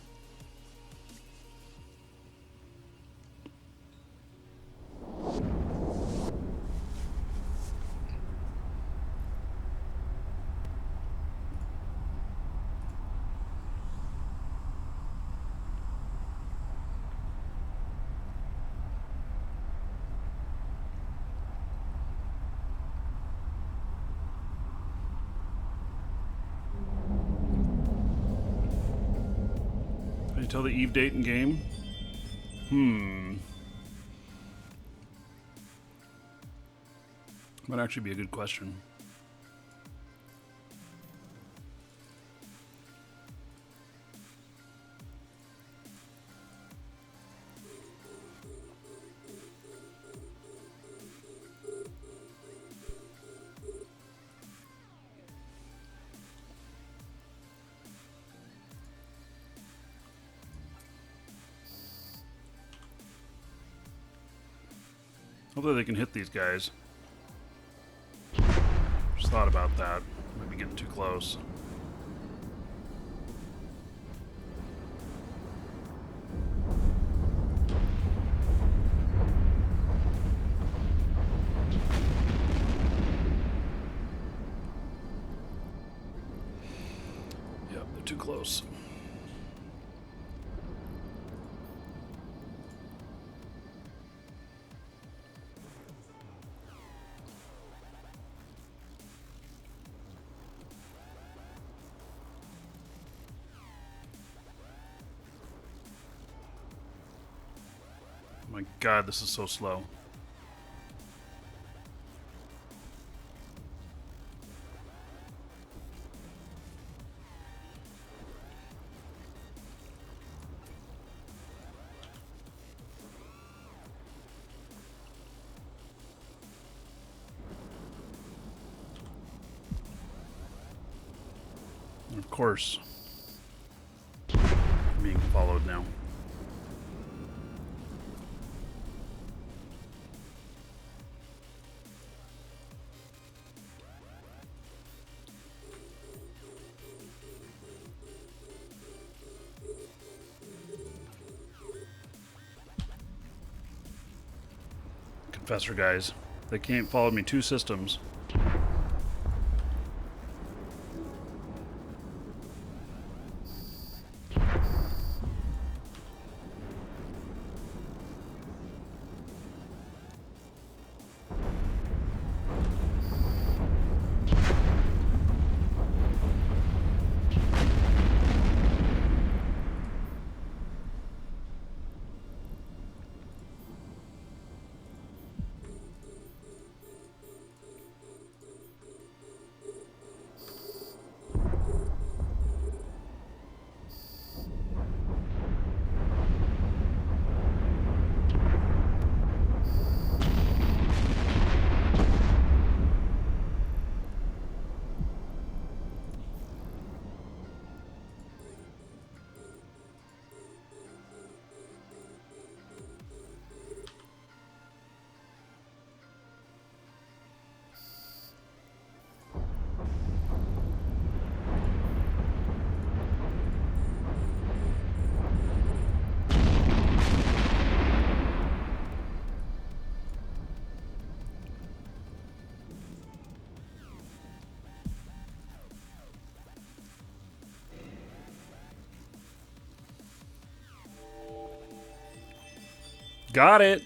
Can you tell the Eve date in game? Might actually be a good question. Hopefully they can hit these guys. Just thought about that. Might be getting too close. Yep, they're too close. My God, this is so slow. Of course, I'm being followed now. Confessor guys, they can't follow me 2 systems. Got it.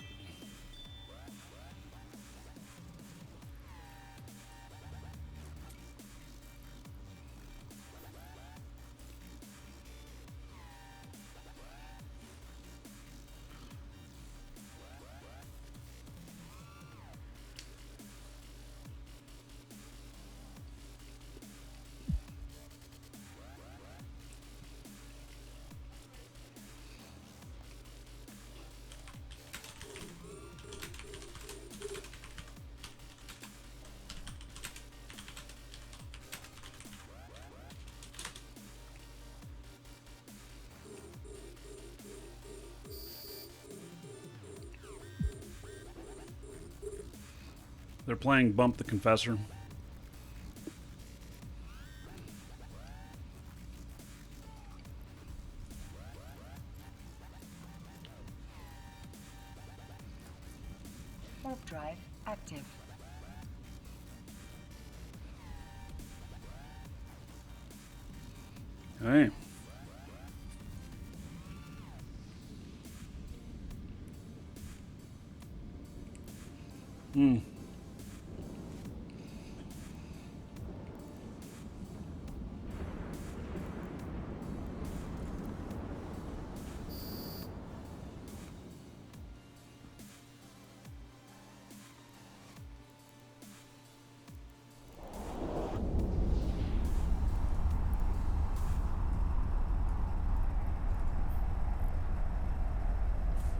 They're playing Bump the Confessor. Warp drive active. Hey. Hmm.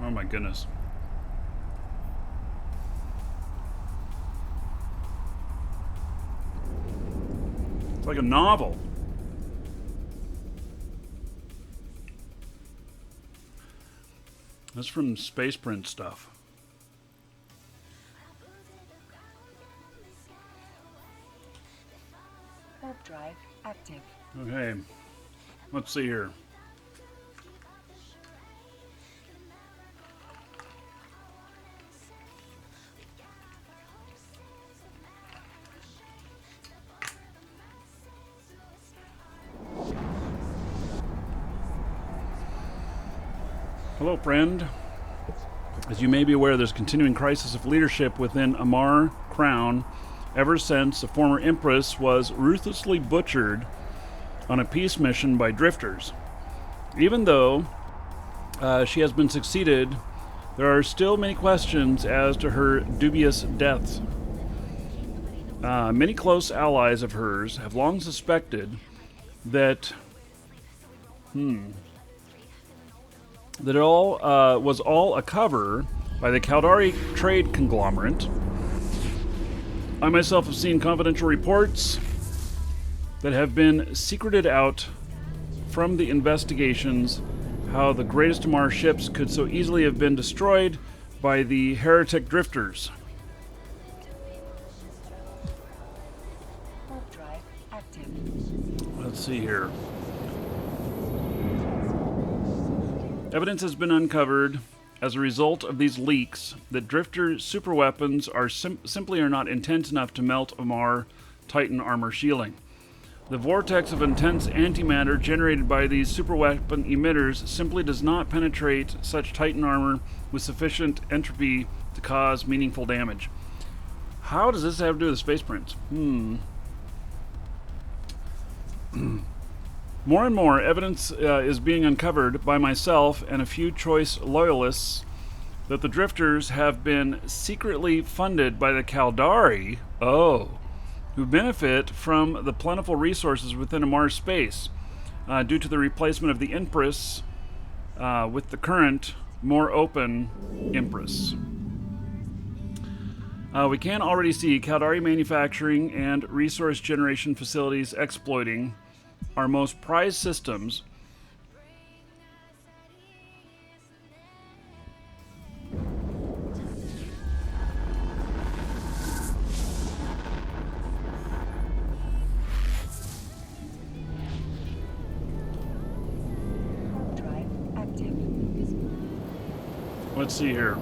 Oh my goodness. It's like a novel. That's from Space Prince stuff. Warp drive active. Okay. Let's see here. Hello, friend. As you may be aware, there's a continuing crisis of leadership within Amar Crown ever since the former Empress was ruthlessly butchered on a peace mission by drifters. Even though she has been succeeded, there are still many questions as to her dubious deaths. Many close allies of hers have long suspected that that it all was all a cover by the Caldari trade conglomerate. I myself have seen confidential reports that have been secreted out from the investigations how the greatest Amar ships could so easily have been destroyed by the heretic drifters. Warp drive active. Let's see here. Evidence has been uncovered as a result of these leaks that drifter superweapons are simply are not intense enough to melt Amar Titan armor shielding. The vortex of intense antimatter generated by these superweapon emitters simply does not penetrate such Titan armor with sufficient entropy to cause meaningful damage. How does this have to do with Space Prince? More and more evidence is being uncovered by myself and a few choice loyalists that the drifters have been secretly funded by the Caldari, who benefit from the plentiful resources within Amar's space due to the replacement of the Empress with the current, more open Empress. We can already see Caldari manufacturing and resource generation facilities exploiting our most prized systems Warp drive active. Let's see here.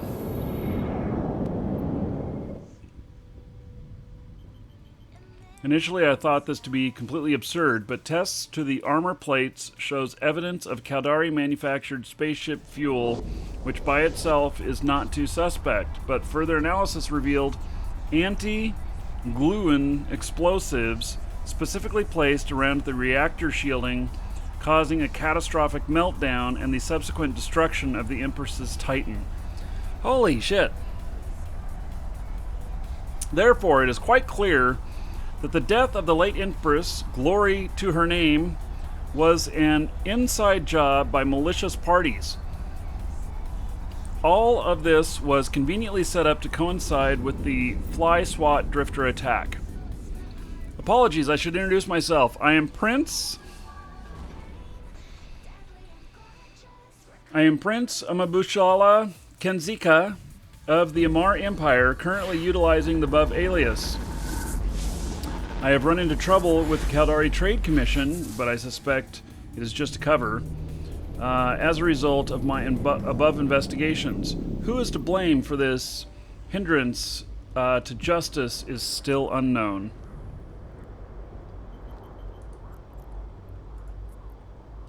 Initially, I thought this to be completely absurd, but tests to the armor plates shows evidence of Caldari manufactured spaceship fuel, which by itself is not too suspect, but further analysis revealed anti-gluon explosives specifically placed around the reactor shielding, causing a catastrophic meltdown and the subsequent destruction of the Empress's Titan. Holy shit. Therefore, it is quite clear that the death of the late Empress, glory to her name, was an inside job by malicious parties. All of this was conveniently set up to coincide with the Fly SWAT drifter attack. Apologies, I should introduce myself. I am Prince Amabushala Kenzika, of the Amar Empire currently utilizing the above alias. I have run into trouble with the Caldari Trade Commission, but I suspect it is just a cover. As a result of my above investigations, who is to blame for this hindrance to justice is still unknown.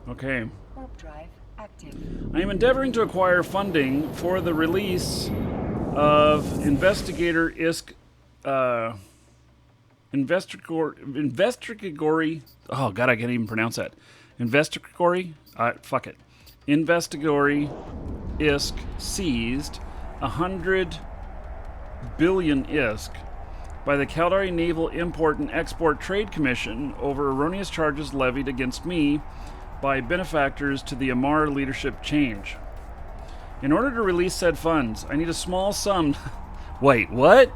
Okay. Warp drive active. I am endeavoring to acquire funding for the release of Investigatory. Oh god, I can't even pronounce that. Investigatory. Fuck it. Investigatory ISK seized 100 billion ISK by the Caldari Naval Import and Export Trade Commission over erroneous charges levied against me by benefactors to the Amar leadership change. In order to release said funds, I need a small sum. Wait, what?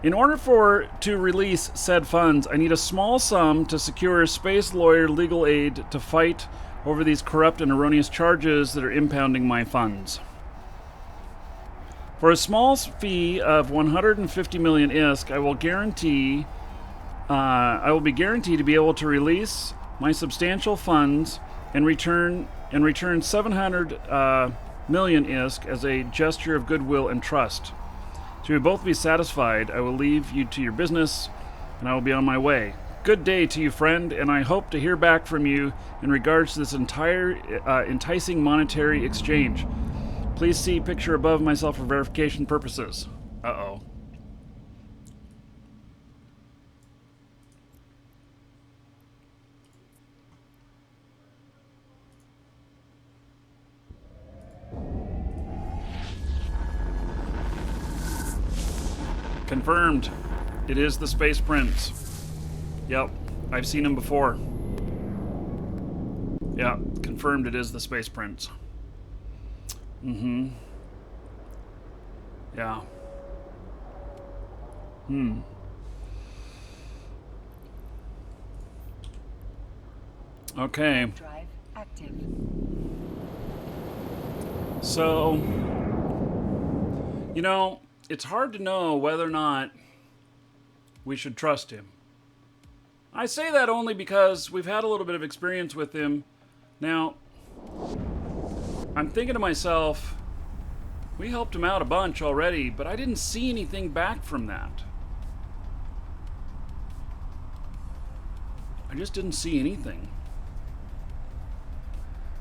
In order to release said funds, I need a small sum to secure space lawyer legal aid to fight over these corrupt and erroneous charges that are impounding my funds. For a small fee of 150 million ISK, I will be guaranteed to be able to release my substantial funds and return 700 million ISK as a gesture of goodwill and trust. To both be satisfied, I will leave you to your business, and I will be on my way. Good day to you, friend, and I hope to hear back from you in regards to this entire enticing monetary exchange. Please see picture above myself for verification purposes. Uh-oh. Confirmed. It is the Space Prince. Yep, I've seen him before. Yeah, confirmed it is the Space Prince. Mm-hmm. Yeah. Okay. Drive active. So, you know, it's hard to know whether or not we should trust him. I say that only because we've had a little bit of experience with him. Now, I'm thinking to myself, we helped him out a bunch already, but I didn't see anything back from that. I just didn't see anything.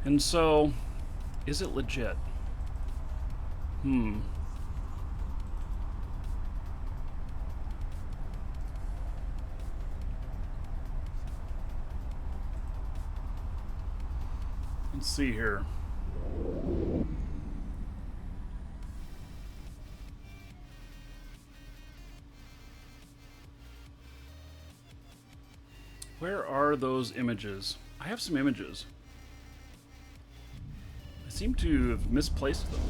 And so, is it legit? Let's see here. Where are those images? I have some images. I seem to have misplaced them.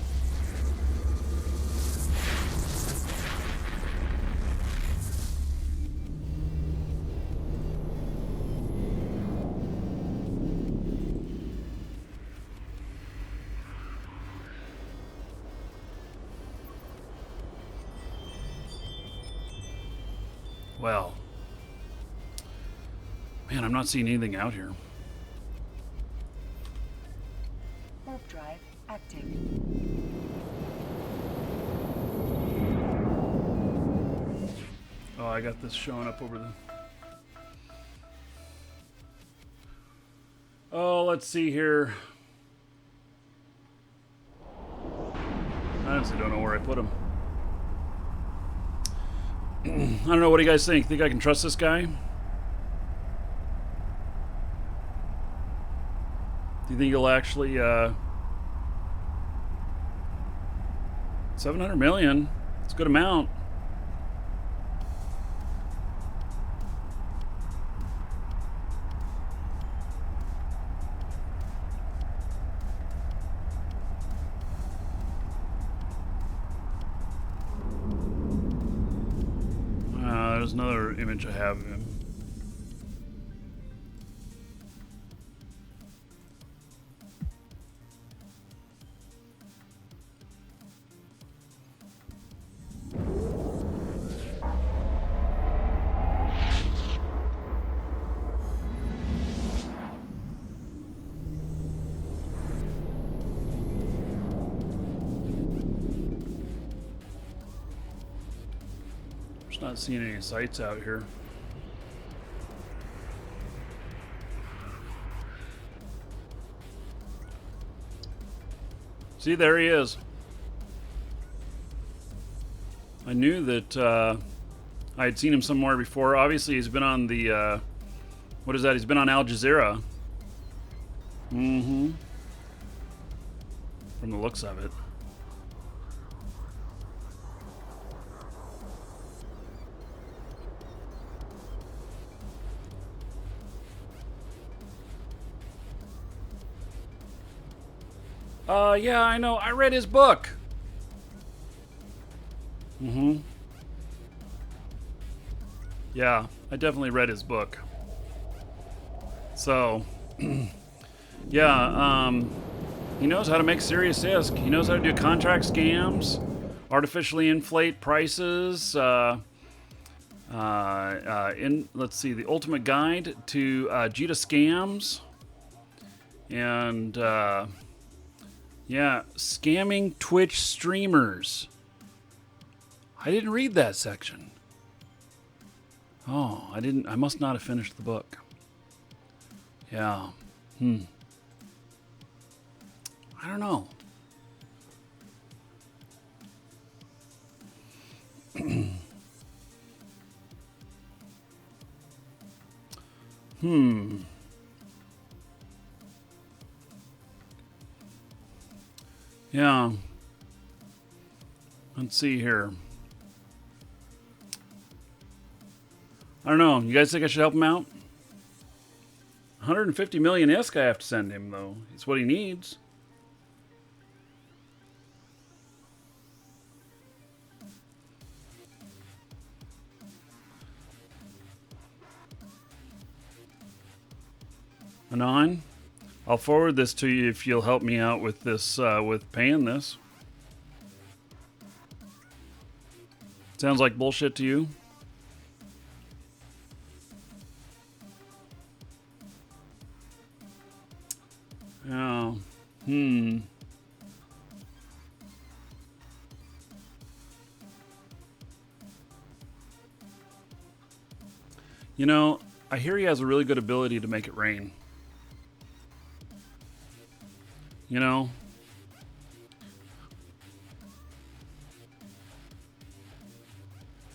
Well, man, I'm not seeing anything out here. Warp drive active. Oh, I got this showing up over the... Oh, let's see here. I honestly don't know where I put him. I don't know. What do you guys think? Think I can trust this guy? Do you think he'll actually, 700 million? It's a good amount. There's another image I have of him. Just not seeing any sights out here. See, there he is. I knew that I had seen him somewhere before. Obviously, he's been on the, what is that? He's been on Al Jazeera. Mm-hmm. From the looks of it. Yeah, I know. I read his book. Mm-hmm. Yeah, I definitely read his book. So, yeah, he knows how to make serious ISK. He knows how to do contract scams, artificially inflate prices. Let's see, the ultimate guide to Jita scams, and yeah, scamming Twitch streamers. I didn't read that section. Oh, I didn't. I must not have finished the book. Yeah. I don't know. Yeah. Let's see here. I don't know. You guys think I should help him out? 150 million ISK I have to send him, though. It's what he needs. Anon, I'll forward this to you if you'll help me out with this, with paying this. Sounds like bullshit to you? Oh, You know, I hear he has a really good ability to make it rain. You know?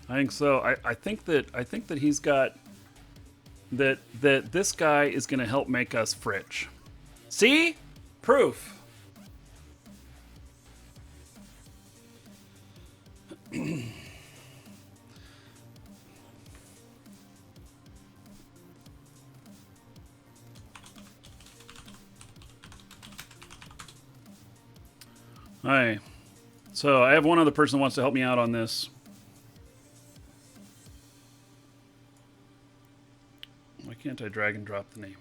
I think so. I think that he's got that this guy is going to help make us rich. See? Proof. Alright. So I have one other person who wants to help me out on this. Why can't I drag and drop the name?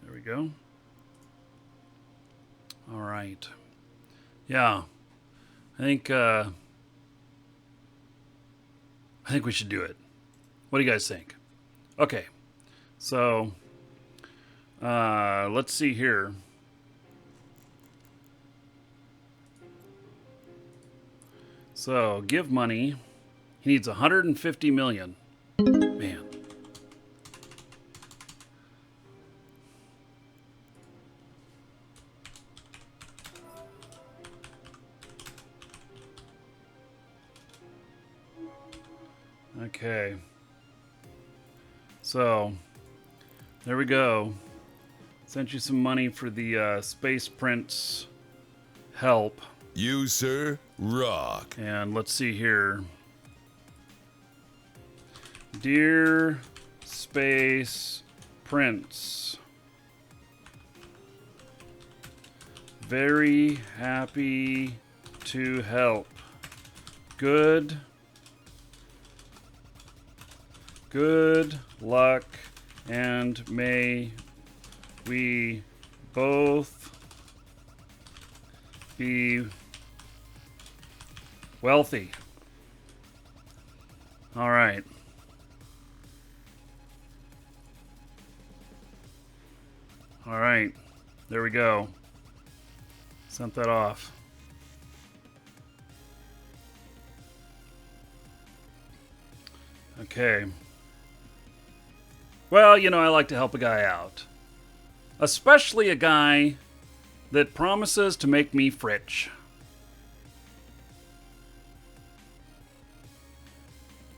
There we go. All right. Yeah. I think we should do it. What do you guys think? Okay. So let's see here. So give money. He needs 150 million. Man. Okay. So, there we go. Sent you some money for the Space Prince help. You, sir, rock. And let's see here. Dear Space Prince, very happy to help. Good luck, and may we both be wealthy. All right. All right. There we go. Sent that off. Okay. Well, you know, I like to help a guy out. Especially a guy that promises to make me fritch.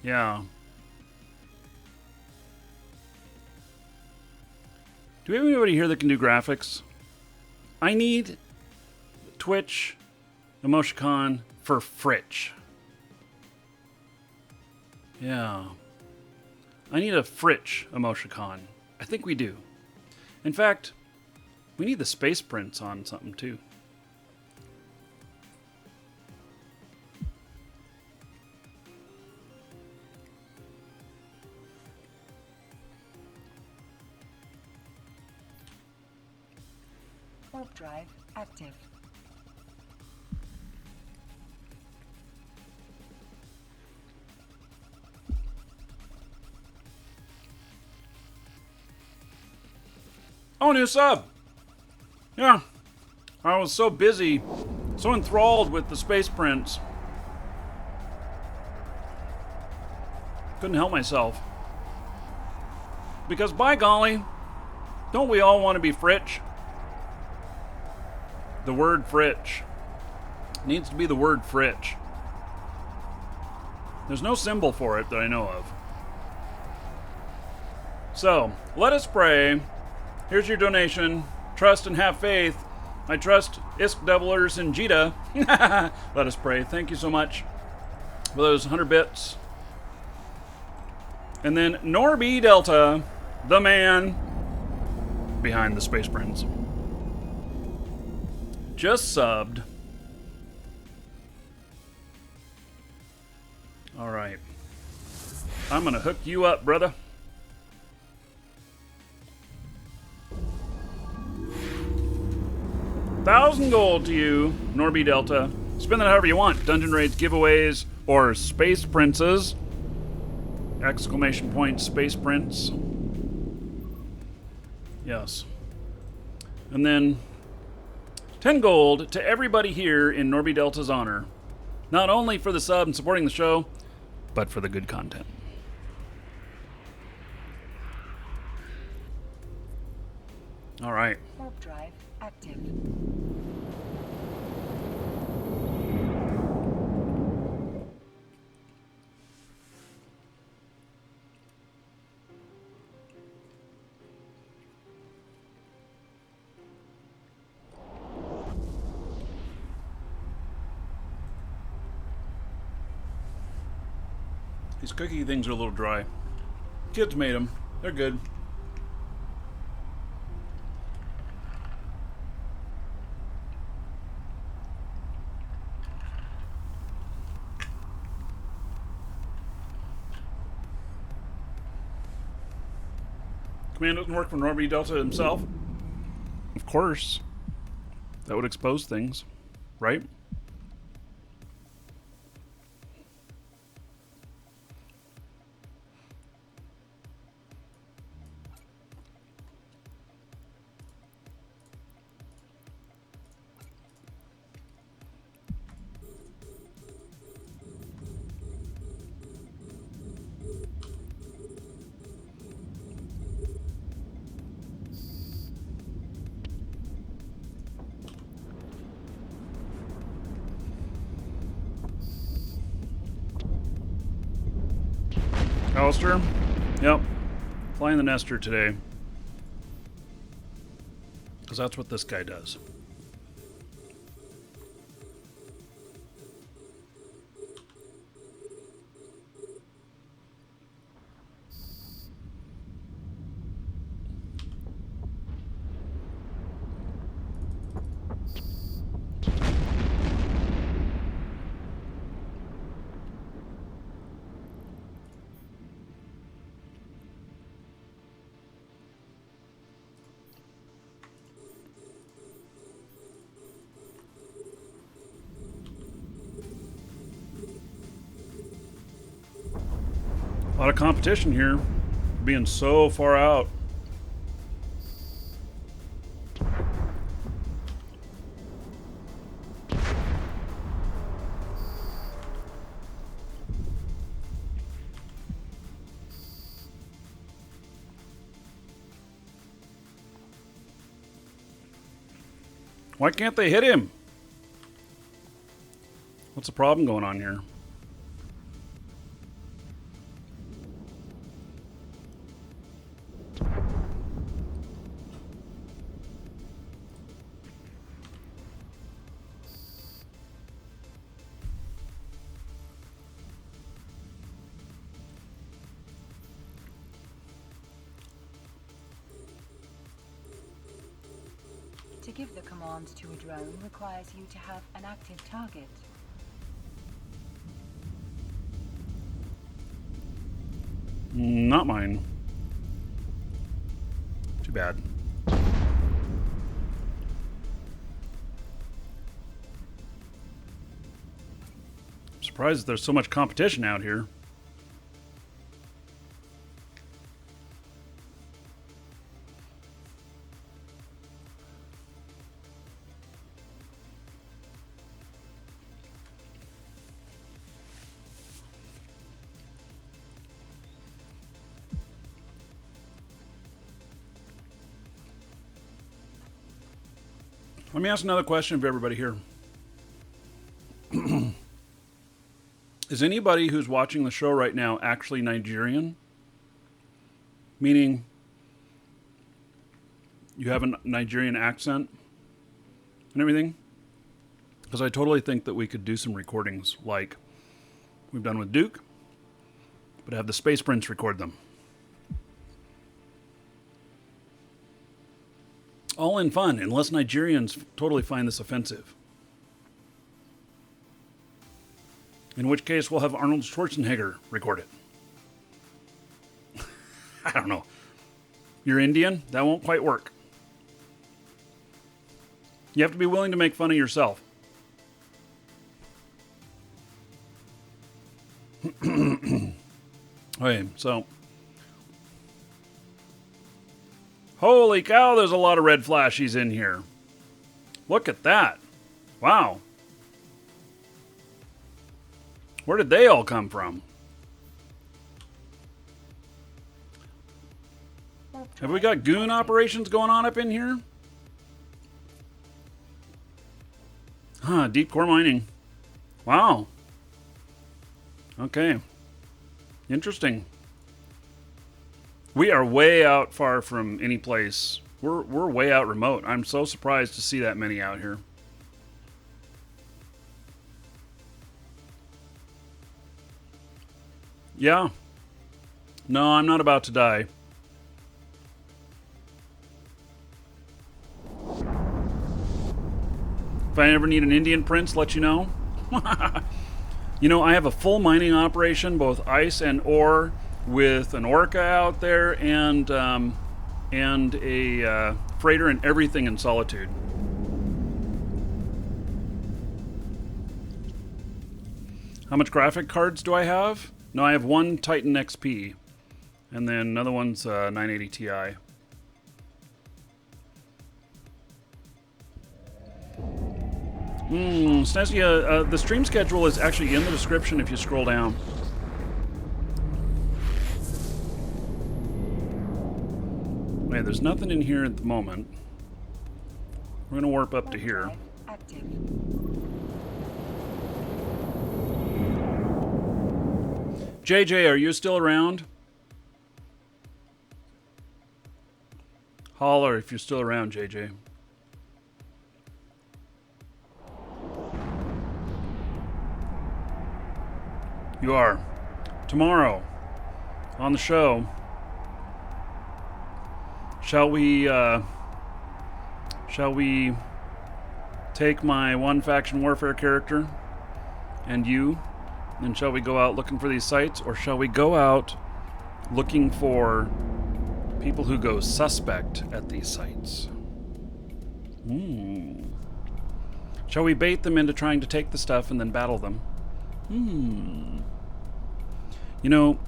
Yeah. Do we have anybody here that can do graphics? I need Twitch emoticon for fritch. Yeah. I need a fritch emoticon. I think we do. In fact, we need the space prints on something too. Warp drive active. Oh, new sub! Yeah. I was so busy, so enthralled with the space prints. Couldn't help myself. Because by golly, don't we all want to be fritch? The word fritch. Needs to be the word fritch. There's no symbol for it that I know of. So, let us pray. Here's your donation. Trust and have faith. I trust Isk Devilers and Jita. Let us pray. Thank you so much for those 100 bits. And then Norby Delta, the man behind the Space Prince, just subbed. All right. I'm going to hook you up, brother. $1,000 gold to you, Norby Delta. Spend that however you want. Dungeon raids, giveaways, or Space Princes. Exclamation point, Space Prince. Yes. And then 10 gold to everybody here in Norby Delta's honor. Not only for the sub and supporting the show, but for the good content. All right. Warp drive active. These cookie things are a little dry. Kids made them. They're good. Command doesn't work for Norby Delta himself. Of course. That would expose things, right? Alistair? Yep. Flying the Nester today. Because that's what this guy does. A lot of competition here, being so far out. Why can't they hit him? What's the problem going on here? To give the command to a drone requires you to have an active target. Not mine. Too bad. I'm surprised there's so much competition out here. Let me ask another question of everybody here. Is anybody who's watching the show right now actually Nigerian? Meaning you have a Nigerian accent and everything? Because I totally think that we could do some recordings like we've done with Duke, but have the Space Prince record them. All in fun, unless Nigerians totally find this offensive. In which case, we'll have Arnold Schwarzenegger record it. I don't know. You're Indian? That won't quite work. You have to be willing to make fun of yourself. Okay, so... Holy cow, there's a lot of red flashies in here. Look at that. Wow. Where did they all come from? Have we got goon operations going on up in here? Huh, deep core mining. Wow. Okay. Interesting. We are way out far from any place. We're way out remote. I'm so surprised to see that many out here. Yeah. No, I'm not about to die. If I ever need an Indian prince, let you know. You know, I have a full mining operation, both ice and ore, with an orca out there and a freighter and everything in Solitude. How much graphic cards do I have? No, I have one Titan XP, and then another one's 980 Ti. Snesia, the stream schedule is actually in the description if you scroll down. Okay, there's nothing in here at the moment. We're going to warp up to here. Active. JJ, are you still around? Holler if you're still around, JJ. You are. Tomorrow, on the show, shall we take my one faction warfare character and you, and shall we go out looking for these sites, or shall we go out looking for people who go suspect at these sites? Shall we bait them into trying to take the stuff and then battle them? You know,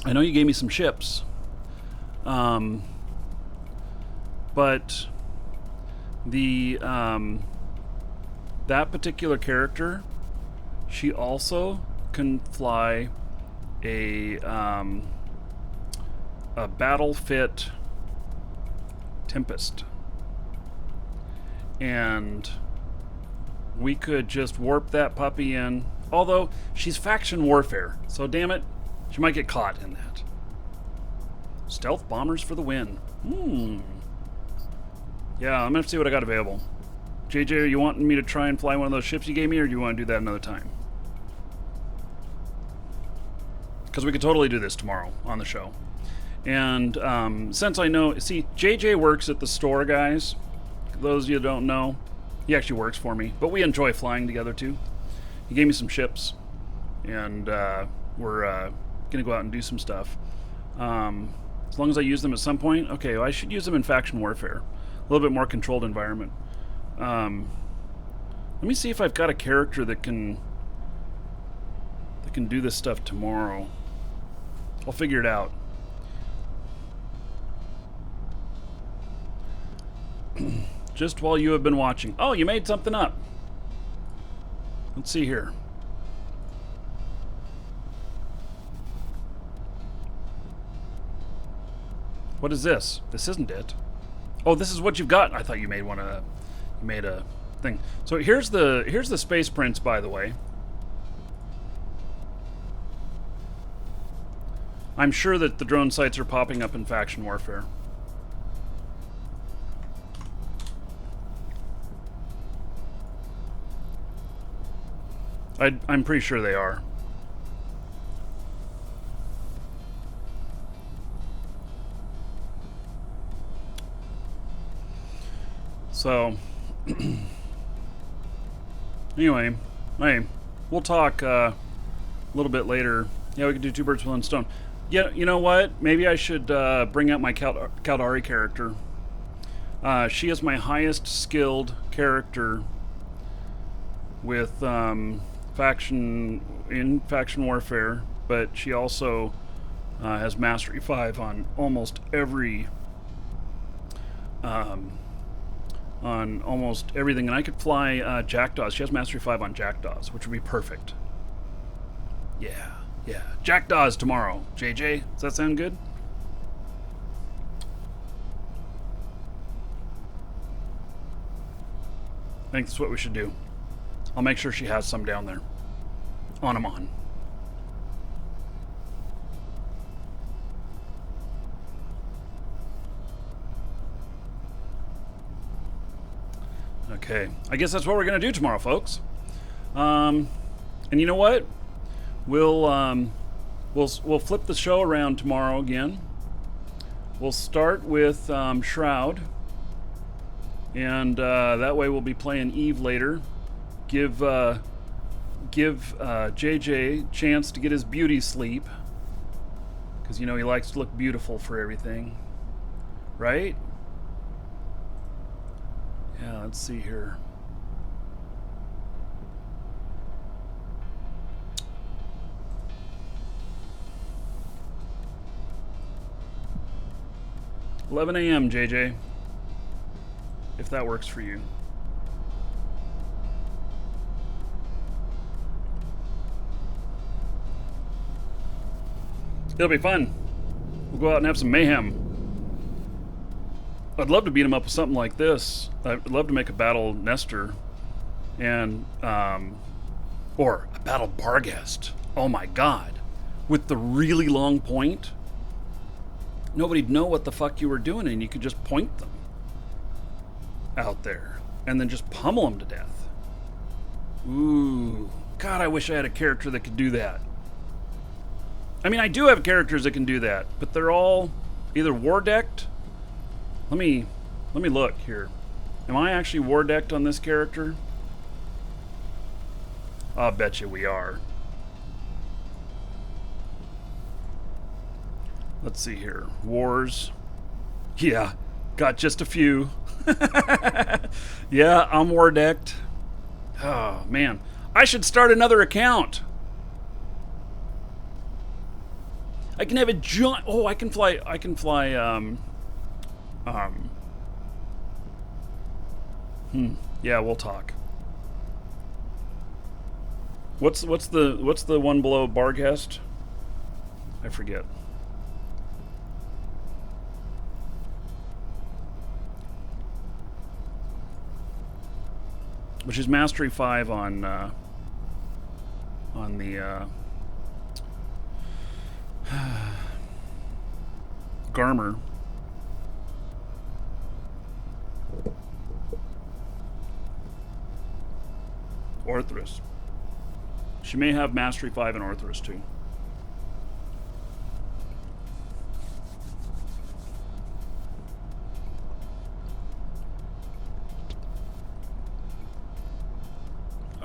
I know you gave me some ships, but the that particular character, she also can fly a battle fit Tempest, and we could just warp that puppy in. Although, she's faction warfare, so damn it, she might get caught in that. Stealth bombers for the win. Yeah, I'm gonna have to see what I got available. JJ, are you wanting me to try and fly one of those ships you gave me, or do you want to do that another time? Because we could totally do this tomorrow on the show. And since I know... See, JJ works at the store, guys. Those of you who don't know, he actually works for me. But we enjoy flying together, too. He gave me some ships. And we're going to go out and do some stuff. As long as I use them at some point. Okay, well, I should use them in faction warfare. A little bit more controlled environment. Let me see if I've got a character that can do this stuff tomorrow. I'll figure it out. Just while you have been watching. Oh, you made something up. Let's see here. What is this? This isn't it. Oh, this is what you've got. I thought you made you made a thing. So here's the space prints, by the way. I'm sure that the drone sites are popping up in faction warfare. I'm pretty sure they are. So, anyway, hey, we'll talk a little bit later. Yeah, we could do two birds with one stone. Yeah, you know what? Maybe I should bring out my Caldari character. She is my highest skilled character with faction warfare, but she also has Mastery 5 on almost every on almost everything, and I could fly Jackdaws. She has Mastery 5 on Jackdaws, which would be perfect. Yeah. Jackdaws tomorrow. JJ, does that sound good? I think that's what we should do. I'll make sure she has some down there. On them on. Okay, I guess that's what we're gonna do tomorrow, folks. And you know what? We'll flip the show around tomorrow again. We'll start with Shroud, and that way we'll be playing Eve later. Give JJ a chance to get his beauty sleep, because you know he likes to look beautiful for everything, right? Yeah, let's see here. $11 a.m., JJ, if that works for you. It'll be fun. We'll go out and have some mayhem. I'd love to beat him up with something like this. I'd love to make a battle Nestor, and or a battle Barghest. Oh my God, with the really long point. Nobody'd know what the fuck you were doing, and you could just point them out there and then just pummel them to death. Ooh, God, I wish I had a character that could do that. I mean, I do have characters that can do that, but they're all either war decked. Let me look here. Am I actually war decked on this character? I'll bet you we are. Let's see here. Wars. Yeah, got just a few. Yeah, I'm war decked. Oh man, I should start another account. I can have a giant. Oh, I can fly. Yeah, we'll talk. What's the one below Barghest? I forget. which is Mastery 5 on the Garmer. Orthrus. She may have Mastery 5 and Orthrus too.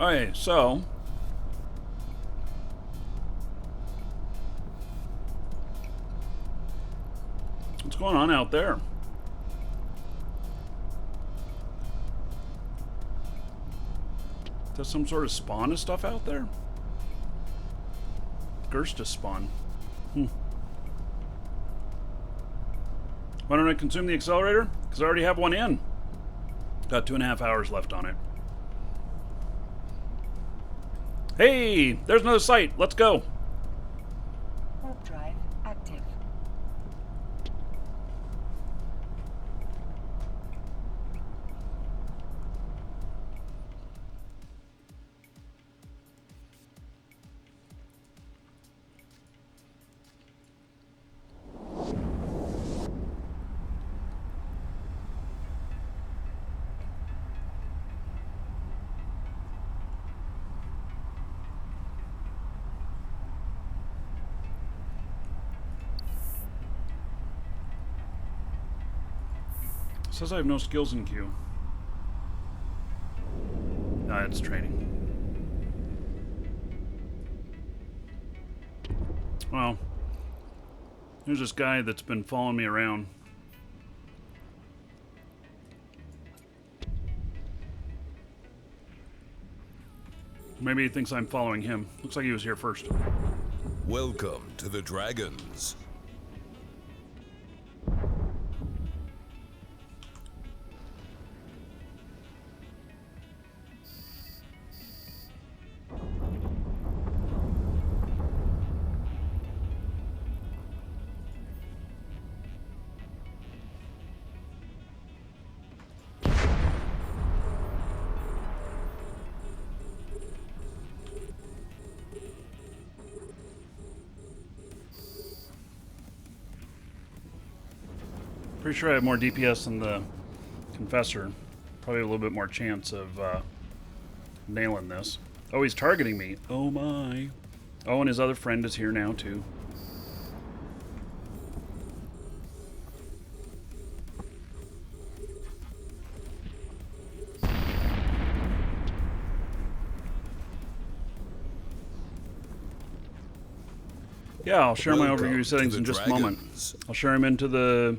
Okay, so what's going on out there? Is that some sort of spawn of stuff out there? Gersta spawn. Why don't I consume the accelerator? Because I already have one in. Got 2.5 hours left on it. Hey, there's another site. Let's go. Warp drive active. Says I have no skills in queue. Nah, it's training. Well, there's this guy that's been following me around. Maybe he thinks I'm following him. Looks like he was here first. Welcome to the Dragons. Pretty sure I have more DPS than the Confessor. Probably a little bit more chance of nailing this. Oh, he's targeting me. Oh my. Oh, and his other friend is here now too. Yeah, I'll share my Welcome overview settings to in the just a moment. Dragons. I'll share them into the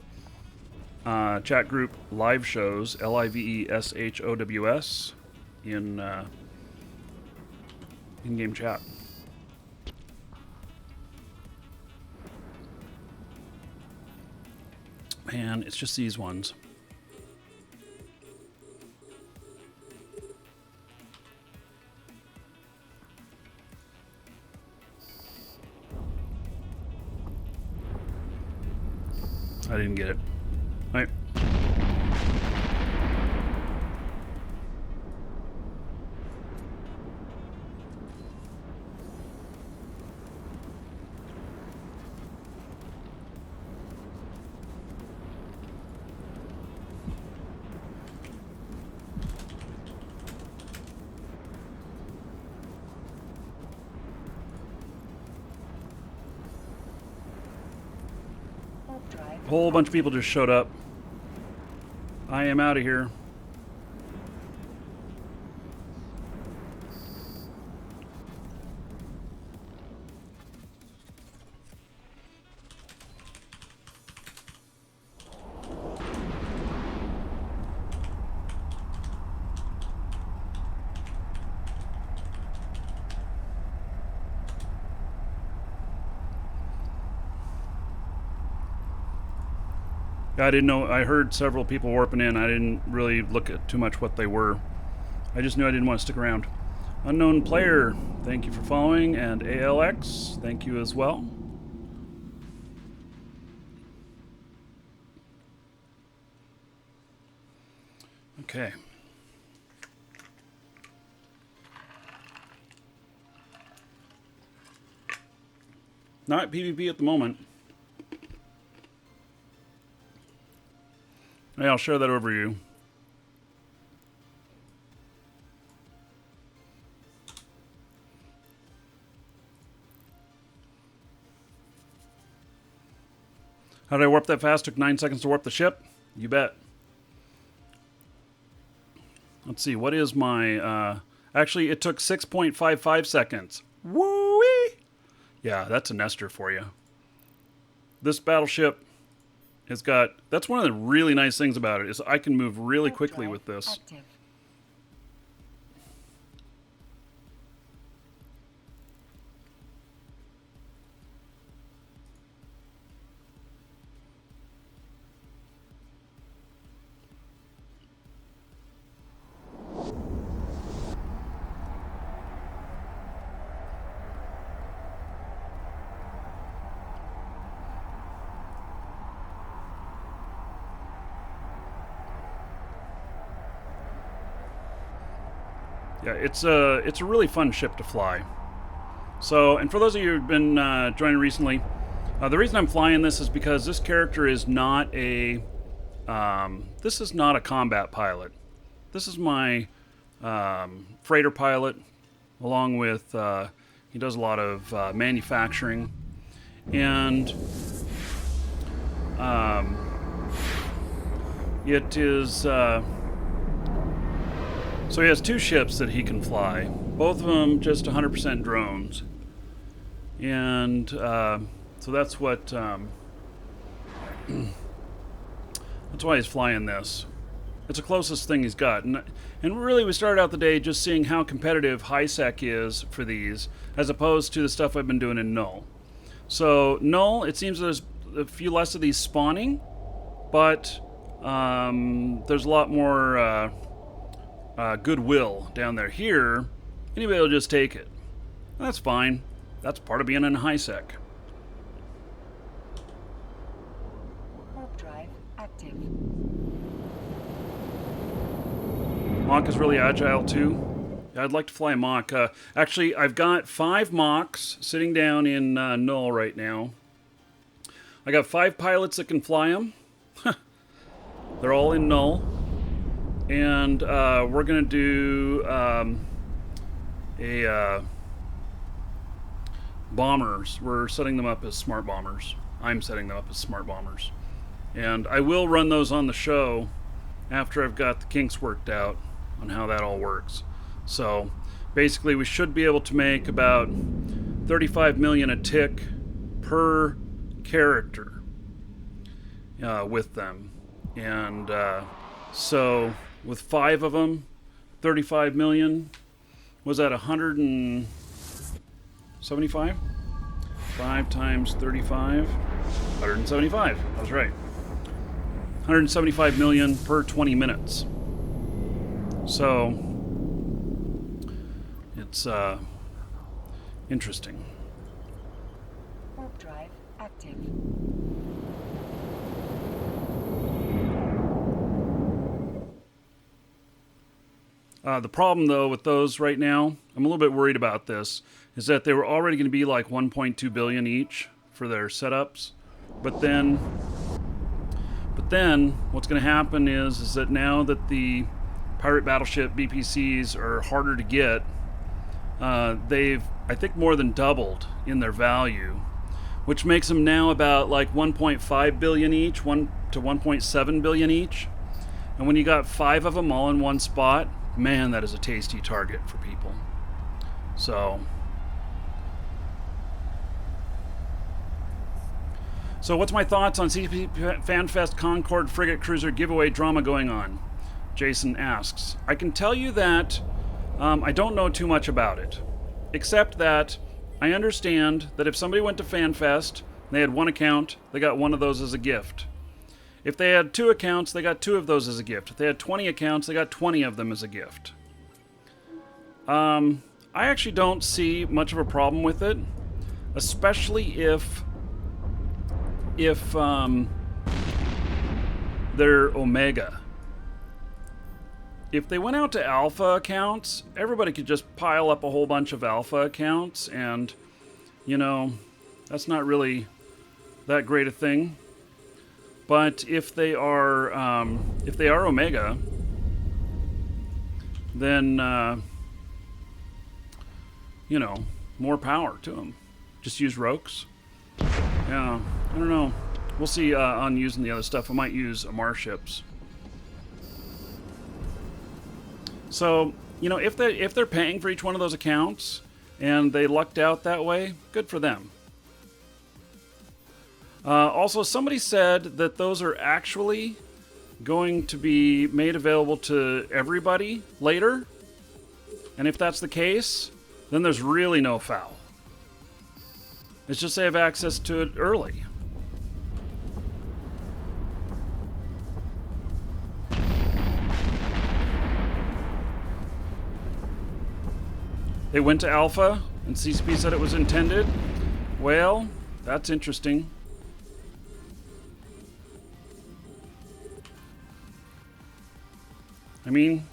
chat group live shows, LIVESHOWS, in in-game chat. Man, it's just these ones. I didn't get it. All right. Warp drive. A whole bunch of people just showed up. I am out of here. I didn't know. I heard several people warping in. I didn't really look at too much what they were. I just knew I didn't want to stick around. Unknown player, thank you for following. And ALX, thank you as well. Okay. Not PvP at the moment. Yeah, I'll share that over you. How did I warp that fast? Took 9 seconds to warp the ship? You bet. Let's see, what is my... actually, it took 6.55 seconds. Woo-wee! Yeah, that's a nester for you. This battleship has got... That's one of the really nice things about it, is I can move really quickly with this. Active. Yeah, it's a really fun ship to fly. So, and for those of you who've been joining recently, the reason I'm flying this is because this character is not a this is not a combat pilot. This is my freighter pilot, along with he does a lot of manufacturing, and it is. So he has 2 ships that he can fly, both of them just 100% drones. And so that's what, that's why he's flying this. It's the closest thing he's got. And really we started out the day just seeing how competitive high-sec is for these, as opposed to the stuff I've been doing in Null. So Null, it seems there's a few less of these spawning, but there's a lot more... goodwill down there. Here, anybody will just take it. That's fine. That's part of being in high-sec. Warp drive active. Mach is really agile too. Yeah, I'd like to fly a Mach. Actually, I've got 5 Machs sitting down in Null right now. I got 5 pilots that can fly them. They're all in Null. And we're going to do bombers. We're setting them up as smart bombers. I'm setting them up as smart bombers. And I will run those on the show after I've got the kinks worked out on how that all works. So basically we should be able to make about 35 million a tick per character with them. And so... with 5 of them, 35 million. Was that 175? 5 times 35? 175. I was right. 175 million per 20 minutes. So, it's interesting. Warp drive active. The problem, though, with those right now, I'm a little bit worried about this, is that they were already going to be like 1.2 billion each for their setups. But then what's going to happen is that now that the pirate battleship BPCs are harder to get, they've, I think, more than doubled in their value, which makes them now about like 1.5 billion each, 1 to 1.7 billion each. And when you got 5 of them all in one spot, man, that is a tasty target for people. So what's my thoughts on CCP FanFest Concord Frigate Cruiser giveaway drama going on? Jason asks. I can tell you that I don't know too much about it, except that I understand that if somebody went to FanFest, they had 1 account, they got 1 of those as a gift. If they had 2 accounts, they got 2 of those as a gift. If they had 20 accounts, they got 20 of them as a gift. I actually don't see much of a problem with it, especially if they're Omega. If they went out to Alpha accounts, everybody could just pile up a whole bunch of Alpha accounts and, you know, That's not really that great a thing. But if they are Omega, then you know, more power to them. Just use Rokes. Yeah, I don't know. We'll see on using the other stuff. I might use Amar ships. So, you know, if they're paying for each one of those accounts and they lucked out that way, good for them. Also, somebody said that those are actually going to be made available to everybody later. And if that's the case, then there's really no foul. It's just they have access to it early. They went to Alpha, and CCP said it was intended. Well, that's interesting. I mean,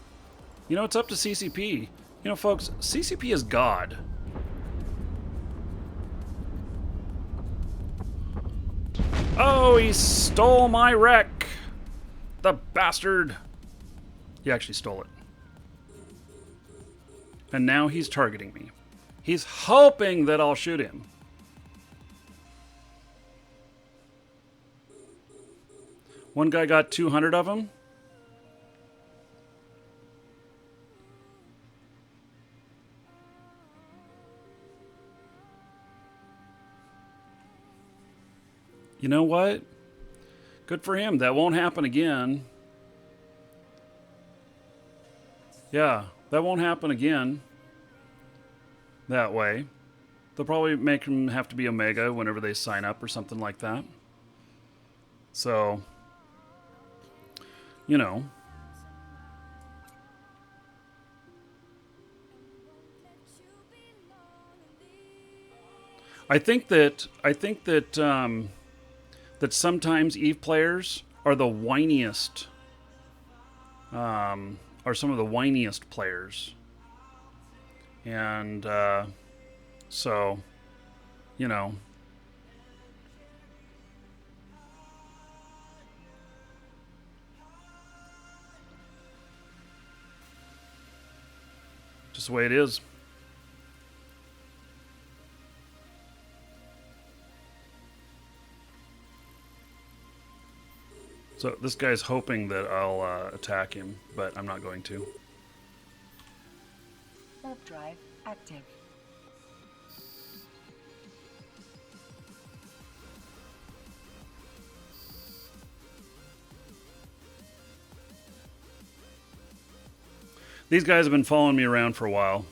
you know, it's up to CCP. You know, folks, CCP is God. Oh, he stole my wreck! The bastard! He actually stole it. And now he's targeting me. He's hoping that I'll shoot him. One guy got 200 of them. You know what? Good for him. That won't happen again. Yeah, that won't happen again. That way. They'll probably make them have to be Omega whenever they sign up or something like that. So, you know. I think that that sometimes Eve players are the whiniest, are some of the whiniest players. And so, you know. Just the way it is. So this guy's hoping that I'll attack him, but I'm not going to. Warp drive active. These guys have been following me around for a while.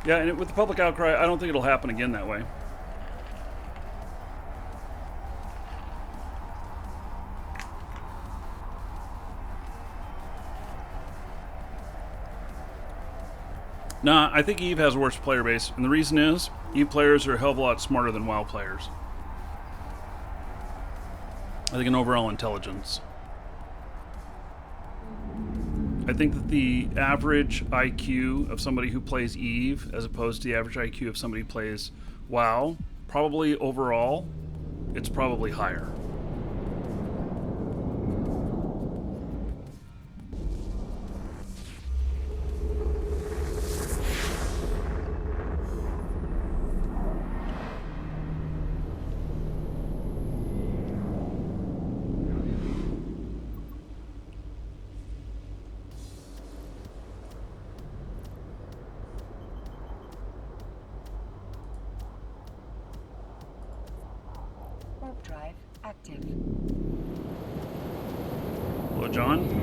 Yeah, and with the public outcry, I don't think it'll happen again that way. Nah, I think Eve has a worse player base, and the reason is, Eve players are a hell of a lot smarter than WoW players. I think in overall intelligence. I think that the average IQ of somebody who plays Eve, as opposed to the average IQ of somebody who plays WoW, probably overall, it's probably higher. Warp drive active. Hello, John.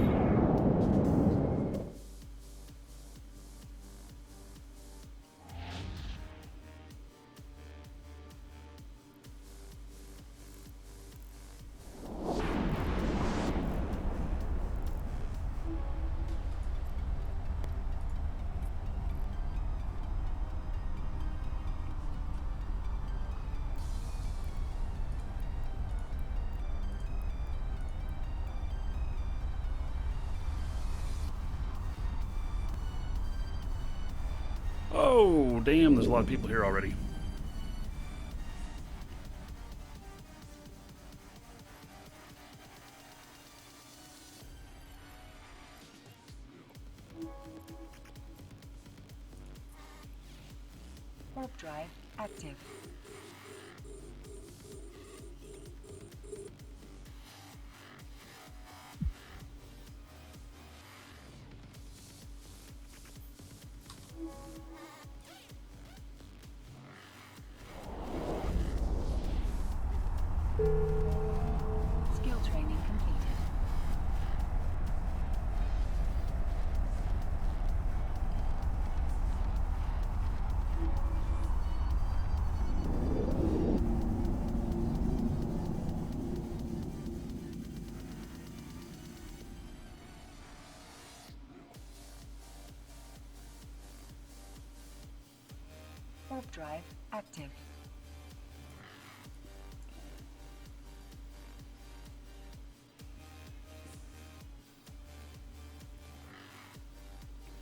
Oh, damn, there's a lot of people here already. Warp drive active. Skill training completed. Warp drive active.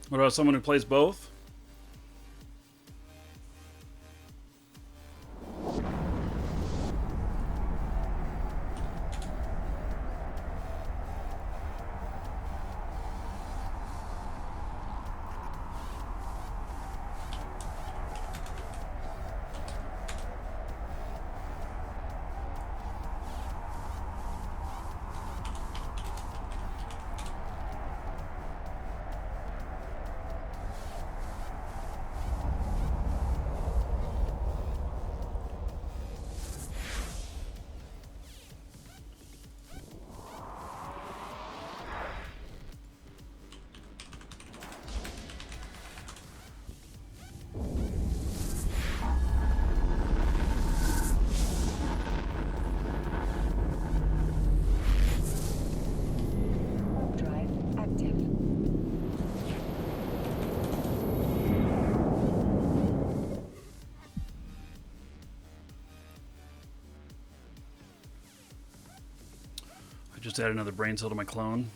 What about someone who plays both? Warp drive active. I just added another brain cell to my clone.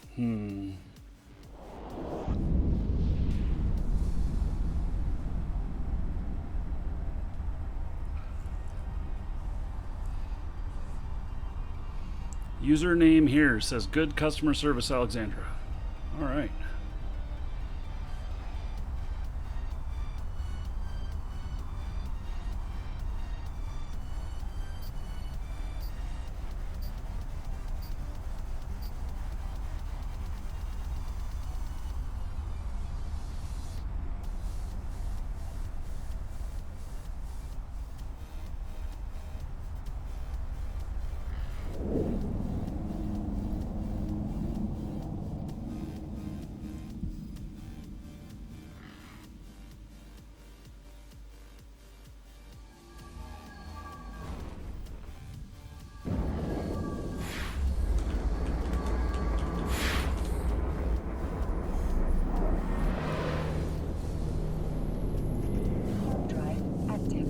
Username here says good customer service Alexandra. All right. Warp drive active.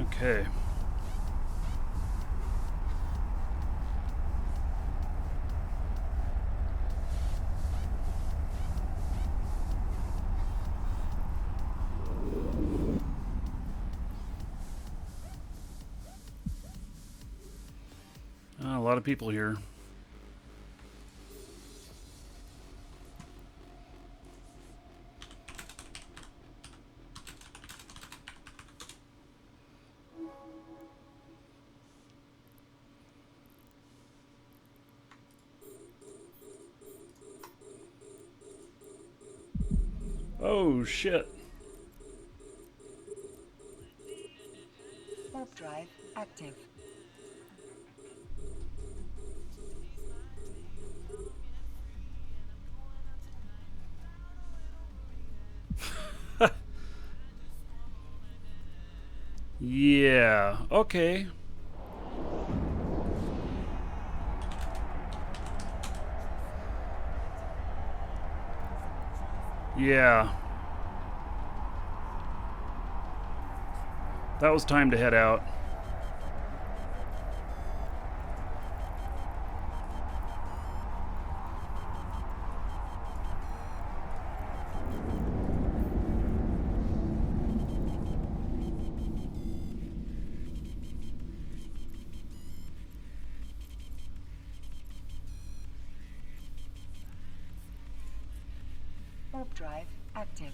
Okay. A lot of people here. Oh shit. Warp drive active. Yeah, okay. Yeah. That was time to head out. Warp drive active.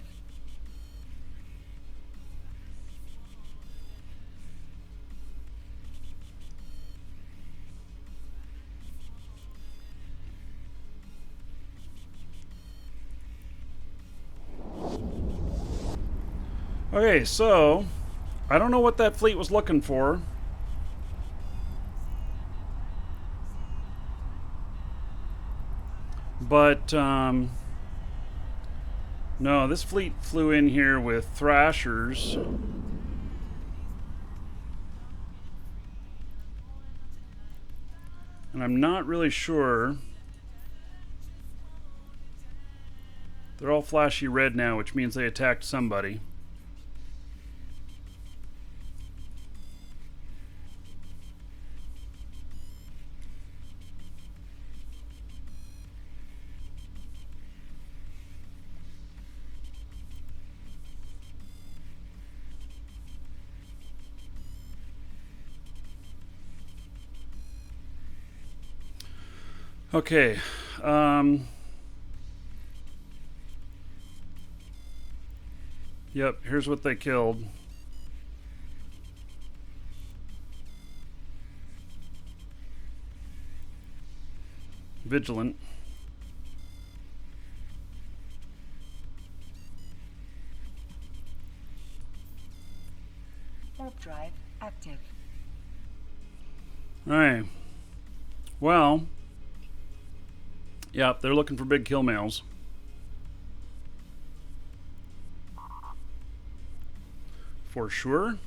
Okay, so I don't know what that fleet was looking for. But, no, this fleet flew in here with thrashers. And I'm not really sure. They're all flashy red now, which means they attacked somebody. Okay. Yep, here's what they killed. Vigilant. Warp drive active. Alright. Well. Yep, they're looking for big kill males. For sure.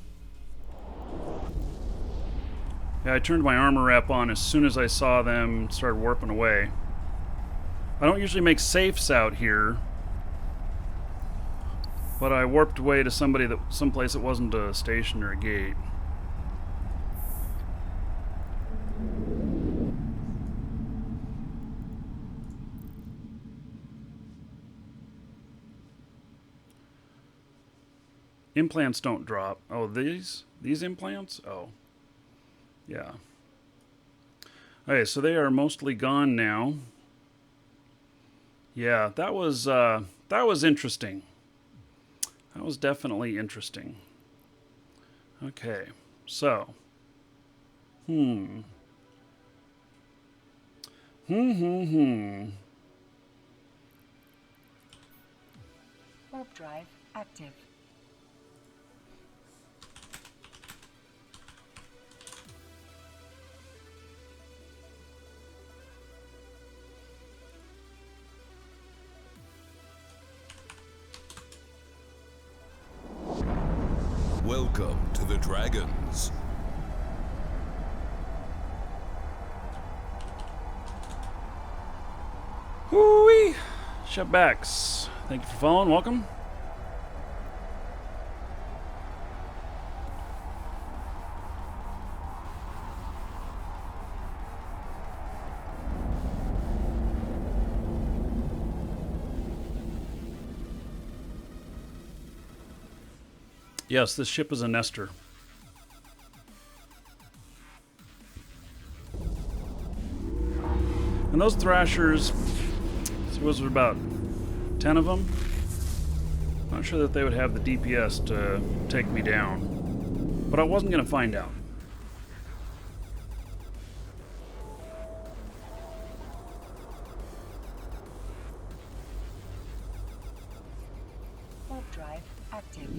Yeah, I turned my armor wrap on as soon as I saw them start warping away. I don't usually make safes out here, but I warped away to someplace that wasn't a station or a gate. Implants don't drop. Oh, these implants? Oh. Yeah. Okay, so they are mostly gone now. Yeah, that was interesting. That was definitely interesting. Okay. So, Warp drive active. Welcome to the Dragons. Hoo-wee! Shutbacks. Thank you for following. Welcome. Yes, this ship is a nester. And those thrashers, suppose there were about 10 of them. Not sure that they would have the DPS to take me down, but I wasn't going to find out. Warp drive active.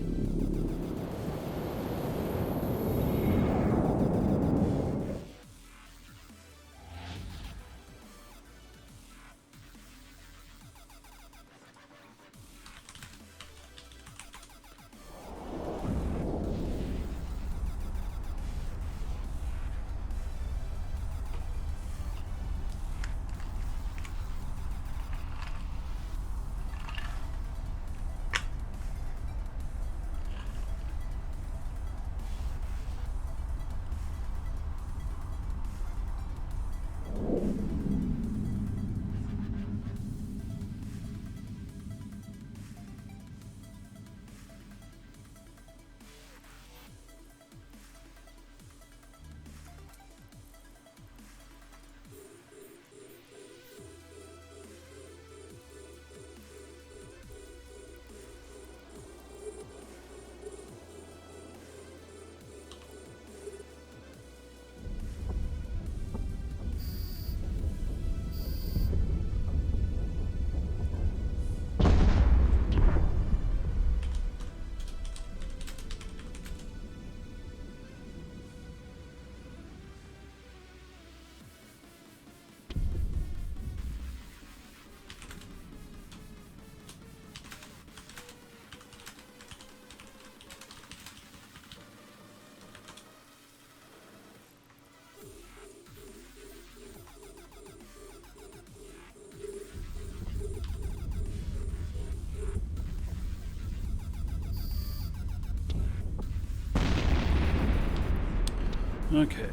Okay.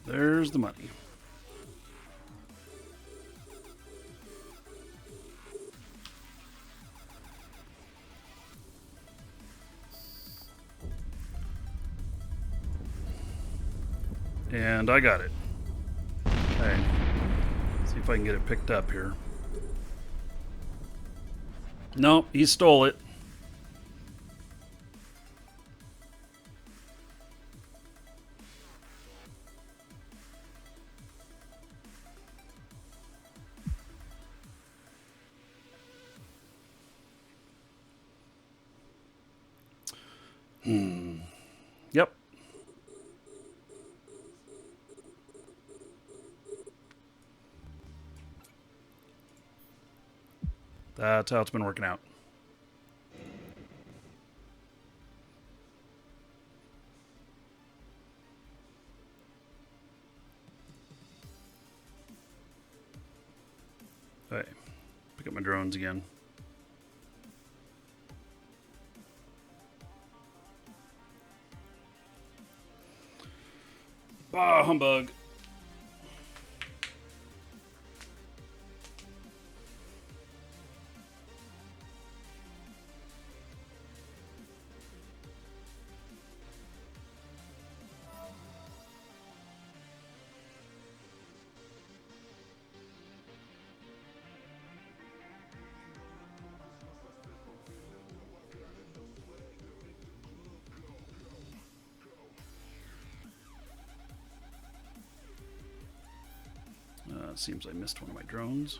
There's the money. And I got it. Okay. See if I can get it picked up here. No, he stole it. Yep. That's how it's been working out. Okay. Pick up my drones again. Bah, humbug. It seems I missed one of my drones.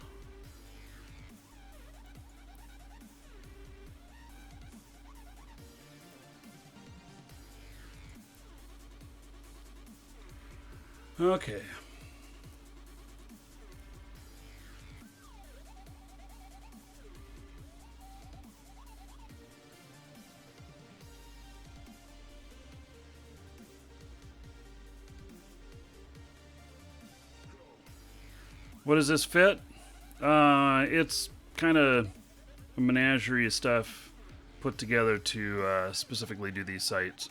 Okay. What does this fit? It's kind of a menagerie of stuff put together to specifically do these sites.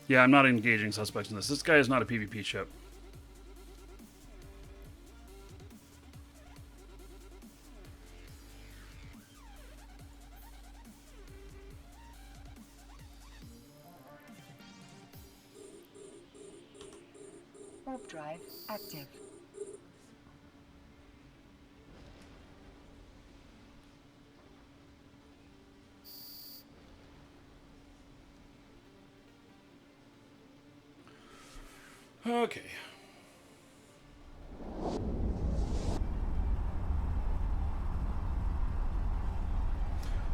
Yeah, I'm not engaging suspects in this. This guy is not a PvP ship. Warp drive active. Okay.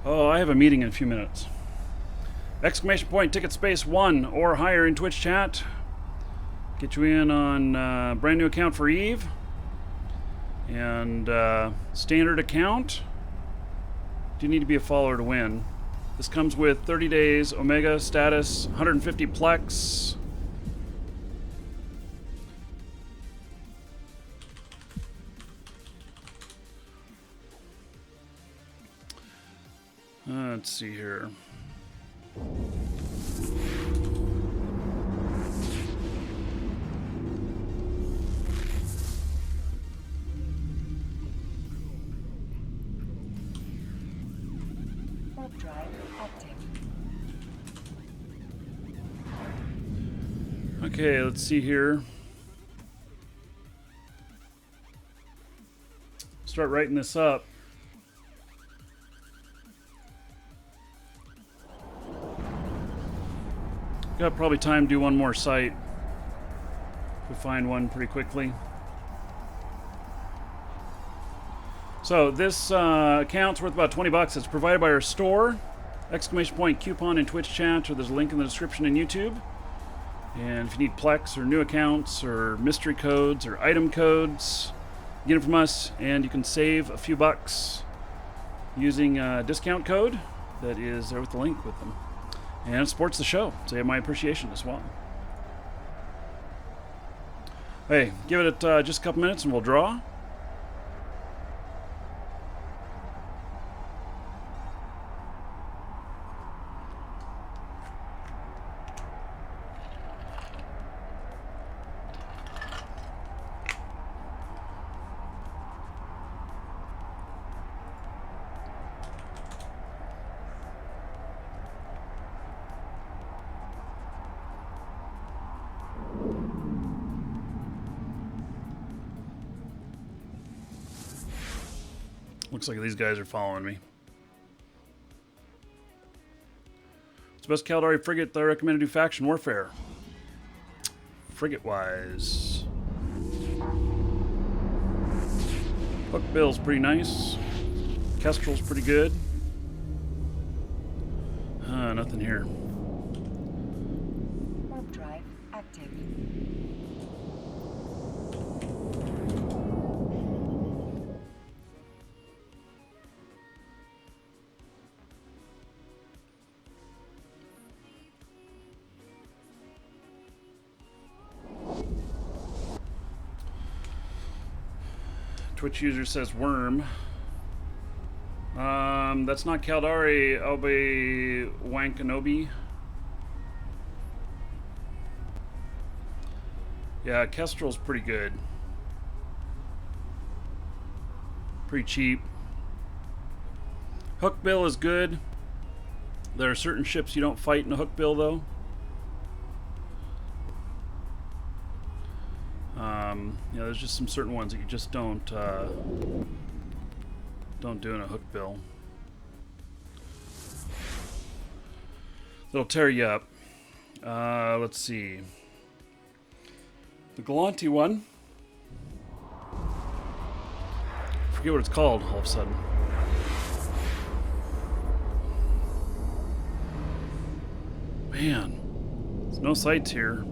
Oh, I have a meeting in a few minutes. Exclamation point, ticket space 1 or higher in Twitch chat. Get you in on brand new account for Eve. And standard account. Do you need to be a follower to win? This comes with 30 days, Omega status, 150 Plex. Let's see here. Warp drive active. Okay, let's see here. Start writing this up. Got probably time to do one more site. We'll find one pretty quickly. So this account's worth about $20. It's provided by our store. exclamation point coupon in Twitch chat, or there's a link in the description in YouTube. And if you need Plex or new accounts or mystery codes or item codes, get it from us, and you can save a few bucks using a discount code that is there with the link with them. And it supports the show, so you have my appreciation as well. Hey, give it just a couple minutes and we'll draw. Looks like these guys are following me. It's the best Caldari frigate that I recommend to do faction warfare. Frigate-wise. Hookbill's pretty nice. Kestrel's pretty good. Nothing here. Warp drive active. Twitch user says worm. That's not Caldari, Obi Wankanobi. Yeah, Kestrel's pretty good. Pretty cheap. Hookbill is good. There are certain ships you don't fight in a hookbill though. Yeah, there's just some certain ones that you just don't do in a hookbill. That'll tear you up. Let's see. The Galante one. I forget what it's called all of a sudden. Man, there's no sights here.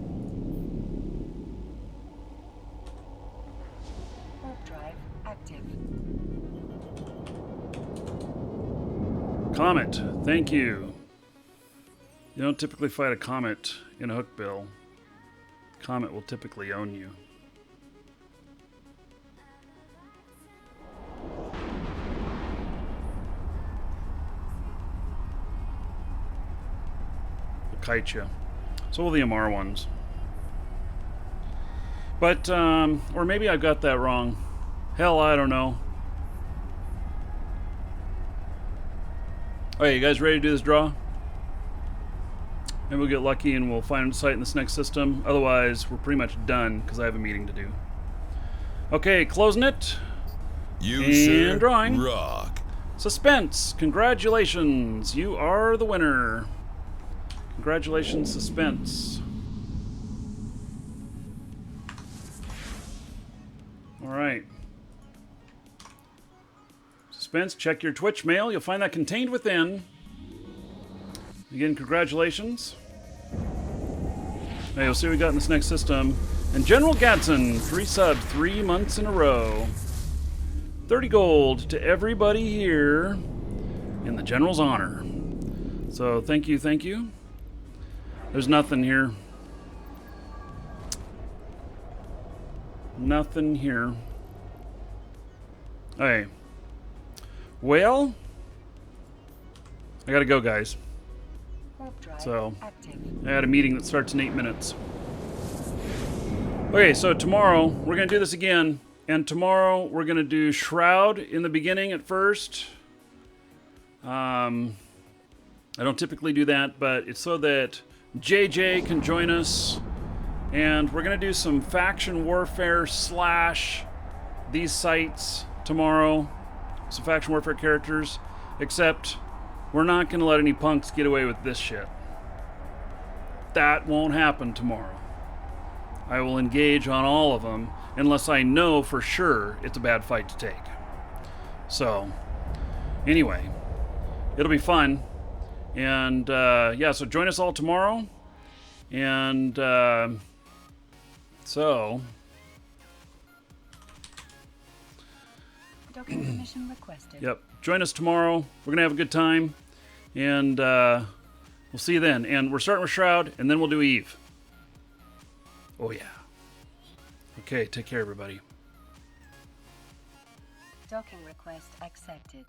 Warp drive active. Comet, thank you. You don't typically fight a comet in a hookbill. Comet will typically own you. They'll kite you. So will the MR ones. But, or maybe I got that wrong. Hell, I don't know. Okay, you guys ready to do this draw? Maybe we'll get lucky and we'll find a site in this next system. Otherwise, we're pretty much done because I have a meeting to do. Okay, closing it. You, And sir, drawing. rock. Suspense. Congratulations. You are the winner. Congratulations, Suspense. All right. Suspense, check your Twitch mail. You'll find that contained within. Again, congratulations. Hey, we'll see what we got in this next system. And General Gadsden, 3 subs, 3 months in a row. 30 gold to everybody here in the General's honor. So, thank you, thank you. There's nothing here. Nothing here. Hey. Well, I gotta go, guys. Warp drive So, active. I had a meeting that starts in 8 minutes. Okay, so tomorrow we're going to do this again. And tomorrow we're going to do Shroud in the beginning at first. I don't typically do that, but it's so that JJ can join us. And we're going to do some faction warfare / these sites tomorrow. Some faction warfare characters. Except we're not going to let any punks get away with this shit. That won't happen tomorrow. I will engage on all of them unless I know for sure it's a bad fight to take. So, anyway, it'll be fun. And yeah, so join us all tomorrow. And so, Docking permission requested. yep, join us tomorrow. We're going to have a good time. And we'll see you then. And we're starting with Shroud, and then we'll do Eve. Oh, yeah. Okay, take care, everybody. Docking request accepted.